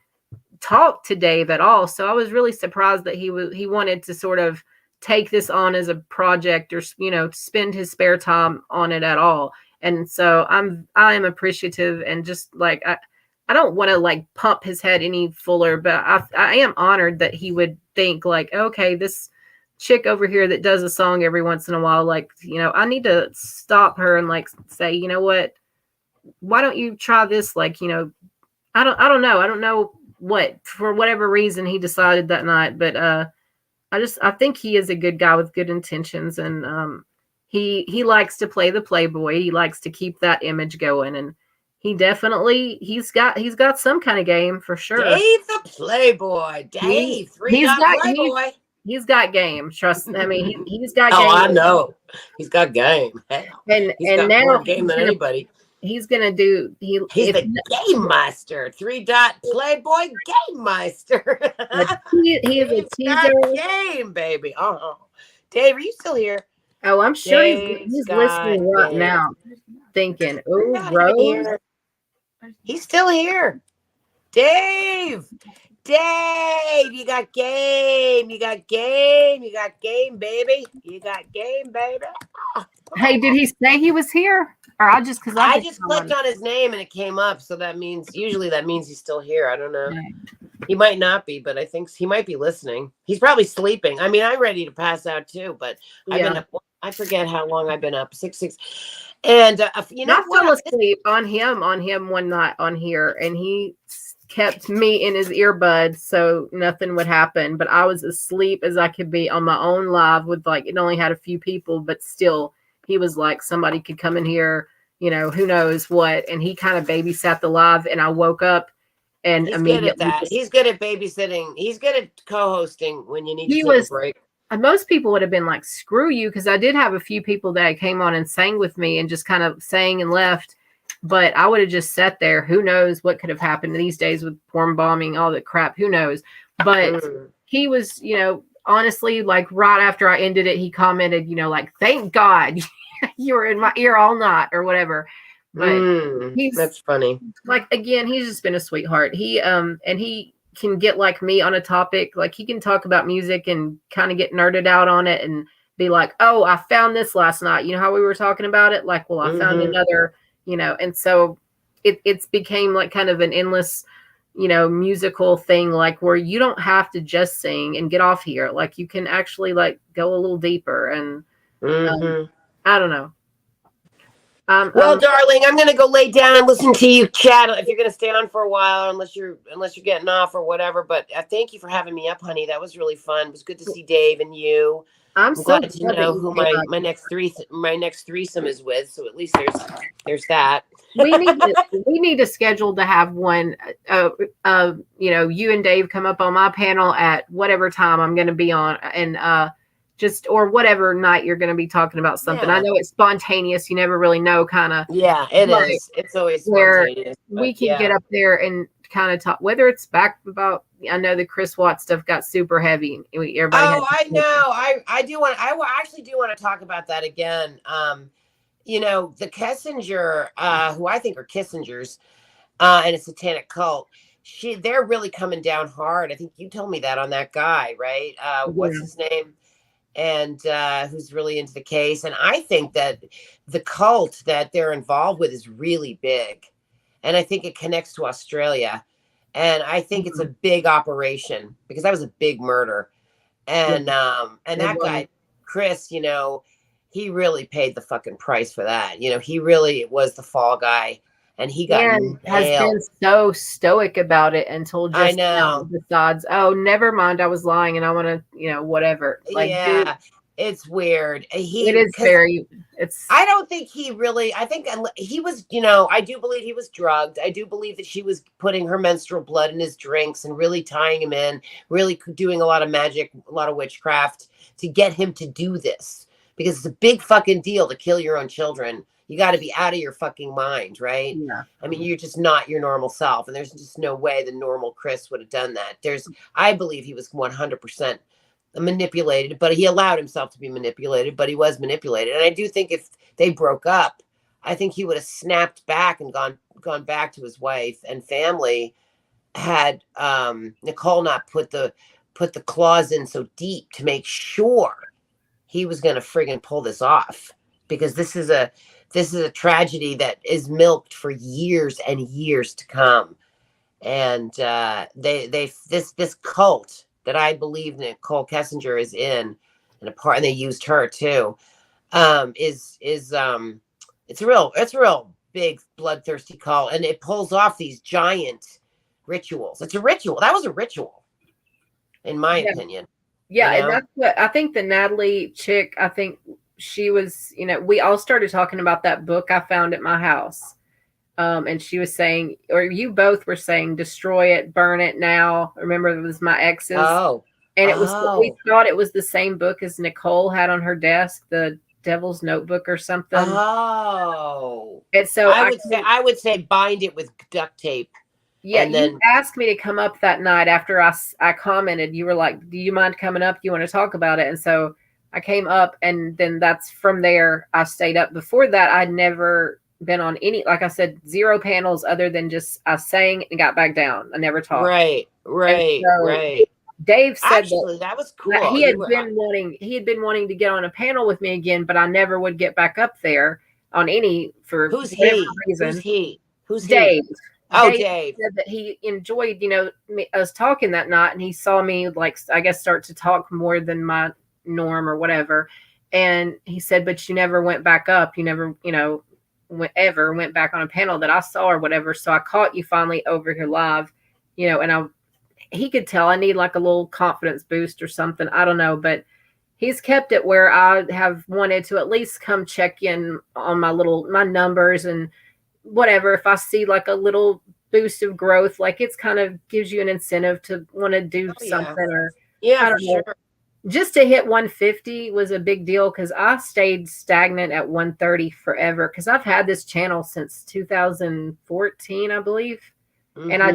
S1: talked to Dave at all. So I was really surprised that he wanted to sort of take this on as a project or, spend his spare time on it at all. And so I am appreciative and just like, I don't want to like pump his head any fuller, but I am honored that he would think like, okay, this chick over here that does a song every once in a while, like, I need to stop her and like say, you know what, why don't you try this? Like, I don't know what, for whatever reason he decided that night, but I think he is a good guy with good intentions, and he likes to play the playboy. He likes to keep that image going, and he definitely he's got some kind of game for sure.
S5: Dave the Playboy, Dave, Playboy.
S1: He's got game. Trust me. I mean, he's got game.
S5: Oh, I know. He's got game. Hell,
S1: and
S5: got
S1: now
S5: more game than anybody.
S1: He's gonna do.
S5: He's the Game Meister. 3-dot Playboy Game Meister.
S1: He is a teaser.
S5: Game, baby. Dave, are you still here?
S1: Oh, I'm sure he's listening right now, thinking, "Oh, Rose."
S5: He's still here. Dave, you got game. You got game. You got game, baby. You got game, baby.
S1: Hey, did he say he was here? Or I just clicked
S5: on his name and it came up. So that means he's still here. I don't know. He might not be, but I think he might be listening. He's probably sleeping. I mean, I'm ready to pass out too, but I've been up. I forget how long I've been up. 6. And I
S1: fell asleep on him one night on here, and he kept me in his earbuds so nothing would happen. But I was asleep as I could be on my own live with like, it only had a few people, but still he was like, somebody could come in here, who knows what. And he kind of babysat the live, and I woke up and
S5: he's good at that. He's good at babysitting. He's good at co-hosting when you need to take a break.
S1: Most people would have been like, screw you. Cause I did have a few people that came on and sang with me and just kind of sang and left. But I would have just sat there. Who knows what could have happened these days with porn bombing, all that crap. Who knows? But he was, honestly, like right after I ended it, he commented, like, thank God you were in my ear all night or whatever. But
S5: that's funny.
S1: Like, again, he's just been a sweetheart. He and he can get like me on a topic. Like he can talk about music and kind of get nerded out on it and be like, oh, I found this last night. You know how we were talking about it? Like, well, I found another, and so it's became like kind of an endless, musical thing, like where you don't have to just sing and get off here. Like you can actually like go a little deeper and I don't know.
S5: Well, darling, I'm gonna go lay down and listen to you chat. If you're gonna stay on for a while, unless you're getting off or whatever. But thank you for having me up, honey. That was really fun. It was good to see Dave and you.
S1: I'm so
S5: glad to know who my next threesome is with. So at least there's that.
S1: we need to schedule to have one. You know, you and Dave come up on my panel at whatever time I'm going to be on, and just or whatever night you're going to be talking about something.
S5: Yeah.
S1: I know it's spontaneous. You never really know, kind of.
S5: Yeah, it is. It's always spontaneous.
S1: We can get up there and kind of talk, whether it's back about. I know the Chris Watts stuff got super heavy. Everybody
S5: I know. I do want. I actually do want to talk about that again. You know, the Kissinger, who I think are Kissingers, and a satanic cult. They're really coming down hard. I think you told me that on that guy, right? What's his name? And who's really into the case. And I think that the cult that they're involved with is really big. And I think it connects to Australia. And I think it's a big operation because that was a big murder. And that guy, Chris, you know, he really paid the fucking price for that. You know, he really was the fall guy. And he got
S1: has been so stoic about it until just now. Besides, oh, never mind, I was lying, and I want to, you know, whatever. Like,
S5: yeah,
S1: dude,
S5: it's weird.
S1: It is very. It's.
S5: I don't think he really. I think he was. You know, I do believe he was drugged. I do believe that she was putting her menstrual blood in his drinks and really tying him in, really doing a lot of magic, a lot of witchcraft to get him to do this because it's a big fucking deal to kill your own children. You got to be out of your fucking mind, right?
S1: Yeah.
S5: I mean, you're just not your normal self. And there's just no way the normal Chris would have done that. I believe he was 100% manipulated, but he allowed himself to be manipulated, but he was manipulated. And I do think if they broke up, I think he would have snapped back and gone back to his wife and family had Nicole not put the claws in so deep to make sure he was going to friggin' pull this off. Because this is a tragedy that is milked for years and years to come, and this cult that I believe Nicole Kissinger is in, and they used her too, it's a real big bloodthirsty cult, and it pulls off these giant rituals. It's a ritual. That was a ritual, in my opinion.
S1: Yeah, you know? And that's what I think. The Natalie chick, I think. She was, you know, we all started talking about that book I found at my house. And she was saying, or you both were saying, destroy it, burn it now. Remember, it was my ex's. Oh. And it was, we thought it was the same book as Nicole had on her desk, the Devil's Notebook or something.
S5: Oh.
S1: And so
S5: I would say bind it with duct tape.
S1: Yeah, you asked me to come up that night after I commented. You were like, do you mind coming up? You want to talk about it? And so I came up, and then that's from there I stayed up. Before that, I'd never been on any, like I said, 0 panels other than just I sang and got back down. I never talked.
S5: Right.
S1: Dave said
S5: actually, that was cool.
S1: He had been wanting to get on a panel with me again, but I never would get back up there on any for
S5: who's
S1: reason.
S5: Who's
S1: Dave?
S5: He? Oh,
S1: Dave said that he enjoyed, you know, us talking that night, and he saw me, like, I guess, start to talk more than my norm or whatever. And he said, but you never went back up. You never, you know, went back on a panel that I saw or whatever. So I caught you finally over here live, you know, and he could tell I need like a little confidence boost or something. I don't know, but he's kept it where I have wanted to at least come check in on my numbers and whatever. If I see like a little boost of growth, like it's kind of gives you an incentive to want to do something or I don't know. Sure. Just to hit 150 was a big deal because I stayed stagnant at 130 forever because I've had this channel since 2014, I believe. Mm-hmm. And I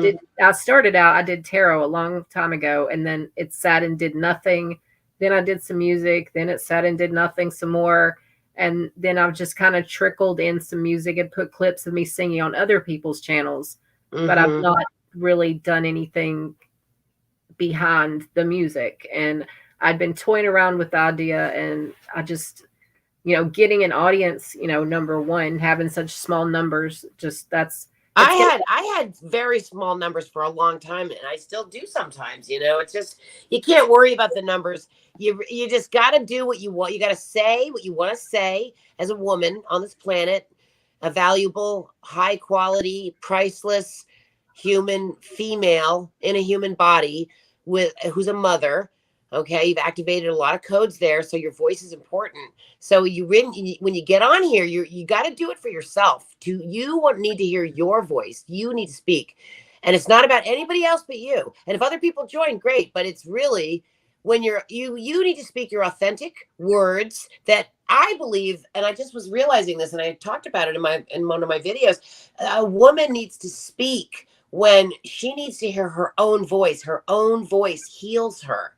S1: did tarot a long time ago, and then it sat and did nothing. Then I did some music, then it sat and did nothing some more. And then I've just kind of trickled in some music and put clips of me singing on other people's channels, but I've not really done anything behind the music. And I'd been toying around with the idea, and I just, you know, getting an audience, you know, number one, having such small numbers, just I
S5: had very small numbers for a long time, and I still do sometimes, you know. It's just, you can't worry about the numbers. You just got to do what you want. You got to say what you want to say as a woman on this planet. a valuable, high quality, priceless human female in a human body who's a mother. Okay, you've activated a lot of codes there, so your voice is important. So when you get on here, you got to do it for yourself. You need to hear your voice. You need to speak, and it's not about anybody else but you. And if other people join, great. But it's really when you need to speak your authentic words that I believe, and I just was realizing this, and I talked about it in one of my videos. A woman needs to speak when she needs to hear her own voice. Her own voice heals her.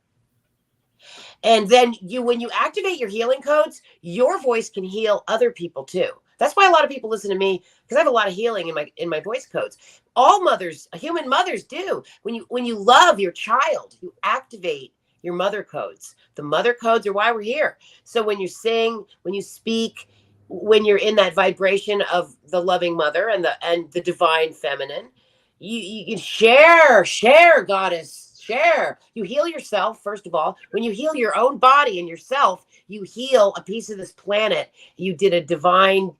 S5: And then when you activate your healing codes, your voice can heal other people too. That's why a lot of people listen to me, because I have a lot of healing in my voice codes. All mothers, human mothers do. When you love your child, you activate your mother codes. The mother codes are why we're here. So when you sing, when you speak, when you're in that vibration of the loving mother and the divine feminine, you can share, goddess. Share. You heal yourself, first of all. When you heal your own body and yourself, you heal a piece of this planet. You gave a divine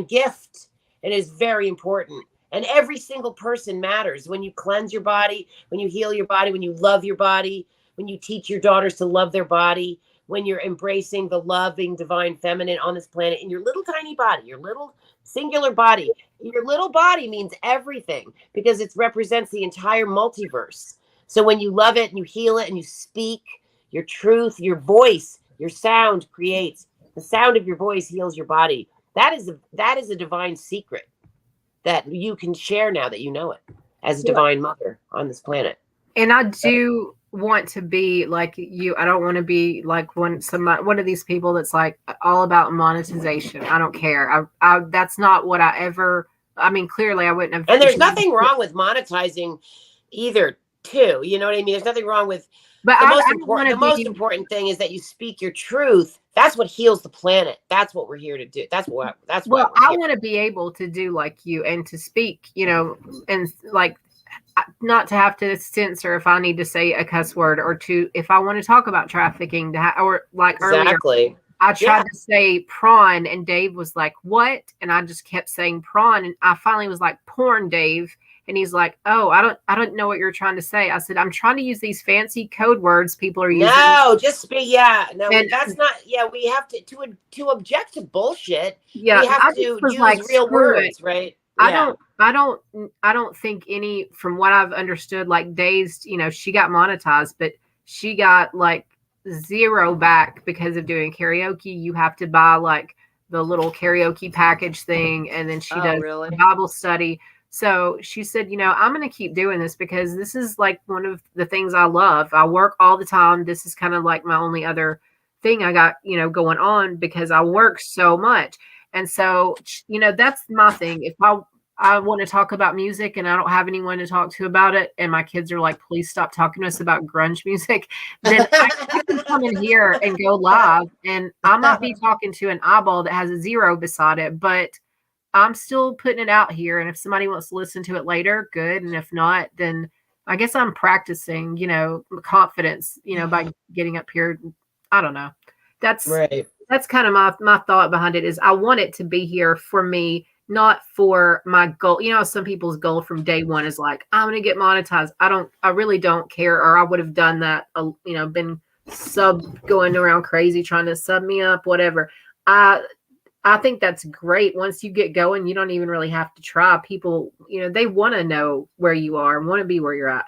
S5: gift. And it is very important. And every single person matters. When you cleanse your body, when you heal your body, when you love your body, when you teach your daughters to love their body, when you're embracing the loving divine feminine on this planet in your little tiny body, your little singular body. Your little body means everything because it represents the entire multiverse. So when you love it and you heal it and you speak your truth, your voice, your sound creates the sound of your voice heals your body. That is a divine secret that you can share now that you know it as a divine mother on this planet.
S1: And I do want to be like you. I don't want to be like one of these people that's like all about monetization. I don't care. I that's not what I ever. I mean, clearly I wouldn't have.
S5: And there's nothing wrong with monetizing either, too. You know what I mean? There's nothing wrong with. But the most important thing is that you speak your truth. That's what heals the planet. That's what we're here to do. Well,
S1: I want to be able to do like you and to speak, and like not to have to censor if I need to say a cuss word or two. If I want to talk about trafficking, or like earlier, I tried to say prawn and Dave was like, what? And I just kept saying prawn. And I finally was like, porn, Dave. And he's like, oh, I don't know what you're trying to say. I said, I'm trying to use these fancy code words people are using.
S5: No, just speak. Yeah, no, and that's not. Yeah, we have to object to bullshit.
S1: Yeah,
S5: we have to use real words, right?
S1: Yeah. I don't think any, from what I've understood, like Dazed, she got monetized, but she got like zero back because of doing karaoke. You have to buy like the little karaoke package thing, and then she does Bible study. So she said, I'm going to keep doing this because this is like one of the things I love. I work all the time. This is kind of like my only other thing I got, going on because I work so much. And so, that's my thing. If I want to talk about music and I don't have anyone to talk to about it, and my kids are like, please stop talking to us about grunge music, then I can come in here and go live, and I might be talking to an eyeball that has a 0 beside it, but I'm still putting it out here. And if somebody wants to listen to it later, good. And if not, then I guess I'm practicing, confidence, by getting up here. I don't know. That's right. That's kind of my thought behind it is I want it to be here for me, not for my goal. Some people's goal from day one is like, I'm going to get monetized. I really don't care. Or I would have done that, been going around crazy, trying to sub me up, whatever. I think that's great. Once you get going, you don't even really have to try. People, they want to know where you are and want to be where you're at.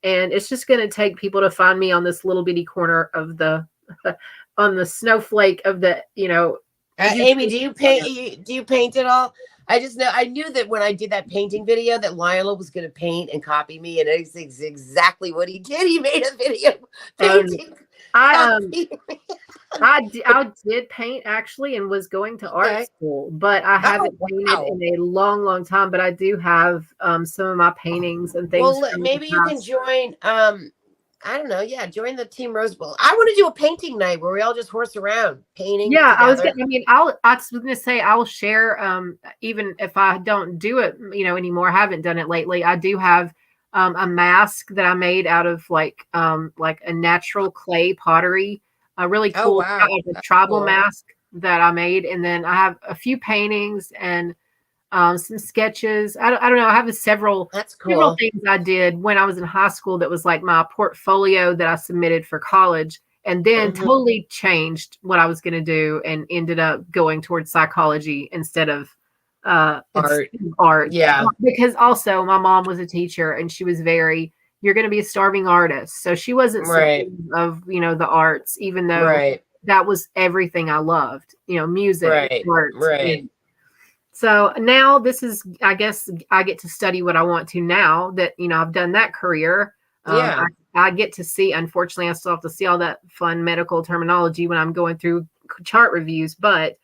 S1: And it's just going to take people to find me on this little bitty corner of on the snowflake of the,
S5: Amy, do you paint? Do you paint at all? I knew that when I did that painting video that Lionel was going to paint and copy me, and it's exactly what he did. He made a video painting.
S1: I did paint actually and was going to art school, but I haven't painted in a long, long time. But I do have some of my paintings and things.
S5: Well, maybe you can join. I don't know. Yeah, join the Team Rose Bowl. I want to do a painting night where we all just horse around painting.
S1: Yeah, together. I was going to say I'll share. Even if I don't do it, anymore. I haven't done it lately. I do have a mask that I made out of like a natural clay pottery. A really cool, like a tribal mask. that I made, and then I have a few paintings and some sketches. I don't know. I have several
S5: That's
S1: several
S5: cool.
S1: things I did when I was in high school that was like my portfolio that I submitted for college, and then
S5: Mhm.
S1: totally changed what I was going to do and ended up going towards psychology instead of
S5: Art.
S1: art.
S5: Yeah.
S1: Because also my mom was a teacher and she was very, you're going to be a starving artist. So she wasn't
S5: Right.
S1: supportive of, the arts, even though
S5: Right.
S1: that was everything I loved, music,
S5: Right.
S1: art.
S5: Right.
S1: So now this is, I guess I get to study what I want to now that, I've done that career.
S5: Yeah.
S1: I get to see, unfortunately, I still have to see all that fun medical terminology when I'm going through chart reviews, but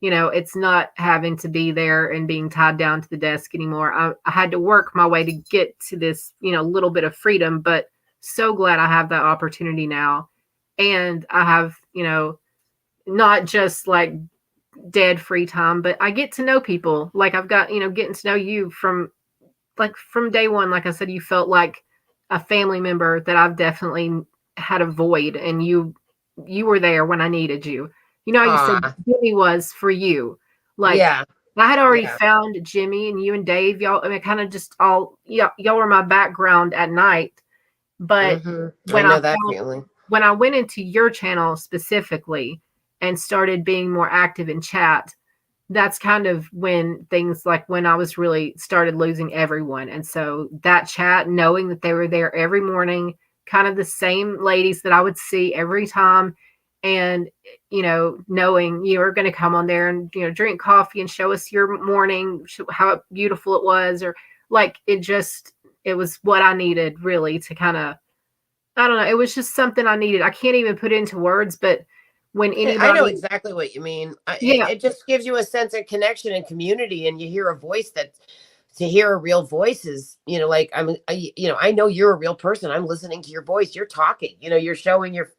S1: it's not having to be there and being tied down to the desk anymore. I had to work my way to get to this, little bit of freedom, but so glad I have that opportunity now. And I have, not just like dead free time, but I get to know people. Like I've got, getting to know you from day one. Like I said, you felt like a family member that I've definitely had a void, and you were there when I needed you. How you said
S5: Aw.
S1: Jimmy was for you. Like
S5: Yeah.
S1: I had already
S5: Yeah.
S1: found Jimmy, and you and Dave, y'all, I mean, kind of just all, y'all were my background at night. But
S5: Mhm. I
S1: when
S5: know that feeling.
S1: when I went into your channel specifically and started being more active in chat, that's kind of when things like when I was really started losing everyone. And so that chat, knowing that they were there every morning, kind of the same ladies that I would see every time, and knowing you were going to come on there and drink coffee and show us your morning, how beautiful it was, or like it was what I needed really to kind of, I don't know, it was just something I needed. I can't even put it into words, but when
S5: I know
S1: anybody,
S5: exactly what you mean.
S1: yeah,
S5: It just gives you a sense of connection and community, and you hear a voice that to hear a real voice is, like I know you're a real person. I'm listening to your voice. You're talking. You're showing your.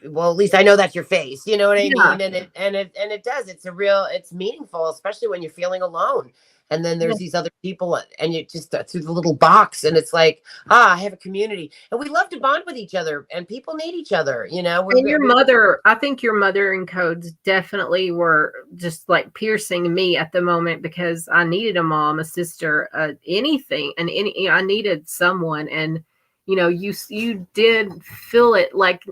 S5: Well, at least I know that's your face. You know what I
S1: yeah,
S5: mean? And it does. It's it's meaningful, especially when you're feeling alone. And then
S1: yeah.
S5: there's these other people, and you just through the little box, and it's like, I have a community, and we love to bond with each other, and people need each other.
S1: And your mother, I think your mothering codes definitely were just like piercing me at the moment because I needed a mom, a sister, anything, and I needed someone, and you did feel it like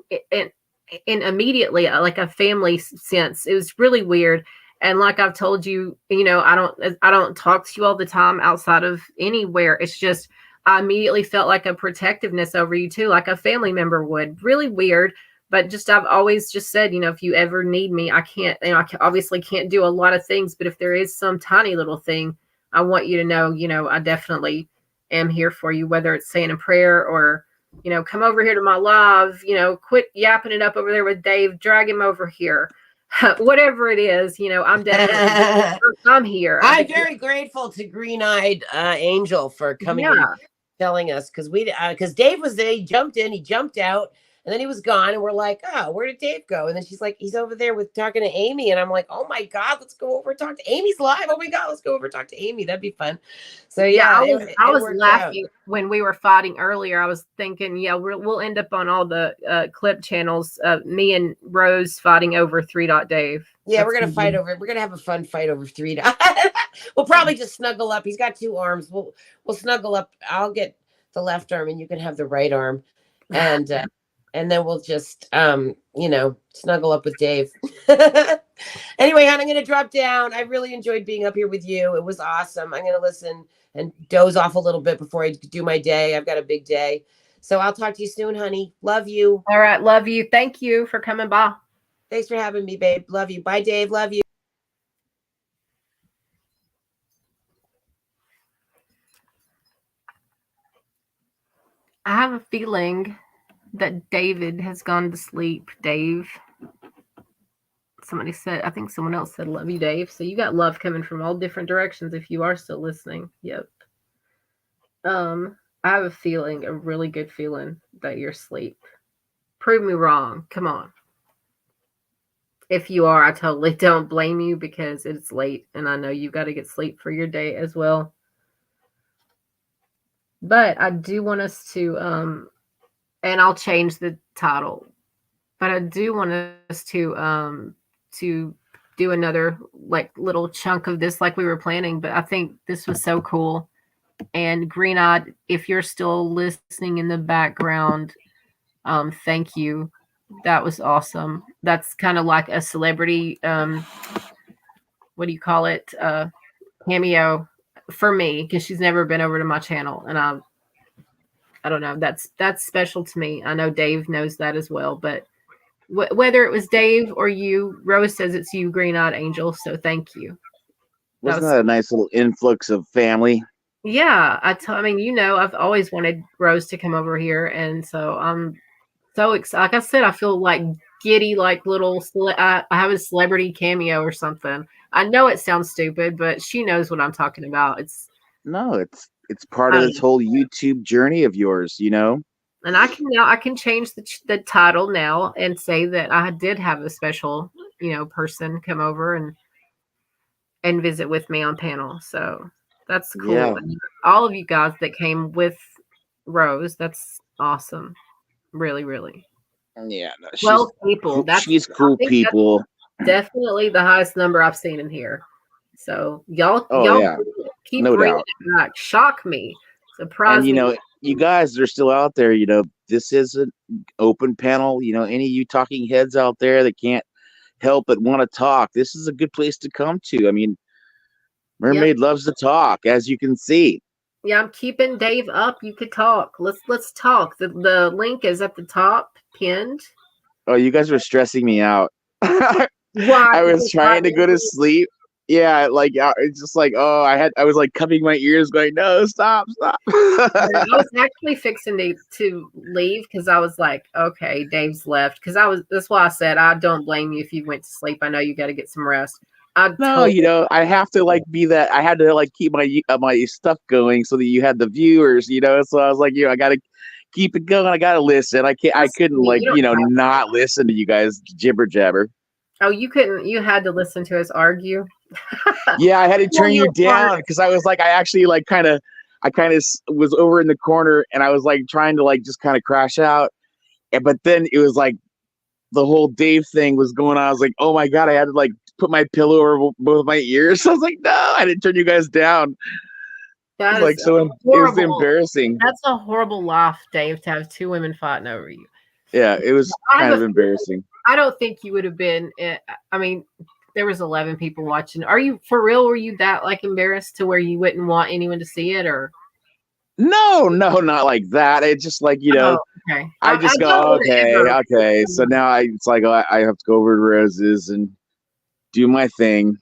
S1: and immediately like a family sense. It was really weird, and like I've told you, I don't talk to you all the time outside of anywhere. It's just I immediately felt like a protectiveness over you too, like a family member would. Really weird. But just I've always just said, if you ever need me, I can't, obviously can't do a lot of things, but if there is some tiny little thing, I want you to know, I definitely am here for you, whether it's saying a prayer or, come over here to my live, quit yapping it up over there with Dave, drag him over here. Whatever it is, I'm definitely, I'm here.
S5: I'm very grateful to Green Eyed Angel for coming and
S1: Yeah.
S5: telling us, because Dave was there. He jumped in, he jumped out, and then he was gone. And we're like, oh, where did Dave go? And then she's like, he's over there with talking to Amy. And I'm like, oh my God, let's go over and talk to Amy's live. Oh my God, let's go over and talk to Amy. That'd be fun. So yeah,
S1: I
S5: it
S1: was
S5: worked
S1: laughing
S5: out.
S1: when we were fighting earlier. I was thinking, yeah, we'll end up on all the clip channels. Me and Rose fighting over 3 Dot Dave.
S5: Yeah,
S1: That's
S5: we're gonna
S1: gonna
S5: fight
S1: be-
S5: over. We're gonna have a fun fight over 3 Dot. We'll probably just snuggle up. He's got 2 arms. We'll snuggle up. I'll get the left arm, and you can have the right arm, and then we'll just snuggle up with Dave. Anyway, hon, I'm gonna drop down. I really enjoyed being up here with you. It was awesome. I'm gonna listen and doze off a little bit before I do my day. I've got a big day, so I'll talk to you soon, honey. Love you.
S1: All right, love you. Thank you for coming by.
S5: Thanks for having me, babe. Love you. Bye, Dave. Love you.
S1: I have a feeling that David has gone to sleep. Dave. Somebody said, I think someone else said, love you, Dave. So you got love coming from all different directions if you are still listening. Yep. I have a feeling, a really good feeling that you're asleep. Prove me wrong. Come on. If you are, I totally don't blame you because it's late and I know you got to get sleep for your day as well. But I do want us to, and I'll change the title, but I do want us to do another like little chunk of this like we were planning, but I think this was so cool. And Green Eyed, if you're still listening in the background, thank you. That was awesome. That's kind of like a celebrity, what do you call it? Cameo for me, because she's never been over to my channel, and I don't know. That's special to me. I know Dave knows that as well, but whether it was Dave or you, Rose says it's you, Green Eyed Angel. So thank you.
S2: Wasn't that a nice little influx of family?
S1: Yeah, I mean, you know, I've always wanted Rose to come over here, and so I'm so excited. Like I said, I feel like giddy, like little. I have a celebrity cameo or something. I know it sounds stupid, but she knows what I'm talking about.
S2: No, it's part of this whole YouTube journey of yours, you know.
S1: And I can change the title now and say that I did have a special, you know, person come over and visit with me on panel. So that's cool.
S2: Yeah.
S1: And all of you guys that came with Rose, that's awesome. Really, really.
S2: Yeah, no,
S1: 12 people.
S2: She's cool people.
S1: Definitely the highest number I've seen in here. So y'all
S2: yeah,
S1: keep
S2: no
S1: bringing
S2: doubt.
S1: it back. Shock me. Surprise
S2: And you
S1: me.
S2: know, you guys are still out there, you know, this is an open panel. You know, any of you talking heads out there that can't help but want to talk, this is a good place to come to. I mean, Mermaid loves to talk, as you can see.
S1: Yeah, I'm keeping Dave up. You could talk. Let's talk. The link is at the top pinned.
S2: Oh, you guys were stressing me out.
S1: Why?
S2: I was trying to go to sleep. Yeah, like it's just like, oh, I was like cupping my ears, going, no, stop.
S1: I was actually fixing to leave because I was like, okay, Dave's left. Because that's why I said I don't blame you if you went to sleep. I know you got to get some rest.
S2: No, you know, I have to like be that. I had to like keep my stuff going so that you had the viewers, you know. So I was like, you know, I got to keep it going. I got to listen. I couldn't like, you know, not listen to you guys jibber jabber.
S1: Oh, you couldn't. You had to listen to us argue.
S2: Yeah, I had to turn you down because I was like, I actually like I kind of was over in the corner and I was like trying to like just kind of crash out. But then it was like the whole Dave thing was going on. I was like, oh my God, I had to like put my pillow over both of my ears. I was like, no, I didn't turn you guys down.
S1: That is
S2: like so it was embarrassing.
S1: That's a horrible laugh, Dave, to have two women fighting over you.
S2: Yeah, it was kind of embarrassing.
S1: I don't think you would have been. I mean, there was 11 people watching. Are you for real? Were you that like embarrassed to where you wouldn't want anyone to see it, or?
S2: No, not like that. It's just like, you know,
S1: okay.
S2: I just go, okay. So now it's like I have to go over to Rose's and do my thing.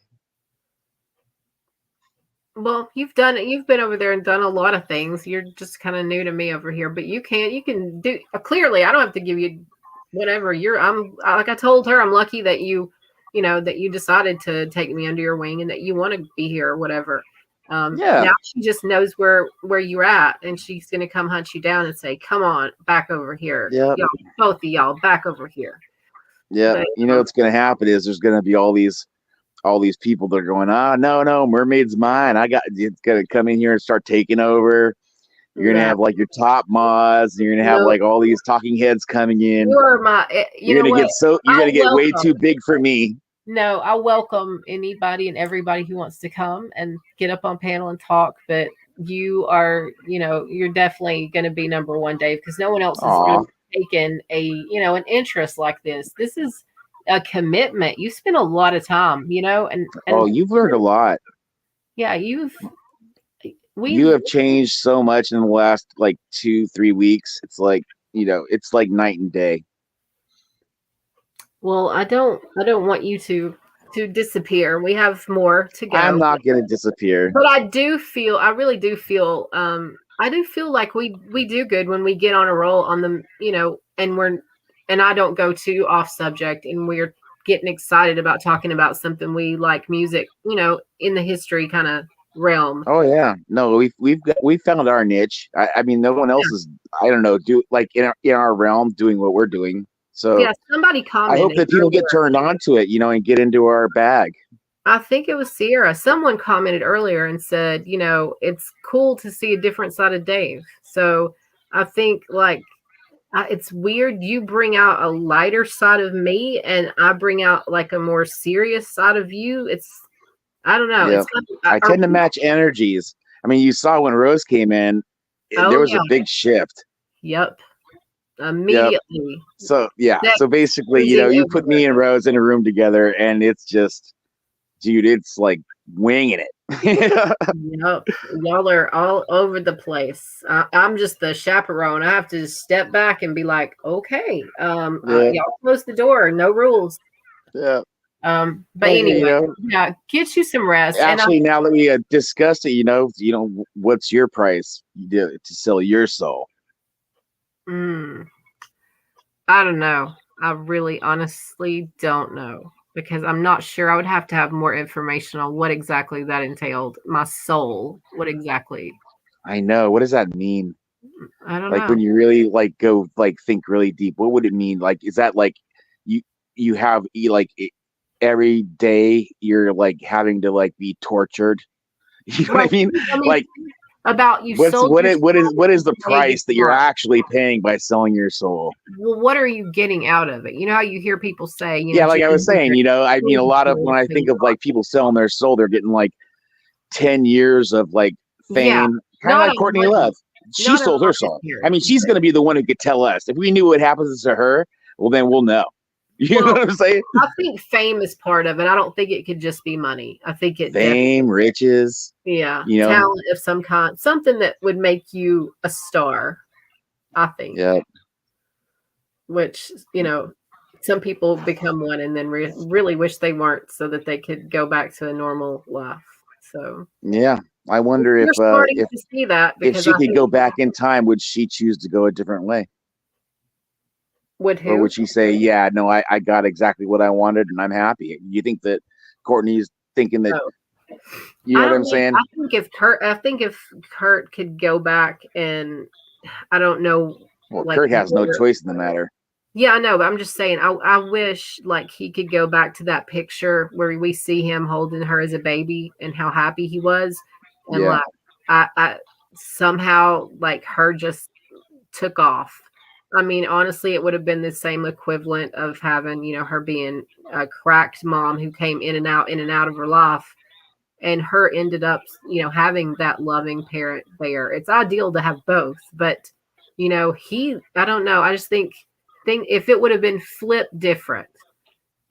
S1: Well, you've done it. You've been over there and done a lot of things. You're just kind of new to me over here, but you can do clearly. I don't have to give you whatever I'm like I told her, I'm lucky that you know, that you decided to take me under your wing and that you want to be here or whatever. Now she just knows where you're at, and she's going to come hunt you down and say, come on back over here.
S2: Yeah.
S1: Both of y'all back over here.
S2: Yeah. But, you know, what's going to happen is there's going to be all these people that are going, no, Mermaid's mine. It's going to come in here and start taking over. You're going to have like your top mods, and you're going to have like all these talking heads coming in.
S1: You're going
S2: to get way too big for me.
S1: No, I welcome anybody and everybody who wants to come and get up on panel and talk, but you are, you know, you're definitely going to be number one, Dave, because no one else has really taken an interest like this. This is a commitment. You spend a lot of time, you know, and
S2: you've learned a lot.
S1: Yeah, you
S2: have changed so much in the last like 2-3 weeks. It's like, you know, it's like night and day.
S1: Well, I don't want you to disappear. We have more to go.
S2: I'm not going to disappear.
S1: But I really do feel I do feel like we do good when we get on a roll on the, you know, and I don't go too off subject, and we're getting excited about talking about something we like, music, you know, in the history kind of realm.
S2: Oh yeah. No, we found our niche. I mean, no one else is, I don't know, do like in our realm doing what we're doing. So
S1: yeah, somebody commented.
S2: I hope that people get turned on to it, you know, and get into our bag.
S1: I think it was Sierra. Someone commented earlier and said, you know, it's cool to see a different side of Dave. So I think like It's weird. You bring out a lighter side of me, and I bring out like a more serious side of you. I don't know.
S2: Yeah.
S1: It's
S2: I tend to match energies. I mean, you saw when Rose came in, there was a big shift.
S1: Yep. Immediately.
S2: So yeah.
S1: That
S2: So basically, you put me and Rose in a room together, and it's just, dude, it's like winging it.
S1: Yep. Y'all are all over the place. I'm just the chaperone. I have to just step back and be like, okay, y'all close the door. No rules.
S2: Yeah.
S1: But anyway, yeah, get you some rest.
S2: Actually, now that we discussed it, what's your price to sell your soul?
S1: I don't know. I really honestly don't know, because I'm not sure. I would have to have more information on what exactly that entailed. My soul. What exactly?
S2: I know. What does that mean?
S1: I don't know.
S2: When you really go think really deep, what would it mean? Like, is that like you have every day you're having to be tortured? You know what I mean?
S1: About you.
S2: What is the price that you're actually paying by selling your soul?
S1: Well, what are you getting out of it? You know how you hear people say,
S2: like I was saying, I mean, a lot of when I think of people selling their soul, they're getting 10 years of fame, kind of like Courtney Love. She sold her soul. I mean, she's going to be the one who could tell us. If we knew what happens to her, well, then we'll know. You know what I'm saying?
S1: I think fame is part of it. I don't think it could just be money. I think
S2: fame, riches.
S1: Yeah. Talent of some kind. Something that would make you a star, I think.
S2: Yeah.
S1: Which, some people become one and then really wish they weren't, so that they could go back to a normal life. So
S2: yeah. I wonder if
S1: to see that,
S2: if she could go back in time, would she choose to go a different way?
S1: Would who?
S2: Or would she say, yeah, no, I got exactly what I wanted and I'm happy? You think that Courtney's thinking that, you know what I'm saying?
S1: I think if Kurt could go back, and I don't know.
S2: Well, Kurt has no choice in the matter.
S1: Yeah, I know, but I'm just saying, I wish he could go back to that picture where we see him holding her as a baby and how happy he was. And I somehow her just took off. I mean, honestly, it would have been the same equivalent of having, her being a cracked mom who came in and out of her life, and her ended up, having that loving parent there. It's ideal to have both, but, I don't know. I just think if it would have been flipped different,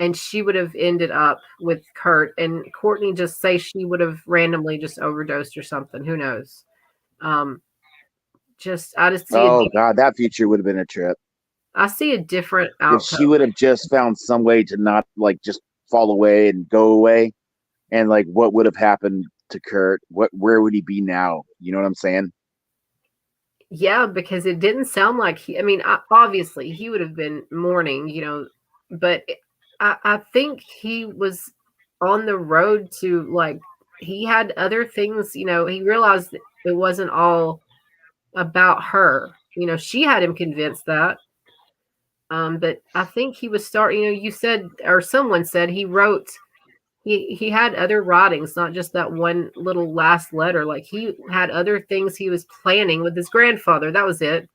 S1: and she would have ended up with Kurt, and Courtney just say she would have randomly just overdosed or something. Who knows? I just see.
S2: God, that future would have been a trip.
S1: I see a different outcome.
S2: If she would have just found some way to not just fall away and go away, and what would have happened to Kurt? Where would he be now? You know what I'm saying?
S1: Yeah, because it didn't sound like obviously he would have been mourning, but I think he was on the road to he had other things, he realized that it wasn't all about her. She had him convinced that. But I think he was you said, or someone said, he wrote, he had other writings, not just that one little last letter. He had other things he was planning with his grandfather. That was it.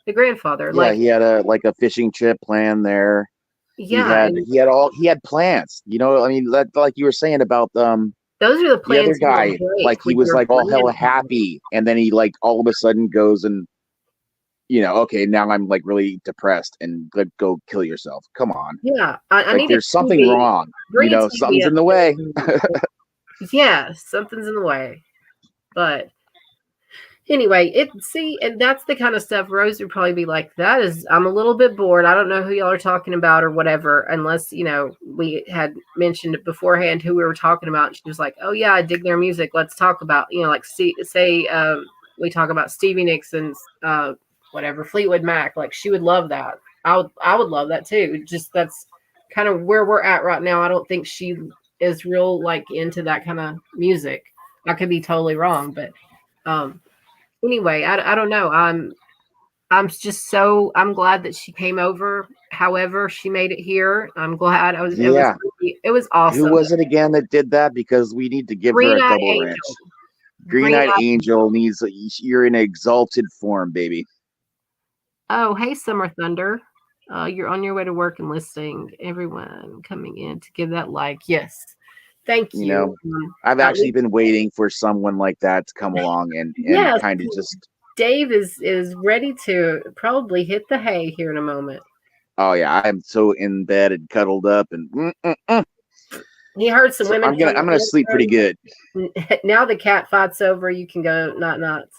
S1: The grandfather.
S2: Yeah, he had a fishing trip planned there.
S1: Yeah.
S2: He had plans. I mean, like you were saying about
S1: those are the plans.
S2: The other guy, he was all hella happy, and then he all of a sudden goes and, okay, now I'm really depressed and go kill yourself. Come on.
S1: Yeah, I need.
S2: There's something wrong. Something's in the way.
S1: Yeah, something's in the way. But anyway, and that's the kind of stuff Rose would probably be like, I'm a little bit bored. I don't know who y'all are talking about or whatever, unless, we had mentioned it beforehand who we were talking about. And she was like, oh yeah, I dig their music. Let's talk about, we talk about Stevie Nicks, whatever, Fleetwood Mac. She would love that. I would love that too. Just that's kind of where we're at right now. I don't think she is real into that kind of music. I could be totally wrong, but anyway, I don't know. I'm glad that she came over. However, she made it here. I'm glad. It was awesome.
S2: Who was it again that did that? Because we need to give her a double wrench. Green-Eyed Angel you're in exalted form, baby.
S1: Oh, hey, Summer Thunder. You're on your way to work and listening. Everyone coming in to give that like. Yes. Thank
S2: You
S1: you.
S2: know, I've
S1: at
S2: actually
S1: least-
S2: been waiting for someone like that to come along and
S1: Yes.
S2: kind of just.
S1: Dave is ready to probably hit the hay here in a moment.
S2: Oh yeah, I'm so in bed and cuddled up and.
S1: He heard some
S2: So
S1: women.
S2: I'm gonna sleep pretty good.
S1: Now the cat fight's over. You can go not nuts.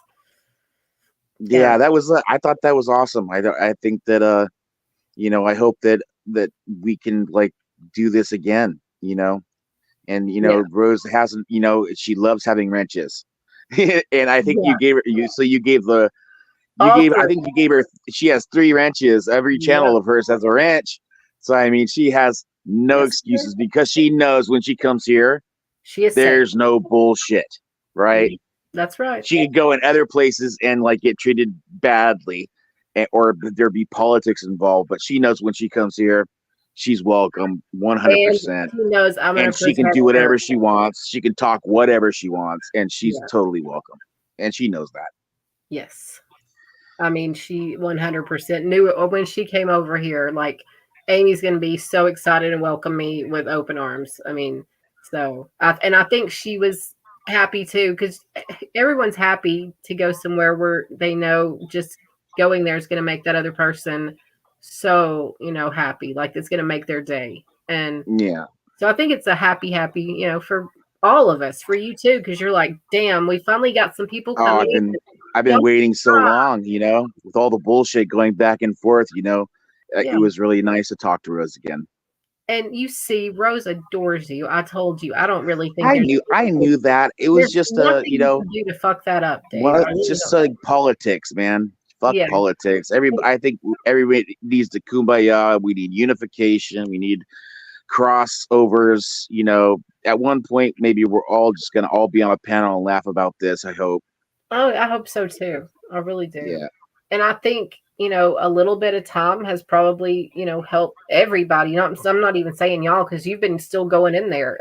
S2: Yeah, that was. I thought that was awesome. I think that you know, I hope that we can like do this again. You know, and you know, Rose hasn't. You know, she loves having wrenches, and I think you gave her. You gave the. I think you gave her. She has 3 wrenches. Every channel of hers has a wrench. So I mean, she has no excuses because she knows when she comes here, there's no bullshit, right?
S1: That's right.
S2: She could go in other places and like get treated badly, or there be politics involved. But she knows when she comes here, she's welcome 100%.
S1: She knows
S2: and she can do whatever she wants. She can talk whatever she wants, and she's totally welcome. And she knows that.
S1: Yes. I mean, she 100% knew it when she came over here. Like, Amy's going to be so excited and welcome me with open arms. I mean, so, I think she was happy too, because everyone's happy to go somewhere where they know just going there is going to make that other person so, you know, happy. Like, it's going to make their day. And so I think it's a happy, you know, for all of us, for you too, because you're like, damn, we finally got some people coming.
S2: I've been waiting so long, you know, with all the bullshit going back and forth, you know. It was really nice to talk to Rose again.
S1: And you see, Rose adores you. I told you. I don't really think
S2: I knew that. It was just you know,
S1: you to fuck that up, Dave.
S2: Just like politics, man. Fuck politics. I think everybody needs to kumbaya. We need unification. We need crossovers. You know, at one point, maybe we're all just gonna all be on a panel and laugh about this. I hope.
S1: Oh, I hope so too. I really do.
S2: Yeah.
S1: And I think, you know, a little bit of time has probably, you know, helped everybody. I'm not even saying y'all, because you've been still going in there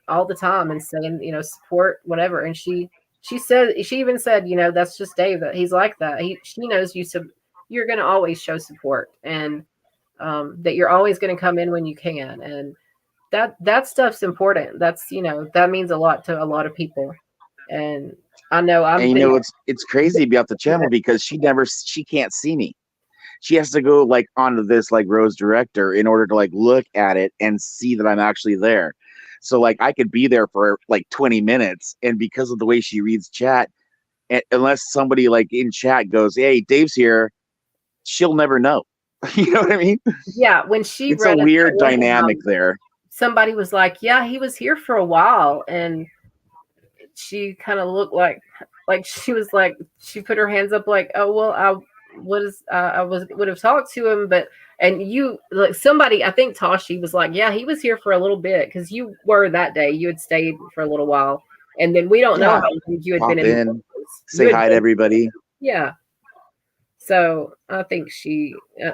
S1: all the time and saying, you know, support whatever. And she even said, you know, that's just Dave, that he's like that. She knows you're going to always show support, and that you're always going to come in when you can. And that stuff's important. That's, you know, that means a lot to a lot of people. And I know
S2: and you know, it's crazy about the channel because she can't see me. She has to go like onto this like Rose Director in order to like look at it and see that I'm actually there. So like I could be there for like 20 minutes, and because of the way she reads chat, unless somebody like in chat goes, "Hey, Dave's here," she'll never know. You know what I mean?
S1: Yeah, when she
S2: it's a weird dynamic there.
S1: Somebody was like, "Yeah, he was here for a while," and she kind of looked like she was like, she put her hands up like, "Oh well, I would have talked to him," but and you like somebody, I think Tashi was like, "Yeah, he was here for a little bit," because you were that day, you had stayed for a little while, and then we don't know how long you had been in.
S2: Say hi to everybody.
S1: Yeah. So I think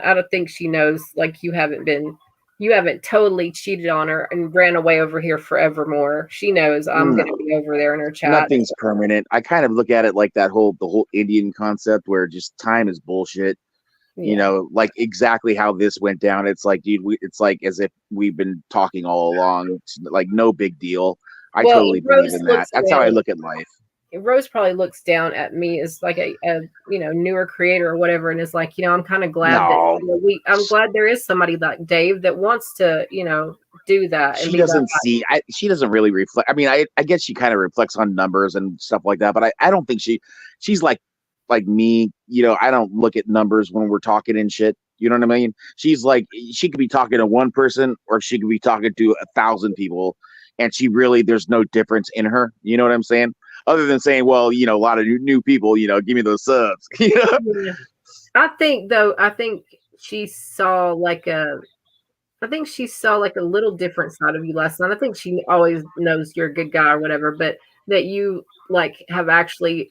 S1: I don't think she knows, like, you haven't totally cheated on her and ran away over here forevermore. She knows I'm going to be over there in her chat.
S2: Nothing's permanent. I kind of look at it like the whole Indian concept where just time is bullshit. Yeah. You know, like exactly how this went down. It's like, dude, it's like as if we've been talking all along. It's like no big deal. I totally believe in that. That's how I look at life.
S1: Rose probably looks down at me as like a you know, newer creator or whatever, and is like, you know, I'm kind of glad that, you know, I'm glad there is somebody like Dave that wants to, you know, do that.
S2: She doesn't see. She doesn't really reflect. I mean, I guess she kind of reflects on numbers and stuff like that, but I don't think she's like me. You know, I don't look at numbers when we're talking and shit. You know what I mean? She's like, she could be talking to one person or she could be talking to 1,000 people, and there's no difference in her. You know what I'm saying? Other than saying, well, you know, a lot of new people, you know, give me those subs. You know?
S1: Yeah. I think she saw like a little different side of you last night. I think she always knows you're a good guy or whatever, but that you like have actually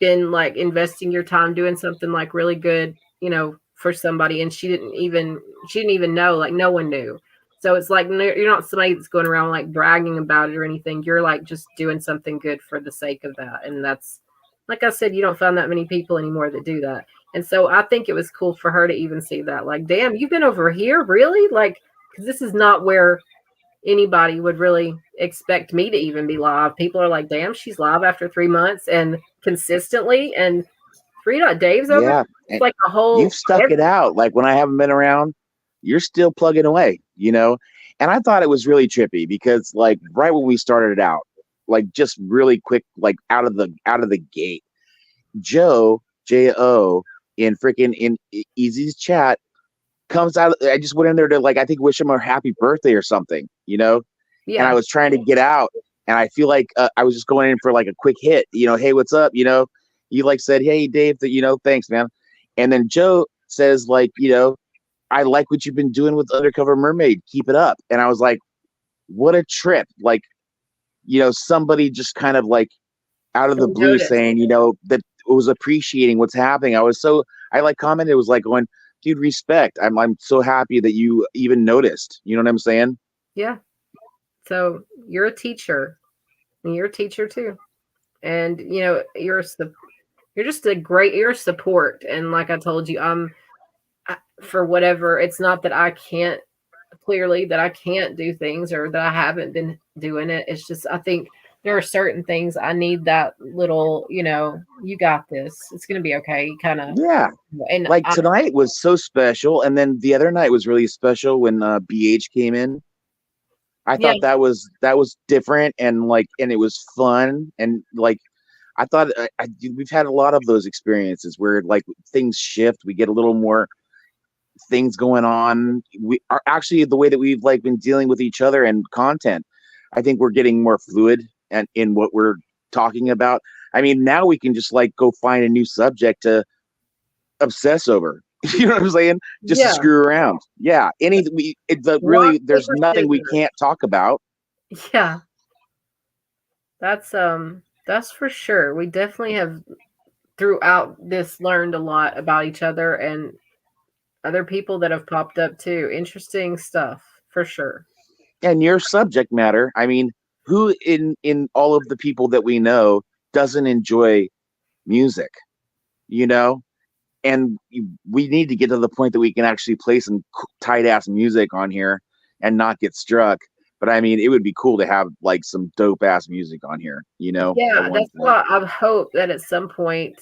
S1: been like investing your time doing something like really good, you know, for somebody, and she didn't even know, like no one knew. So it's like, you're not somebody that's going around like bragging about it or anything. You're like just doing something good for the sake of that. And that's, like I said, you don't find that many people anymore that do that. And so I think it was cool for her to even see that. Like, damn, you've been over here, really? Like, because this is not where anybody would really expect me to even be live. People are like, damn, she's live after 3 months and consistently. And Dave's over.
S2: Yeah,
S1: It's
S2: and
S1: like a whole.
S2: you've stuck it out. Like when I haven't been around, you're still plugging away, you know? And I thought it was really trippy because like right when we started out, like just really quick, like out of the gate, J-O, in Easy's chat comes out. I just went in there to like, I think wish him a happy birthday or something, you know?
S1: Yeah.
S2: And I was trying to get out and I feel like I was just going in for like a quick hit, you know, hey, what's up? You know, he like said, hey, Dave, you know, thanks, man. And then Joe says like, you know, I like what you've been doing with Undercover Mermaid. Keep it up. And I was like, what a trip. Like, you know, somebody just kind of like out of the blue
S1: Noticed.
S2: saying, you know, that was appreciating what's happening. I like commented, it was like going, dude, respect. I'm so happy that you even noticed. You know what I'm saying?
S1: Yeah. So you're a teacher, and you're a teacher too. And you know, you're just you're support. And like I told you, for whatever, it's not that I can't do things or that I haven't been doing it. It's just, I think there are certain things I need that little, you know, you got this. It's going to be okay. Kind of.
S2: Yeah.
S1: And
S2: like tonight was so special. And then the other night was really special when BH came in. I thought that was different and it was fun. And like, I thought we've had a lot of those experiences where like things shift. We get a little more things going on. We are actually the way that we've like been dealing with each other and content. I think we're getting more fluid and in what we're talking about. I mean, now we can just like go find a new subject to obsess over. You know what I'm saying? Just to screw around. Yeah. Really, there's nothing we can't talk about.
S1: Yeah. That's for sure. We definitely have throughout this learned a lot about each other and other people that have popped up too. Interesting stuff for sure.
S2: And your subject matter, I mean, who in all of the people that we know doesn't enjoy music, you know? And we need to get to the point that we can actually play some tight ass music on here and not get struck. But I mean, it would be cool to have like some dope ass music on here, you know?
S1: Yeah, that's why I hope that at some point,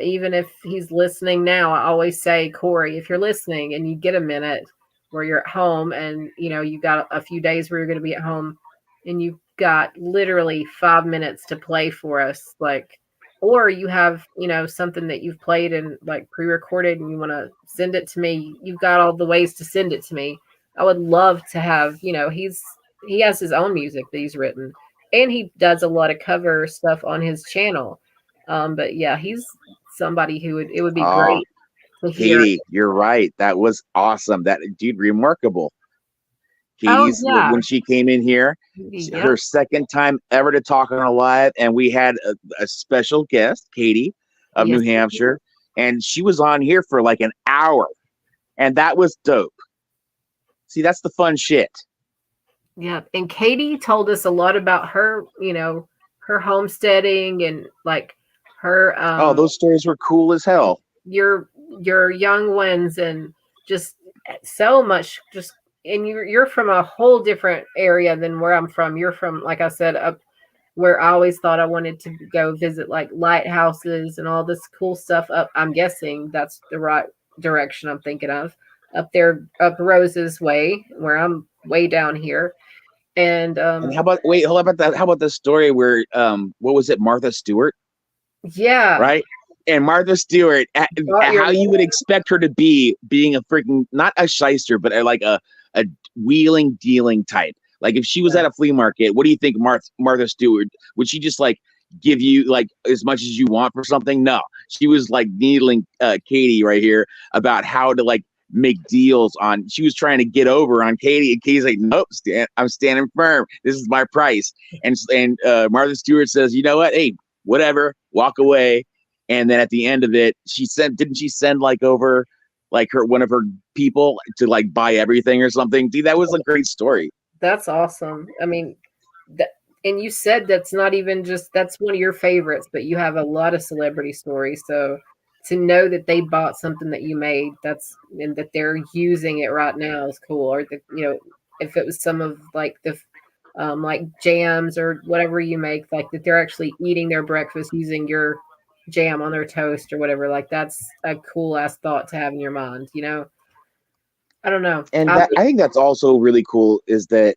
S1: even if he's listening now, I always say, Corey, if you're listening and you get a minute where you're at home and, you know, you got a few days where you're going to be at home and you've got literally 5 minutes to play for us, like, or you have, you know, something that you've played and like pre-recorded and you want to send it to me, you've got all the ways to send it to me. I would love to have, you know, he has his own music that he's written and he does a lot of cover stuff on his channel. But yeah, he's somebody who it would be great to hear.
S2: Katie, you're right. That was awesome. That dude, remarkable. Katie's when she came in here, her second time ever to talk on a live, and we had a special guest, Katie of New Hampshire, and she was on here for like an hour, and that was dope. See, that's the fun shit.
S1: Yeah, and Katie told us a lot about her, you know, her homesteading and like her.
S2: Those stories were cool as hell.
S1: Your young ones and just so much just. And you're from a whole different area than where I'm from. You're from, like I said, up where I always thought I wanted to go visit, like lighthouses and all this cool stuff up. I'm guessing that's the right direction I'm thinking of. Up there, up Rose's Way, where I'm way down here. And
S2: how about that? How about the story where what was it, Martha Stewart?
S1: Yeah.
S2: Right. And Martha Stewart, how you would expect her to be, being a freaking, not a shyster, but like a wheeling dealing type. Like if she was at a flea market, what do you think Martha Stewart, would she just like give you like as much as you want for something? No, she was like needling Katie right here about how to like make deals on. She was trying to get over on Katie, and Katie's like, nope, I'm standing firm. This is my price. And Martha Stewart says, you know what? Hey, whatever, walk away. And then at the end of it, didn't she send like over like one of her people to like buy everything or something? Dude, that was a great story.
S1: That's awesome. I mean, and you said that's not even just, that's one of your favorites, but you have a lot of celebrity stories. So to know that they bought something that you made, and that they're using it right now is cool. Or that, if it was some of like the like jams or whatever you make, like that they're actually eating their breakfast using your jam on their toast or whatever. Like that's a cool ass thought to have in your mind. I don't know.
S2: And I think that's also really cool. Is that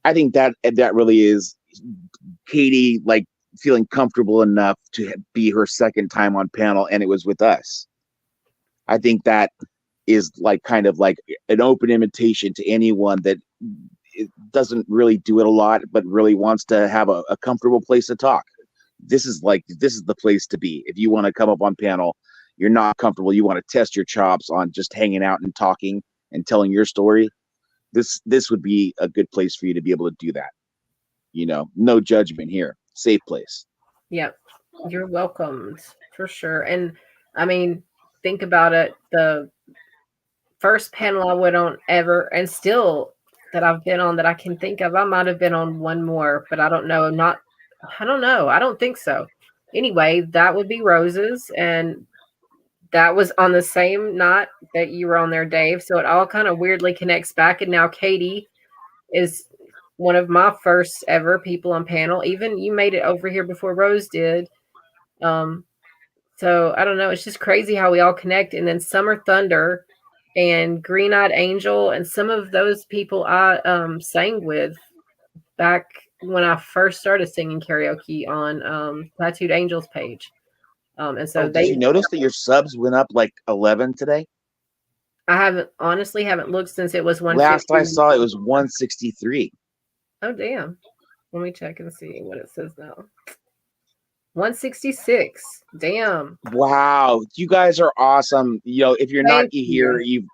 S2: I think that really is Katie like feeling comfortable enough to be her second time on panel, and it was with us. I think that is like kind of like an open invitation to anyone that doesn't really do it a lot, but really wants to have a comfortable place to talk. This is the place to be. If you want to come up on panel, you're not comfortable, you want to test your chops on just hanging out and talking and telling your story. This would be a good place for you to be able to do that. No judgment here. Safe place.
S1: Yep. You're welcomed for sure. And I mean, think about it. The first panel I went on ever, and still that I've been on that I can think of, I might have been on one more, but I don't know. I don't know. I don't think so. Anyway, that would be Roses. And that was on the same night that you were on there, Dave. So it all kind of weirdly connects back. And now Katie is one of my first ever people on panel. Even you made it over here before Rose did. So I don't know. It's just crazy how we all connect. And then Summer Thunder and Green Eyed Angel and some of those people I sang with back when I first started singing karaoke on Tattooed Angels page. And so
S2: did you notice that your subs went up like 11 today?
S1: I honestly haven't looked since it was 150.
S2: Last I saw it was 163.
S1: Oh damn. Let me check and see what it says now. 166. Damn.
S2: Wow, you guys are awesome. If you're not here, you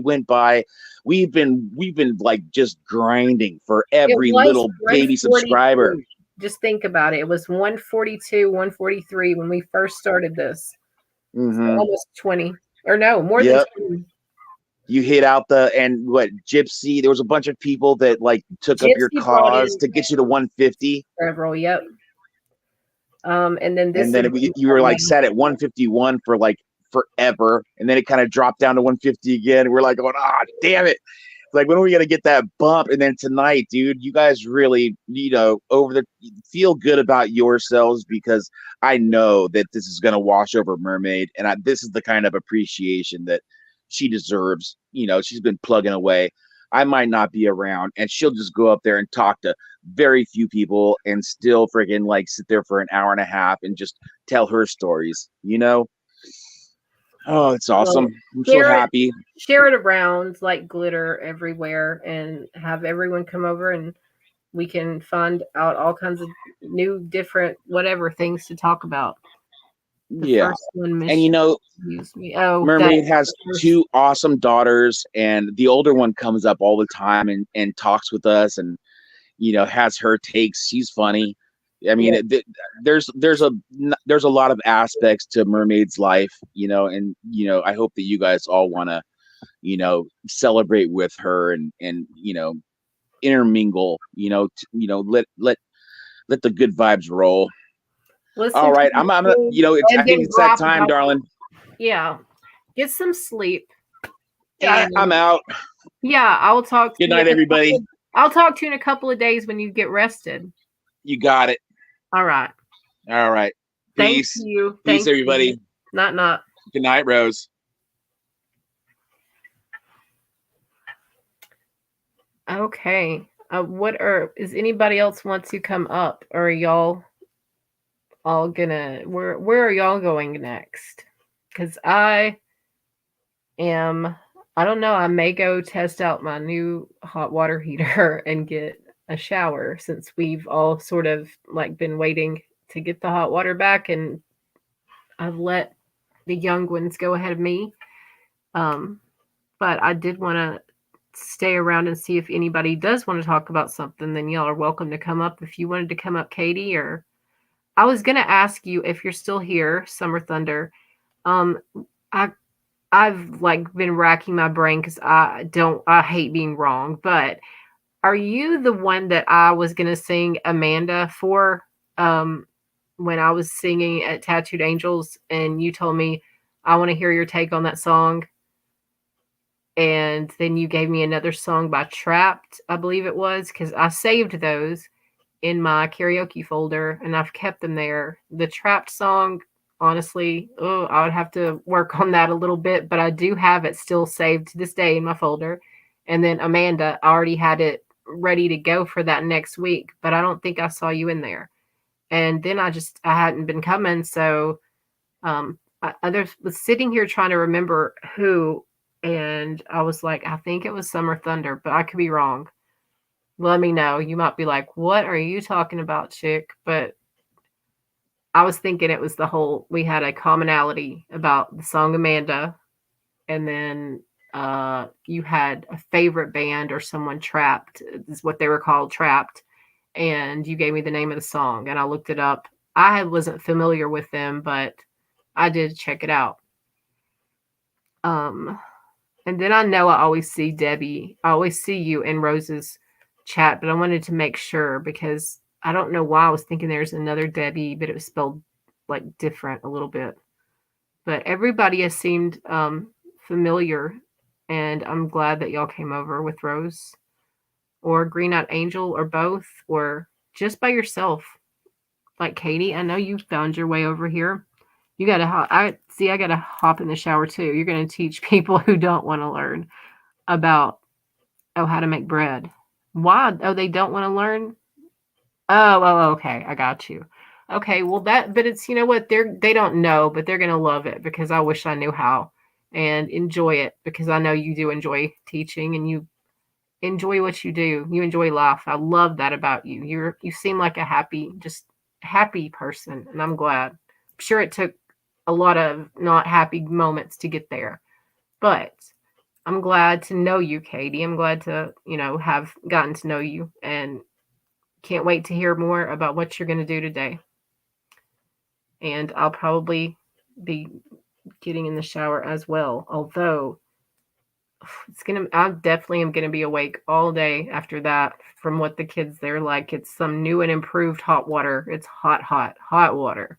S2: went by. We've been like just grinding for every little baby subscriber.
S1: Just think about it. It was 142, 143 when we first started this.
S2: Mm-hmm.
S1: So almost 20. Or no, more than 20.
S2: You hit out Gypsy. There was a bunch of people that like took up your cause to get you to 150.
S1: Several, yep. And then
S2: you were like set at 151 for like forever, and then it kind of dropped down to 150 again. And we're like going, damn it. Like, when are we going to get that bump? And then tonight, dude, you guys really, feel good about yourselves, because I know that this is going to wash over Mermaid. And this is the kind of appreciation that she deserves. She's been plugging away. I might not be around, and she'll just go up there and talk to very few people and still friggin' like sit there for an hour and a half and just tell her stories, Oh, it's awesome. I'm so happy.
S1: Share it around like glitter everywhere and have everyone come over, and we can find out all kinds of new, different, whatever things to talk about.
S2: And Mermaid has two awesome daughters, and the older one comes up all the time and talks with us and, has her takes. She's funny. I mean, there's a lot of aspects to Mermaid's life, and I hope that you guys all want to, celebrate with her and intermingle, let the good vibes roll. All right, I think it's that time, darling.
S1: Yeah, get some sleep.
S2: I'm out.
S1: Yeah, I will talk.
S2: Good night, everybody.
S1: I'll talk to you in a couple of days when you get rested.
S2: You got it.
S1: All right.
S2: Peace.
S1: Thank you.
S2: Peace, everybody.
S1: Not.
S2: Good night, Rose.
S1: Okay. Is anybody else want to come up, or are y'all all gonna? Where are y'all going next? Because I don't know. I may go test out my new hot water heater and get a shower, since we've all sort of like been waiting to get the hot water back, and I've let the young ones go ahead of me. But I did want to stay around and see if anybody does want to talk about something. Then y'all are welcome to come up. If you wanted to come up, Katie, or I was going to ask you if you're still here, Summer Thunder. I've like been racking my brain because I hate being wrong, but are you the one that I was going to sing Amanda for when I was singing at Tattooed Angels, and you told me, I want to hear your take on that song. And then you gave me another song by Trapped, I believe it was, because I saved those in my karaoke folder and I've kept them there. The Trapped song, honestly, I would have to work on that a little bit, but I do have it still saved to this day in my folder. And then Amanda, I already had it ready to go for that next week, but I don't think I saw you in there. And then I hadn't been coming. So I was sitting here trying to remember who, and I was like, I think it was Summer Thunder, but I could be wrong. Let me know. You might be like, what are you talking about, chick? But I was thinking it was we had a commonality about the song Amanda, and then you had a favorite band or someone Trapped, is what they were called, Trapped, and you gave me the name of the song, and I looked it up. I wasn't familiar with them, but I did check it out. And then I know I always see Debbie. I always see you in Rose's chat, but I wanted to make sure because I don't know why I was thinking there's another Debbie, but it was spelled like different a little bit. But everybody has seemed familiar, and I'm glad that y'all came over with Rose or Green Eyed Angel or both, or just by yourself. Like Katie, I know you found your way over here. You got to I got to hop in the shower too. You're going to teach people who don't want to learn about how to make bread. Why? Oh, they don't want to learn? Oh, okay. I got you. Okay, well but it's, you know what? They don't know, but they're going to love it because I wish I knew how, and enjoy it because I know you do enjoy teaching and you enjoy what you do. You enjoy life. I love that about you. You seem like a happy person, and I'm glad. I'm sure it took a lot of not happy moments to get there, but I'm glad to know you, Katie. I'm glad to, have gotten to know you, and can't wait to hear more about what you're going to do today. And I'll probably be getting in the shower as well, although I definitely am going to be awake all day after that. From what the kids, they're like, it's some new and improved hot water. It's hot water.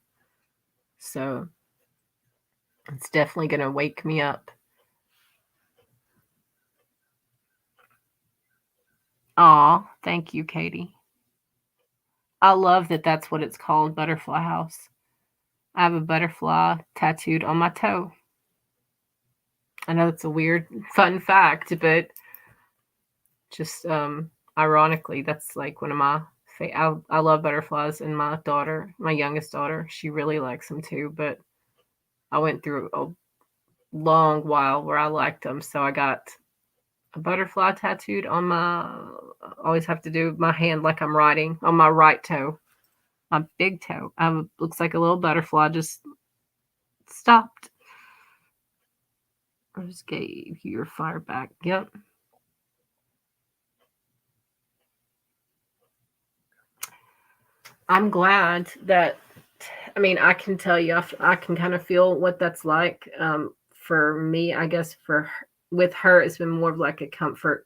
S1: So it's definitely going to wake me up. Aw, thank you, Katie. I love that that's what it's called, Butterfly House. I have a butterfly tattooed on my toe. I know it's a weird, fun fact, but just ironically, that's like one of my I love butterflies, and my youngest daughter, she really likes them too, but I went through a long while where I liked them, so I got a butterfly tattooed on I always have to do my hand like I'm writing on my right toe, my big toe. Looks like a little butterfly just stopped. I just gave you your fire back. Yep. I'm glad that, I can tell you, I can kind of feel what that's like. For me, I guess with her, it's been more of like a comfort.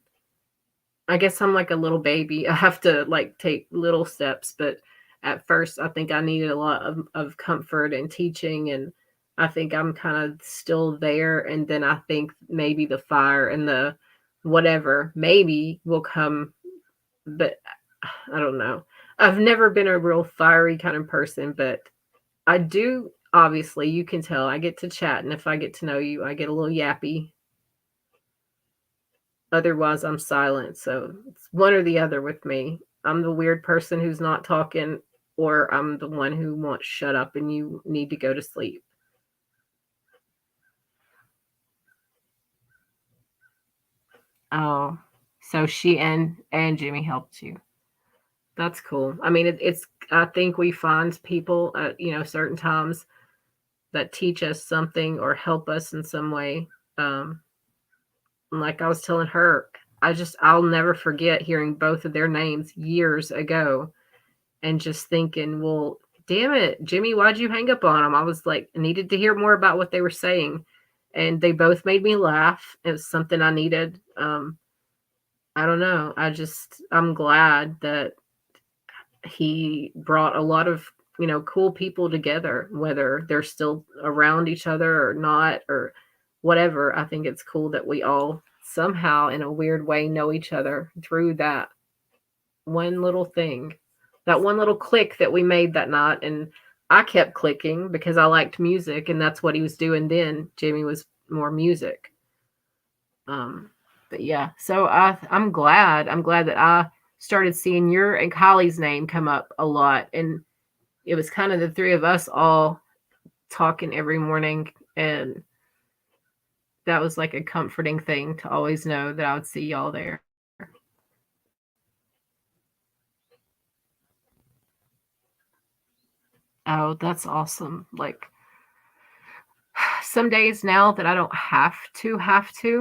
S1: I guess I'm like a little baby. I have to like take little steps, but at first I think I needed a lot of comfort and teaching, and I think I'm kind of still there. And then I think maybe the fire and the whatever maybe will come, but I don't know. I've never been a real fiery kind of person, but I do, obviously, you can tell I get to chat, and if I get to know you, I get a little yappy. Otherwise, I'm silent. So it's one or the other with me. I'm the weird person who's not talking, or I'm the one who wants shut up and you need to go to sleep. Oh, so she and Jimmy helped you. That's cool. I think we find people at, certain times that teach us something or help us in some way. Like I was telling her, I'll never forget hearing both of their names years ago and just thinking, well, damn it, Jimmy, why'd you hang up on them? I was like, needed to hear more about what they were saying. And they both made me laugh. It was something I needed. I don't know. I'm glad that he brought a lot of cool people together, whether they're still around each other or not, or whatever. I think it's cool that we all somehow, in a weird way, know each other through that one little thing, that one little click that we made that night. And I kept clicking because I liked music, and that's what he was doing then. Jimmy was more music. But yeah, so I'm glad that I started seeing your and Kylie's name come up a lot, and it was kind of the three of us all talking every morning, and that was like a comforting thing to always know that I would see y'all there. Oh, that's awesome. Like, some days now that I don't have to,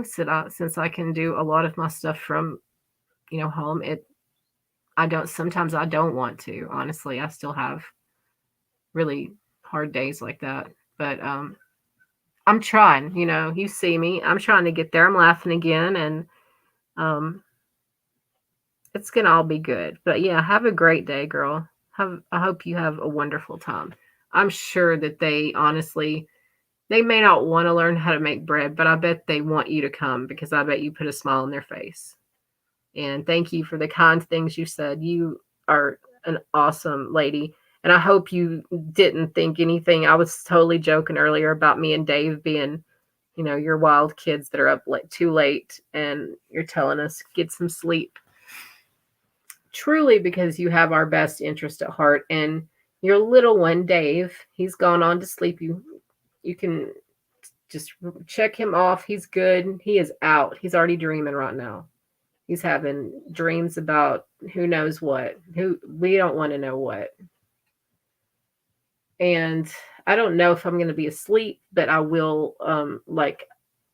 S1: since I can do a lot of my stuff from, home, sometimes I don't want to, honestly. I still have really hard days like that, but I'm trying. You see me, I'm trying to get there. I'm laughing again, and it's gonna all be good. But yeah, have a great day, girl. I hope you have a wonderful time. I'm sure that they may not want to learn how to make bread, but I bet they want you to come, because I bet you put a smile on their face. And thank you for the kind things you said. You are an awesome lady. And I hope you didn't think anything. I was totally joking earlier about me and Dave being, your wild kids that are up too late, and you're telling us get some sleep. Truly, because you have our best interest at heart. And your little one, Dave, he's gone on to sleep. You can just check him off. He's good. He is out. He's already dreaming right now. He's having dreams about who knows what. We don't want to know what. And I don't know if I'm going to be asleep, but I will.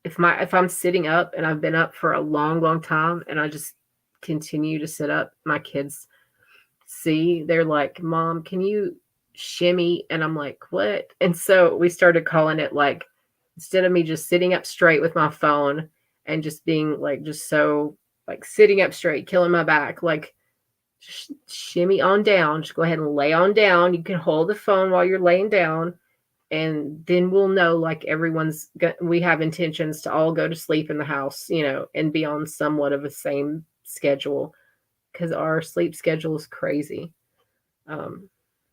S1: If I'm sitting up and I've been up for a long, long time, and I just continue to sit up, my kids they're like, "Mom, can you shimmy?" And I'm like, "What?" And so we started calling it, like, instead of me just sitting up straight with my phone and just being like, just so like sitting up straight, killing my back, like, shimmy on down. Just go ahead and lay on down. You can hold the phone while you're laying down, and then we'll know, like, we have intentions to all go to sleep in the house, and be on somewhat of a same schedule, because our sleep schedule is crazy.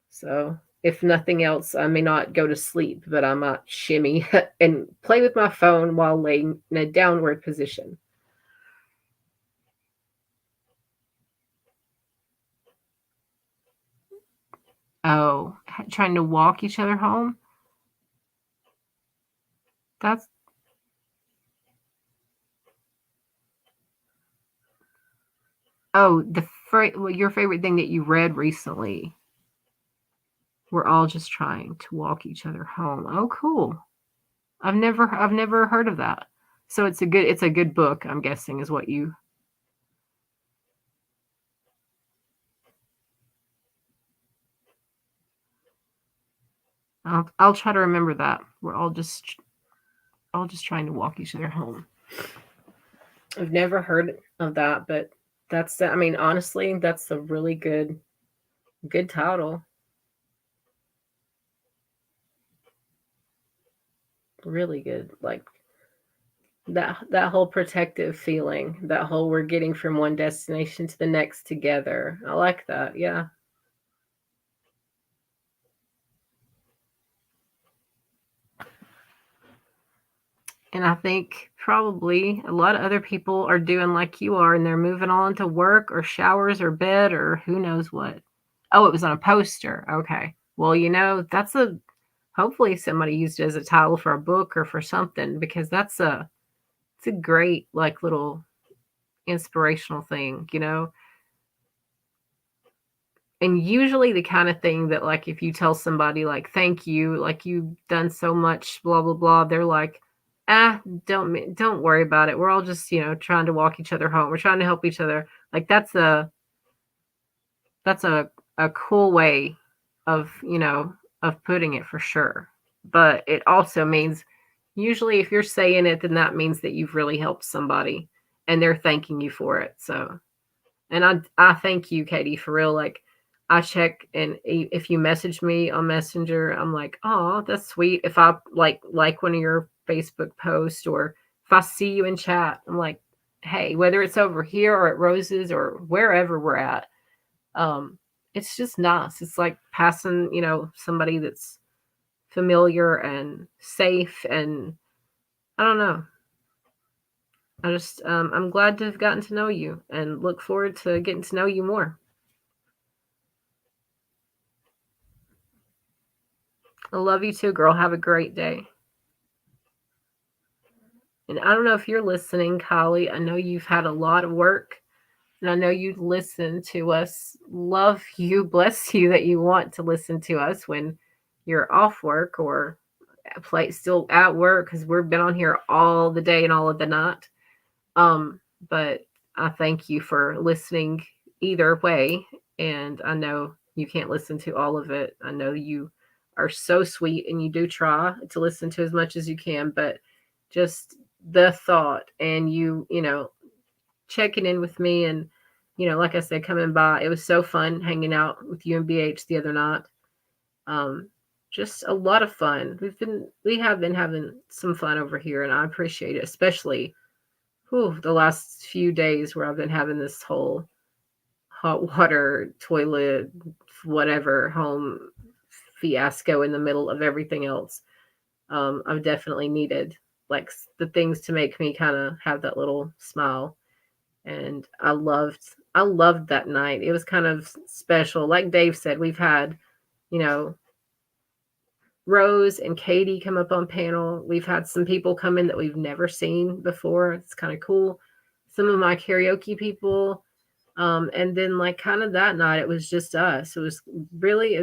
S1: So if nothing else, I may not go to sleep, but I might shimmy and play with my phone while laying in a downward position. Oh, trying to walk each other home? That's your favorite thing that you read recently. We're all just trying to walk each other home. Oh, cool. I've never heard of that. So it's a good book, I'm guessing, is what you. I'll try to remember that. We're all just trying to walk each other home. I've never heard of that, but honestly, that's a really good title. Really good. Like, that whole protective feeling, that whole we're getting from one destination to the next together. I like that. Yeah. And I think probably a lot of other people are doing like you are, and they're moving on to work or showers or bed or who knows what. Oh, it was on a poster. Okay. Well, hopefully somebody used it as a title for a book or for something, because it's a great, like, little inspirational thing, And usually the kind of thing that, like, if you tell somebody, like, thank you, like, you've done so much, blah, blah, blah, they're like, don't worry about it. We're all just, trying to walk each other home. We're trying to help each other. Like, that's a cool way of, of putting it, for sure. But it also means, usually if you're saying it, then that means that you've really helped somebody and they're thanking you for it. So, and I thank you, Katie, for real. Like, I check, and if you message me on Messenger, I'm like, oh, that's sweet. If I like one of your Facebook posts, or if I see you in chat, I'm like, hey, whether it's over here or at Rose's or wherever we're at, it's just nice. It's like passing, somebody that's familiar and safe, and I don't know. I just, I'm glad to have gotten to know you and look forward to getting to know you more. I love you too, girl. Have a great day. And I don't know if you're listening, Kylie. I know you've had a lot of work, and I know you listen to us. Love you. Bless you that you want to listen to us when you're off work or still at work, because we've been on here all the day and all of the night. But I thank you for listening either way. And I know you can't listen to all of it. I know you are so sweet, and you do try to listen to as much as you can, but just the thought, and you checking in with me, and like I said, coming by, it was so fun hanging out with you and BH the other night. Just a lot of fun. We have been having some fun over here, and I appreciate it, especially the last few days where I've been having this whole hot water, toilet, whatever, home fiasco in the middle of everything else. I've definitely needed like the things to make me kind of have that little smile. And I loved that night. It was kind of special. Like Dave said, we've had, Rose and Katie come up on panel. We've had some people come in that we've never seen before. It's kind of cool. Some of my karaoke people. And then like kind of that night, it was just us. It was really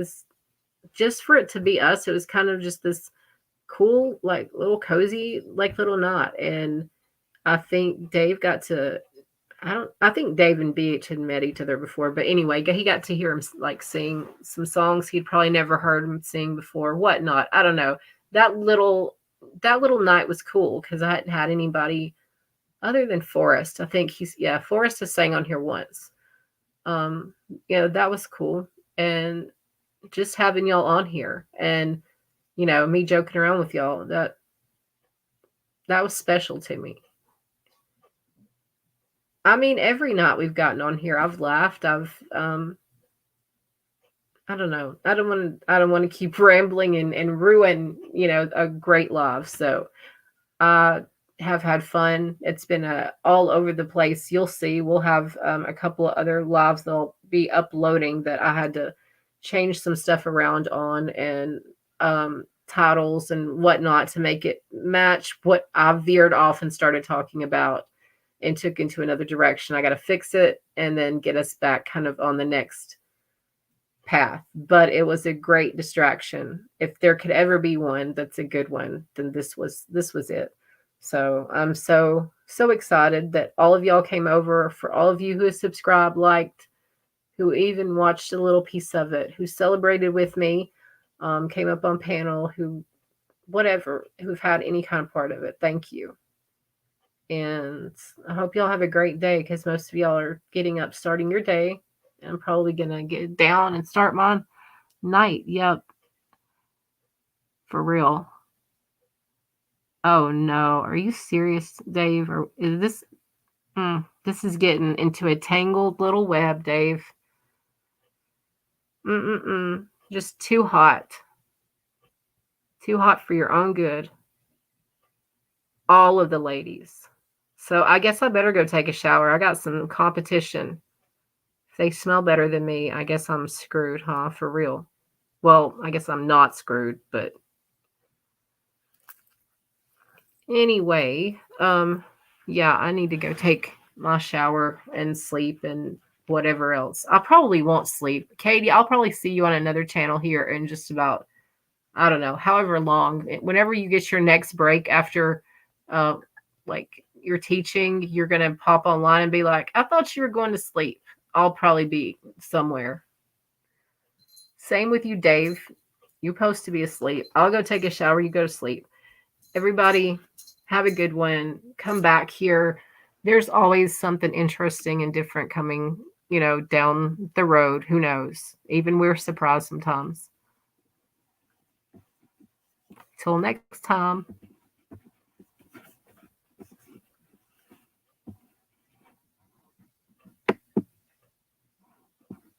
S1: just for it to be us. It was kind of just this cool, like little cozy, like little night. And I think Dave got to, I think Dave and BH had met each other before, but anyway, he got to hear him like sing some songs he'd probably never heard him sing before, whatnot. I don't know. That little night was cool because I hadn't had anybody other than Forrest. I think Forrest has sang on here once. That was cool. And just having y'all on here and, me joking around with y'all, that was special to me. I mean, every night we've gotten on here, I've laughed. I don't know. I don't want to keep rambling and ruin, a great live. So I have had fun. It's been all over the place. You'll see. We'll have a couple of other lives that'll be uploading that I had to change some stuff around on, and titles and whatnot to make it match what I veered off and started talking about and took into another direction. I got to fix it and then get us back kind of on the next path. But it was a great distraction. If there could ever be one that's a good one, then this was it. So I'm so excited that all of y'all came over. For all of you who have subscribed, liked, who even watched a little piece of it, who celebrated with me, came up on panel, who've had any kind of part of it. Thank you. And I hope y'all have a great day, because most of y'all are getting up, starting your day. I'm probably going to get down and start my night. Yep. For real. Oh, no. Are you serious, Dave? Or is this... this is getting into a tangled little web, Dave. Just too hot. Too hot for your own good. All of the ladies. So I guess I better go take a shower. I got some competition. If they smell better than me, I guess I'm screwed, huh? For real. Well, I guess I'm not screwed, but anyway, I need to go take my shower and sleep and whatever else. I probably won't sleep. Katie, I'll probably see you on another channel here in just about, I don't know, however long. Whenever you get your next break after like you're teaching, you're going to pop online and be like, I thought you were going to sleep. I'll probably be somewhere. Same with you, Dave. You're supposed to be asleep. I'll go take a shower. You go to sleep. Everybody, have a good one. Come back here. There's always something interesting and different coming, down the road. Who knows? Even we're surprised sometimes. Till next time.